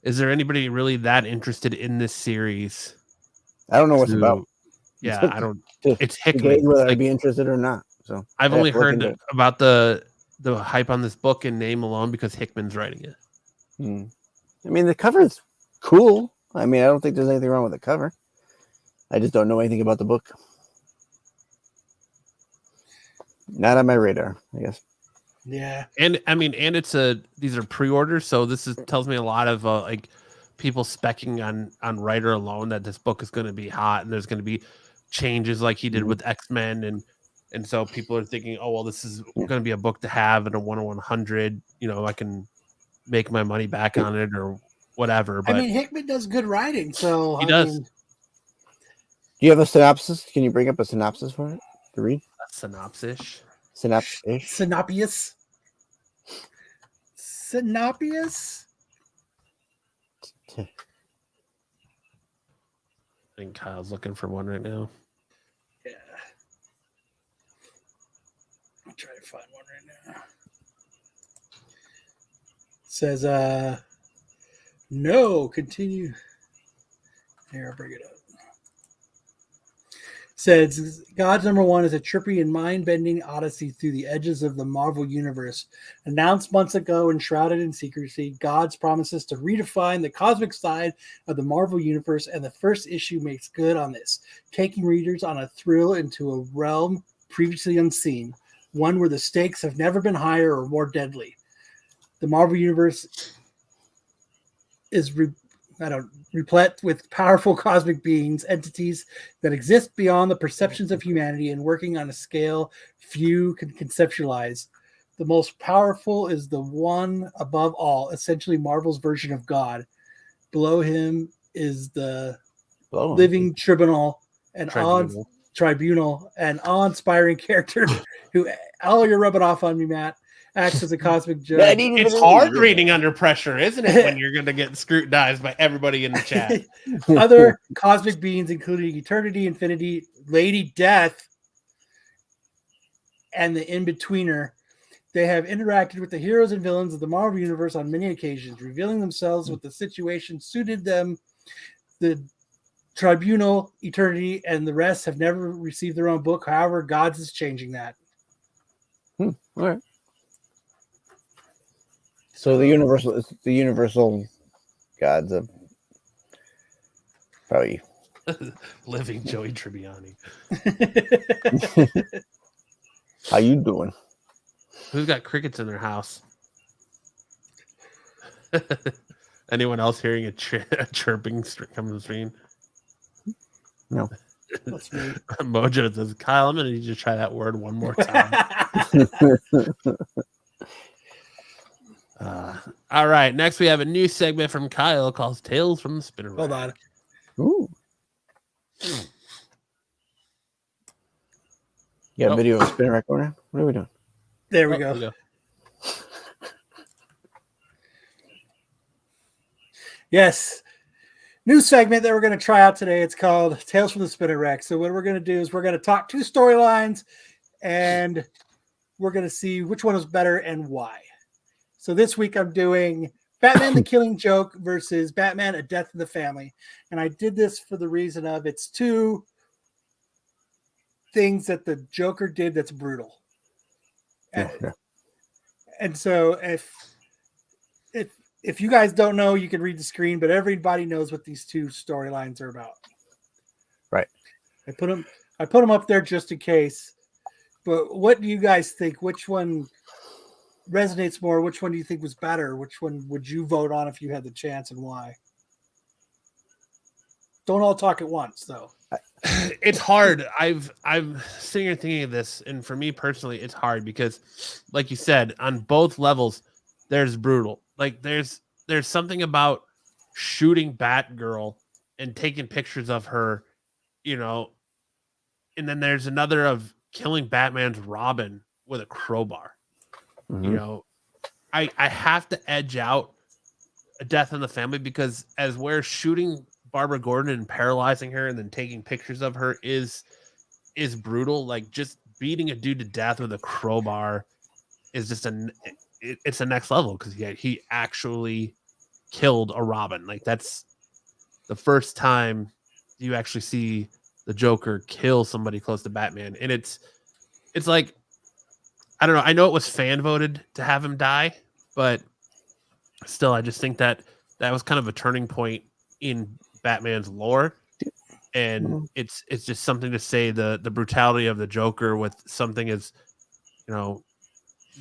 there anybody really that interested in this series? I don't know what's about. Yeah, I don't. It's To Hickman. gauge whether Like, I'd be interested or not. So I've I only have to look heard into it. about the hype on this book and name alone because Hickman's writing it. I mean, the cover is cool. I mean, I don't think there's anything wrong with the cover. I just don't know anything about the book. Not on my radar, I guess. Yeah. And I mean, and these are pre-orders, so tells me a lot of like people specking on writer alone that this book is going to be hot and there's going to be changes like he did with X-Men, and so people are thinking, oh well, this is going to be a book to have in a 1 in 100. I can make my money back on it or whatever. But I mean, Hickman does good writing, so he does. Do you have a synopsis? Can you bring up a synopsis for it to read? A synopsis. Synopsis. Sinopius. I think Kyle's looking for one right now. Yeah. I'll try to find one right now. It says, no, continue. Here, I'll bring it up. Says God's number one is a trippy and mind-bending odyssey through the edges of the Marvel universe. Announced months ago and shrouded in secrecy, God's promises to redefine the cosmic side of the Marvel universe, and the first issue makes good on this, taking readers on a thrill into a realm previously unseen, one where the stakes have never been higher or more deadly. The Marvel universe is replete with powerful cosmic beings, entities that exist beyond the perceptions of humanity and working on a scale few can conceptualize. The most powerful is the one above all, essentially Marvel's version of God. Below him is the living tribunal and awe-inspiring character who, all you're rubbing off on me, Matt, acts as a cosmic judge. It's hard reading under pressure, isn't it? When you're going to get scrutinized by everybody in the chat. Other cosmic beings, including Eternity, Infinity, Lady Death, and the In-Betweener, they have interacted with the heroes and villains of the Marvel Universe on many occasions, revealing themselves with the situation suited them. The Tribunal, Eternity, and the rest have never received their own book. However, Gods is changing that. All right. So the universal gods of probably Living Joey Tribbiani. How you doing? Who's got crickets in their house? Anyone else hearing a chirping coming to the stream? No. That's me. Mojo says, Kyle, I'm going to need you to try that word one more time. All right. Next, we have a new segment from Kyle called Tales from the Spinner Rack. Hold on. Ooh. You got a video of Spinner Rack corner? What are we doing? There we go. Yes. New segment that we're going to try out today. It's called Tales from the Spinner Rack. So what we're going to do is we're going to talk two storylines, and we're going to see which one is better and why. So this week I'm doing Batman the Killing Joke versus Batman A Death in the Family. And I did this for the reason of it's two things that the Joker did that's brutal. And so if you guys don't know, you can read the screen, but everybody knows what these two storylines are about. Right. I put them up there just in case. But what do you guys think? Which one resonates more? Which one do you think was better? Which one would you vote on if you had the chance, and why? Don't all talk at once, though. It's hard. I'm sitting here thinking of this, and for me personally, it's hard because, like you said, on both levels, there's brutal. Like there's something about shooting Batgirl and taking pictures of her, and then there's another of killing Batman's Robin with a crowbar. Mm-hmm. I have to edge out A Death in the Family because as we're shooting Barbara Gordon and paralyzing her and then taking pictures of her is brutal. Like just beating a dude to death with a crowbar is just it's the next level because he actually killed a Robin. Like that's the first time you actually see the Joker kill somebody close to Batman. And it's like, I don't know. I know it was fan voted to have him die, but still, I just think that was kind of a turning point in Batman's lore. And it's just something to say the brutality of the Joker with something as,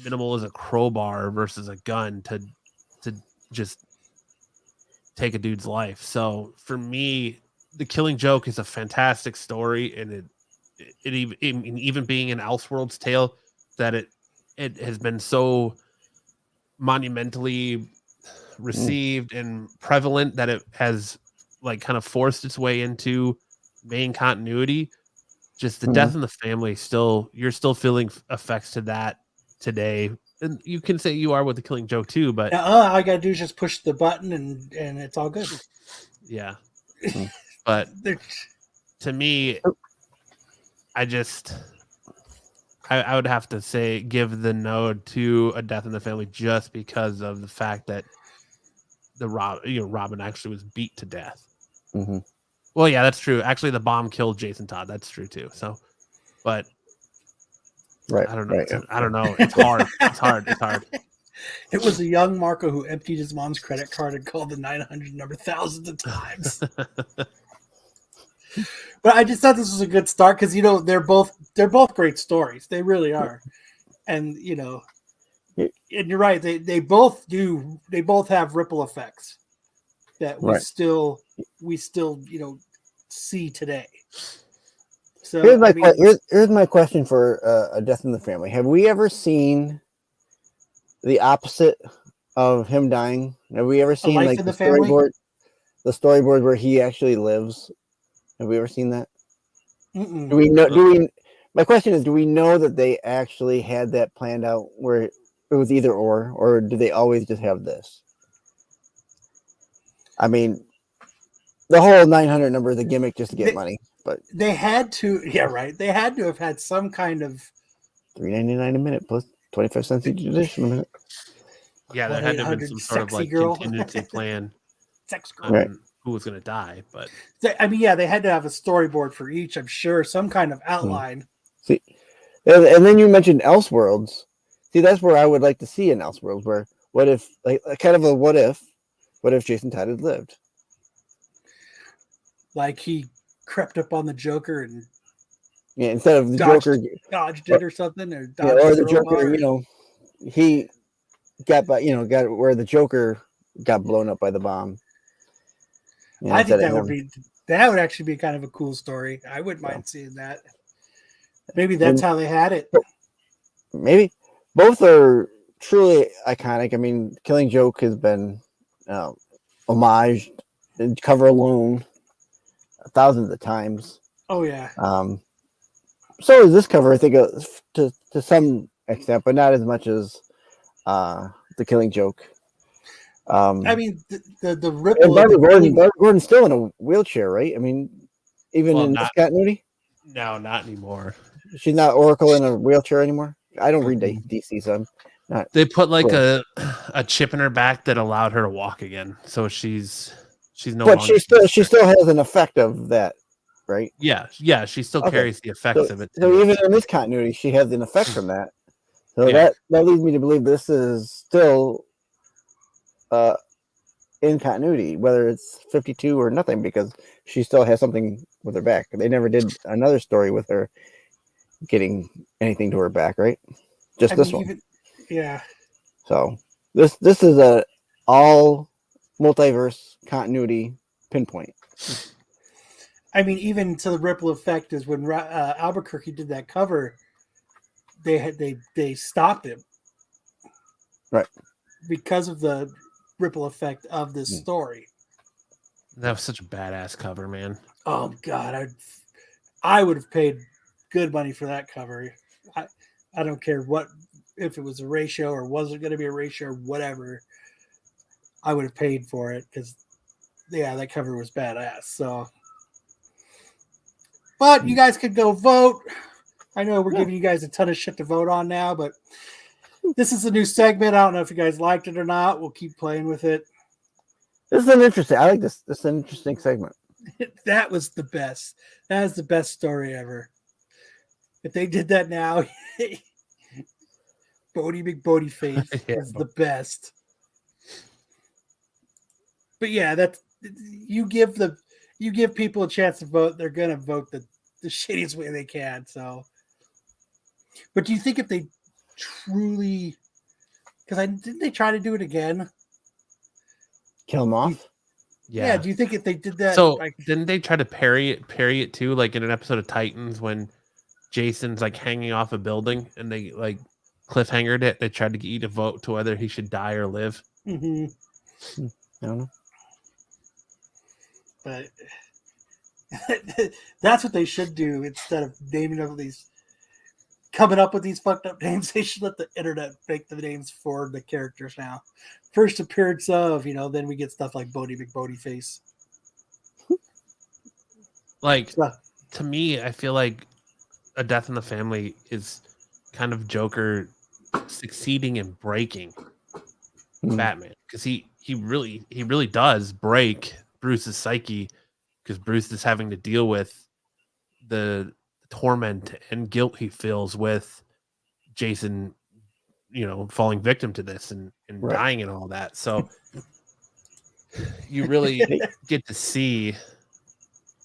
minimal as a crowbar versus a gun to just take a dude's life. So for me, The Killing Joke is a fantastic story, and it even being an Elseworlds tale, that it has been so monumentally received and prevalent that it has like kind of forced its way into main continuity. Just the Death in the Family, you're still feeling effects to that today, and you can say you are with The Killing Joke too, but all I gotta do is just push the button and it's all good. Yeah. But They're- to me, I would have to say give the nod to A Death in the Family just because of the fact that Robin actually was beat to death. Mhm. Well, yeah, that's true. Actually, the bomb killed Jason Todd. That's true too. So, but Right. I don't know. Right. Yeah. I don't know. It's hard. It's hard. It's hard. It was a young Marco who emptied his mom's credit card and called the 900 number thousands of times. But I just thought this was a good start because they're both great stories. They really are, and and you're right. They both have ripple effects that we Right. still see today. So here's my question for A Death in the Family. Have we ever seen the opposite of him dying? Have we ever seen Life like in the the Family? storyboard where he actually lives? Have we ever seen that? Mm-mm. Do we know? My question is, do we know that they actually had that planned out where it was either or do they always just have this? I mean, the whole 900 number is a gimmick just to get money, but they had to. Yeah, right. They had to have had some kind of $3.99 a minute plus 25 cents each edition a minute. Yeah, there had to have been 1-800 some sort of sexy like girl. contingency plan Sex girl. on Right. who was going to die. But They had to have a storyboard for each. I'm sure some kind of outline. See, and then you mentioned Elseworlds. See, that's where I would like to see an Elseworlds. Where what if, like, kind of a what if Jason Todd had lived? Like he crept up on the Joker and Yeah, instead of the dodged, Joker, dodged it or something, or yeah, dodged or the the Joker, crowbar. he got where the Joker got blown up by the bomb. I think instead of that would actually be kind of a cool story. I wouldn't mind seeing that. Maybe that's how they had it. Maybe both are truly iconic. I mean, Killing Joke has been homaged and cover alone thousands of times. Oh yeah. So is this cover, I think, to some extent, but not as much as the Killing Joke. I mean, the And ripple. Barbara Gordon's still in a wheelchair, right? I mean, even in this continuity, no, not anymore. she's not Oracle in a wheelchair anymore. I don't read DC, so I'm not. They put like cool. a chip in her back that allowed her to walk again, so she's no But longer. she still has an effect of that, right? Yeah, she still Okay. carries the effects of it. So even in this continuity, she has an effect from that. So Yeah. that leads me to believe this is still in continuity, whether it's 52 or nothing, because she still has something with her back. They never did another story with her getting anything to her back, right? Just this one. Yeah. So this is a all multiverse continuity pinpoint. I mean, even to the ripple effect is when Albuquerque did that cover, they stopped him, right, because of the ripple effect of this story. That was such a badass cover, man. Oh God, I would have paid good money for that cover. I don't care if it was a ratio or wasn't going to be a ratio or whatever. I would have paid for it because that cover was badass. So, but you guys could go vote. I know we're giving you guys a ton of shit to vote on now, but this is a new segment. I don't know if you guys liked it or not. We'll keep playing with it. This is an interesting. I like this. This is an interesting segment. That was the best. That is the best story ever. If they did that now, Bodie McBodie face is the best. But yeah, that's you give people a chance to vote, they're gonna vote the shittiest way they can. So, but do you think if they truly, because didn't they try to do it again? Kill him off. Yeah. Do you think if they did that? So didn't they try to parry it too? Like in an episode of Titans when Jason's like hanging off a building and they like cliffhangered it. They tried to get you to vote to whether he should die or live. Mm-hmm. I don't know. But that's what they should do instead of coming up with these fucked up names. They should let the internet make the names for the characters now. First appearance of, then we get stuff like Bodie McBodie face. Like, So, to me, I feel like A Death in the Family is kind of Joker succeeding in breaking Batman, because he really does break Bruce's psyche, because Bruce is having to deal with the torment and guilt he feels with Jason, falling victim to this and Right. dying and all that. So you really get to see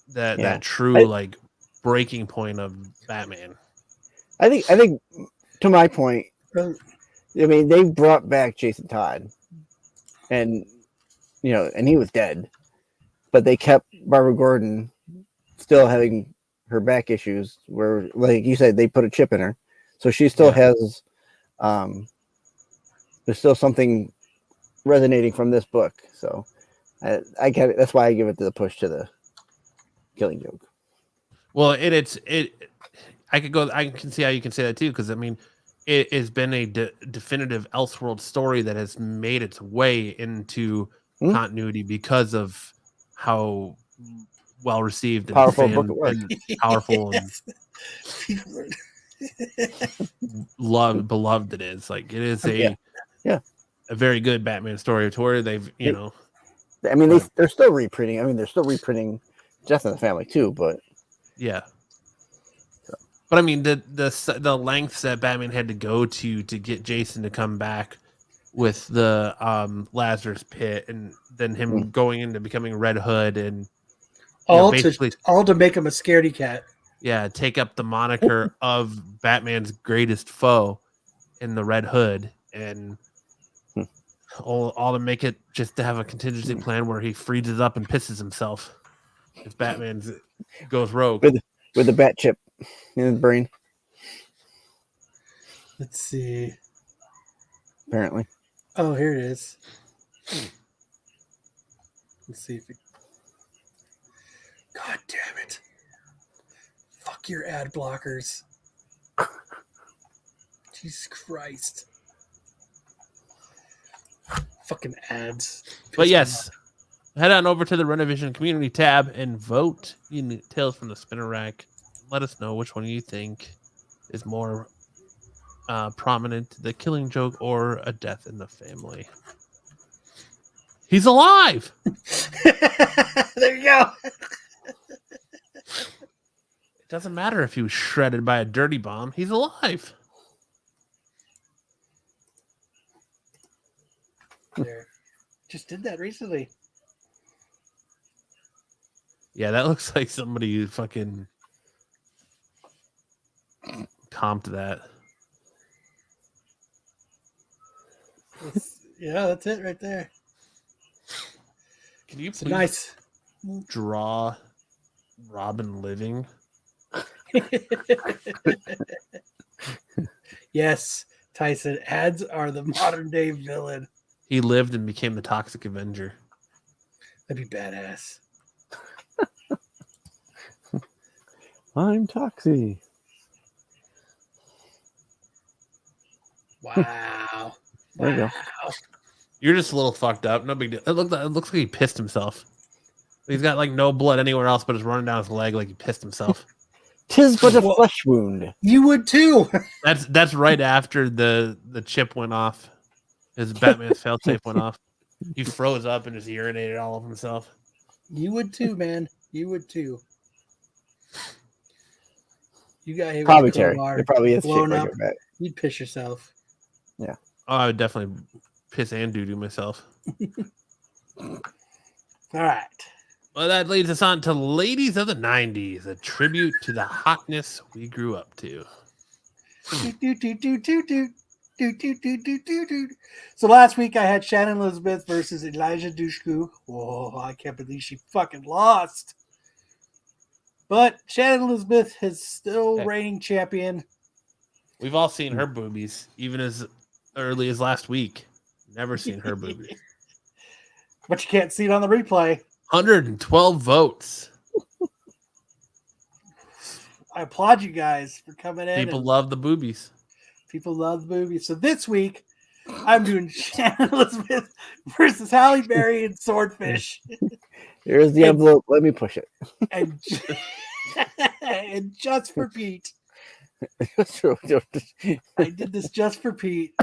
that true like breaking point of Batman. I think to my point, I mean, they brought back Jason Todd, and and he was dead, but they kept Barbara Gordon still having her back issues, where, like you said, they put a chip in her, so she still has. There's still something resonating from this book, so I get it. That's why I give it the push to the Killing Joke. Well, I can see how you can say that too, because I mean, it has been a definitive Elseworld story that has made its way into continuity because of how well received and Powerful book it was. and powerful and beloved it is. Like, it is a very good Batman story to where they've I mean, they're still reprinting. I mean, they're still reprinting Death in the Family too, but yeah. But I mean, the lengths that Batman had to go to get Jason to come back with the Lazarus Pit, and then him going into becoming Red Hood, and all basically to make him a scaredy cat. Yeah, take up the moniker of Batman's greatest foe in the Red Hood, and all to make it just to have a contingency plan where he freezes up and pisses himself if Batman goes rogue with the bat chip in his brain. Let's see. Apparently. Oh, here it is. Let's see if it. God damn it. Fuck your ad blockers. Jesus Christ. Fucking ads. But yes, head on over to the Renovision community tab and vote in Tales from the Spinner Rack. Let us know which one you think is more prominent, The Killing Joke or A Death in the Family. He's alive! There you go. It doesn't matter if he was shredded by a dirty bomb. He's alive. There. Just did that recently. Yeah, that looks like somebody who fucking comped that. Yeah, that's it right there. Can you It's please nice. draw Robin living? Yes, Tyson. Ads are the modern day villain. He lived and became the Toxic Avenger. That'd be badass. I'm Toxie. Wow. There you go. You're just a little fucked up. No big deal. It looks like he pissed himself. He's got like no blood anywhere else, but it's running down his leg like he pissed himself. 'Tis but a flesh wound. You would too. That's right after the chip went off. His Batman's failsafe went off. He froze up and just urinated all over himself. You would too, man. You would too. You got hit Probably with a Terry. crowbar, It probably is shit blown right up. here back. You'd piss yourself. Yeah. Oh, I would definitely piss and doo-doo myself. All right. Well, that leads us on to Ladies of the 90s, a tribute to the hotness we grew up to. So last week I had Shannon Elizabeth versus Elijah Dushku. Oh, I can't believe she fucking lost. But Shannon Elizabeth is still reigning champion. We've all seen her boobies, even as early as last week. Never seen her boobies. But you can't see it on the replay. 112 votes. I applaud you guys for coming in. People love the boobies. People love the movie. So this week, I'm doing Shannon Elizabeth versus Halle Berry and Swordfish. Here's the envelope. Let me push it. And, and just for Pete. I did this just for Pete.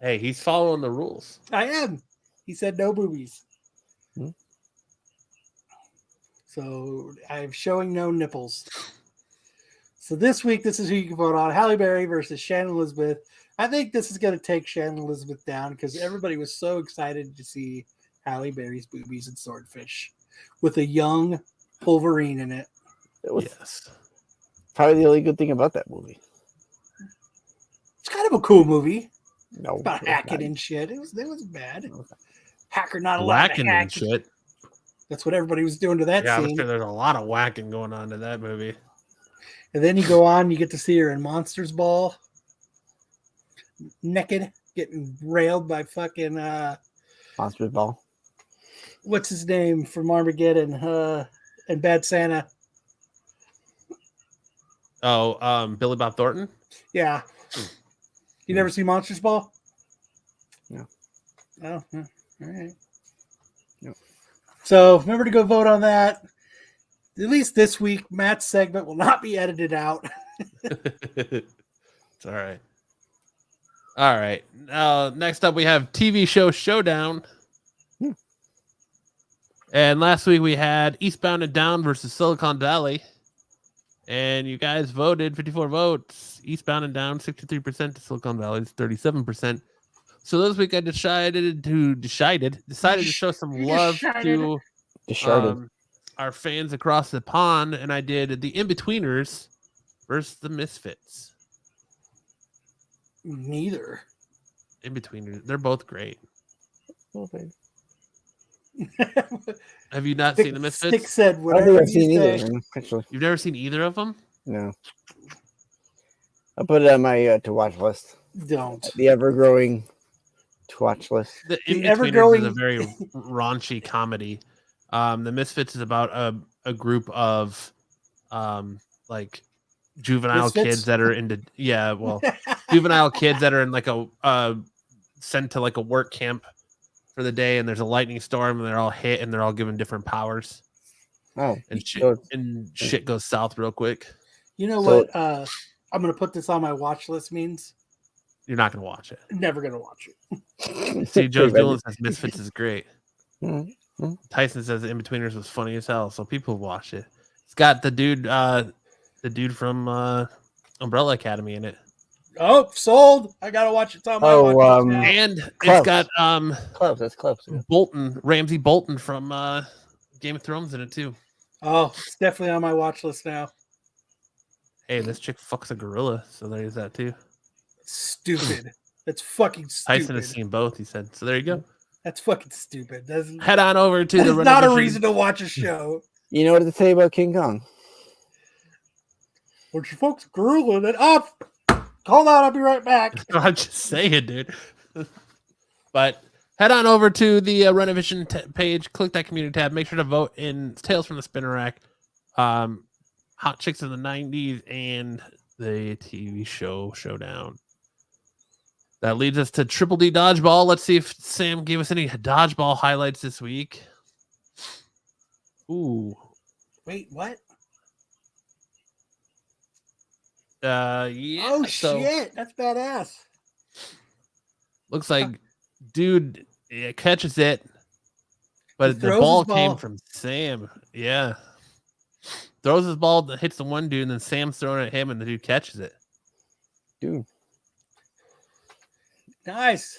Hey, he's following the rules. I am. He said no boobies. Hmm. So I'm showing no nipples. So this week, this is who you can vote on. Halle Berry versus Shannon Elizabeth. I think this is going to take Shannon Elizabeth down because everybody was so excited to see Halle Berry's boobies and Swordfish with a young Wolverine in it. It was Yes. probably the only good thing about that movie. It's kind of a cool movie. No, About it was hacking not. and shit. It wasn't bad. Hacker not allowed to Whacking hack. and shit. That's what everybody was doing to that Yeah, I'm scene. sure there's a lot of whacking going on in that movie. And then you go on, you get to see her in Monsters Ball, naked, getting railed by fucking Monsters Ball. what's his name from Armageddon and Bad Santa. Oh, Billy Bob Thornton? Yeah. You never see Monsters Ball? No. Oh, all right. No. So remember to go vote on that. At least this week, Matt's segment will not be edited out. It's all right. All right. Next up, we have TV show Showdown. Hmm. And last week we had Eastbound and Down versus Silicon Valley. And you guys voted 54 votes. Eastbound and Down 63% to Silicon Valley's 37%. So this week I decided to show some love to Discarded. our fans across the pond, and I did the In-Betweeners versus the Misfits. Neither. In-Betweeners, they're both great. Okay. Have you not seen the Misfits? Stick said I don't whatever think I've you seen either say. of them, actually. You've never seen either of them? No. I'll put it on my to watch list. Don't. The ever growing to watch list. The The In-Betweeners ever-growing- is a very raunchy comedy. The Misfits is about a group of like juvenile Misfits? kids that are into juvenile kids that are in like a sent to like a work camp for the day, and there's a lightning storm and they're all hit and they're all given different powers, Oh, and shit, so- shit goes south real quick. You know So- what? I'm going to put this on my watch list means You're not gonna watch it. never going to watch it. See, Joe Pretty Doolin says Misfits is great. Mhm. Tyson says In-Betweeners was funny as hell, so people watch it. It's got the dude from Umbrella Academy in it. Oh, sold. I got to watch it. It's on my Oh, watch list now. And Close. it's got Close. That's close. Yeah. Ramsey Bolton from Game of Thrones in it too. Oh, it's definitely on my watch list now. Hey, this chick fucks a gorilla, so there's that too. Stupid. That's fucking stupid. Tyson has seen both, he said. So there you go. That's fucking stupid. That's Head on over to the not a Renovision- reason to watch a show. You know what to say about King Kong? Would you folks grueling it up? Hold on, I'll be right back. I'm just saying, dude. But head on over to the Renovision page, click that community tab, make sure to vote in Tales from the Spinner Rack, Hot Chicks in the 90s, and the TV show Showdown. That leads us to Triple D Dodgeball. Let's see if Sam gave us any dodgeball highlights this week. Ooh. Wait, what? Yeah. Oh so shit, that's badass. looks like dude catches it, He but the throws his ball ball. came from Sam. Yeah. Throws his ball, hits the one dude, and then Sam's throwing it at him, and the dude catches it. Dude, Nice.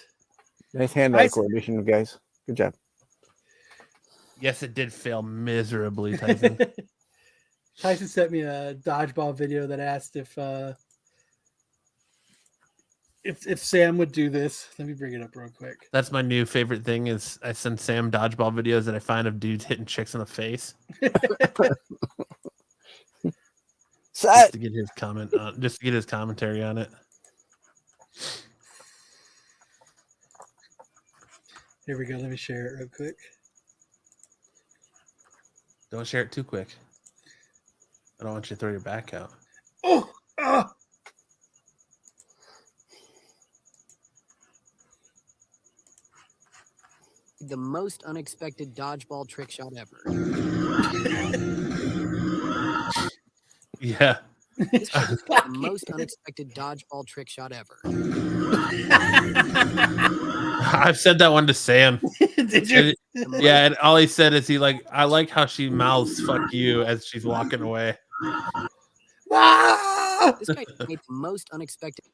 nice hand-eye Nice. coordination, guys. Good job. Yes, it did fail miserably, Tyson. Tyson sent me a dodgeball video that asked if Sam would do this. Let me bring it up real quick. That's my new favorite thing is I send Sam dodgeball videos that I find of dudes hitting chicks in the face just to get his commentary on it. Here we go. Let me share it real quick. Don't share it too quick. I don't want you to throw your back out. Oh, ah. The most most unexpected dodgeball trick shot ever. Yeah. This might be the most unexpected dodgeball trick shot ever. I've said that one to Sam. Did you? Yeah, and all he said is I like how she mouths "fuck you" as she's walking away. Ah! This might be the most unexpected.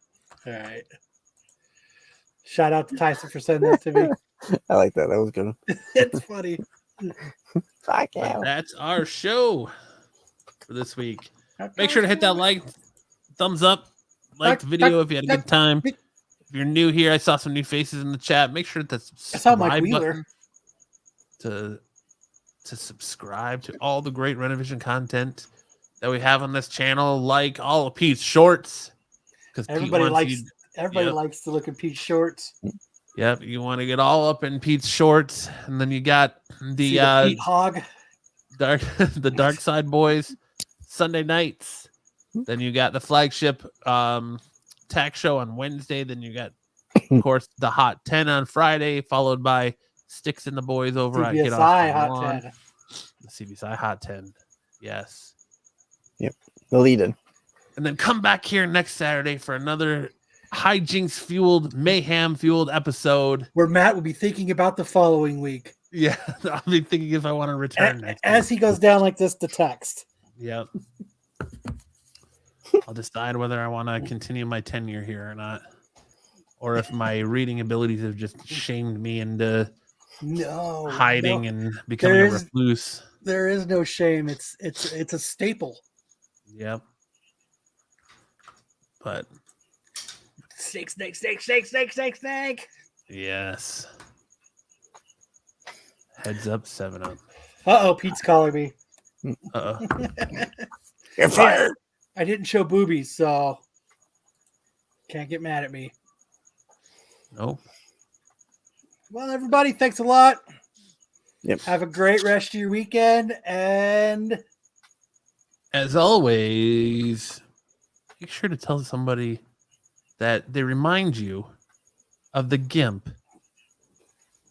All right. Shout out to Tyson for sending that to me. I like that. That was good. It's funny. Fuck But yeah. that's our show for this week. Make sure to hit that like, thumbs up, like the video if you had a good time. If you're new here, I saw some new faces in the chat. Make sure to I saw Mike subscribe Wheeler. button to subscribe to all the great Renovision content that we have on this channel, like all of Pete's shorts. Because Everybody likes to look at Pete's shorts. Yep, you want to get all up in Pete's shorts, and then you got See the Pete Hog. the Dark Side Boys Sunday nights. Then you got the flagship tax show on Wednesday. Then you got, of course, the Hot 10 on Friday, followed by Sticks and the Boys over at Get Off CBSI the Hot Lawn. 10. The CBSI Hot 10. Yes. Yep. The lead-in. And then come back here next Saturday for another hijinks fueled, mayhem fueled episode. Where Matt will be thinking about the following week. Yeah, I'll be thinking if I want to return next as he goes down like this to text. Yep. I'll decide whether I want to continue my tenure here or not, or if my reading abilities have just shamed me into hiding and becoming a recluse. There is no shame. It's a staple. Yep. But snake. Yes. Heads up, 7-Up. Uh-oh, Pete's calling me. Uh-oh. You're fired. I didn't show boobies, so can't get mad at me. Nope. Well, everybody, thanks a lot. Yep. Have a great rest of your weekend, and as always, make sure to tell somebody that they remind you of the Gimp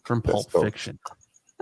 from Pulp Fiction.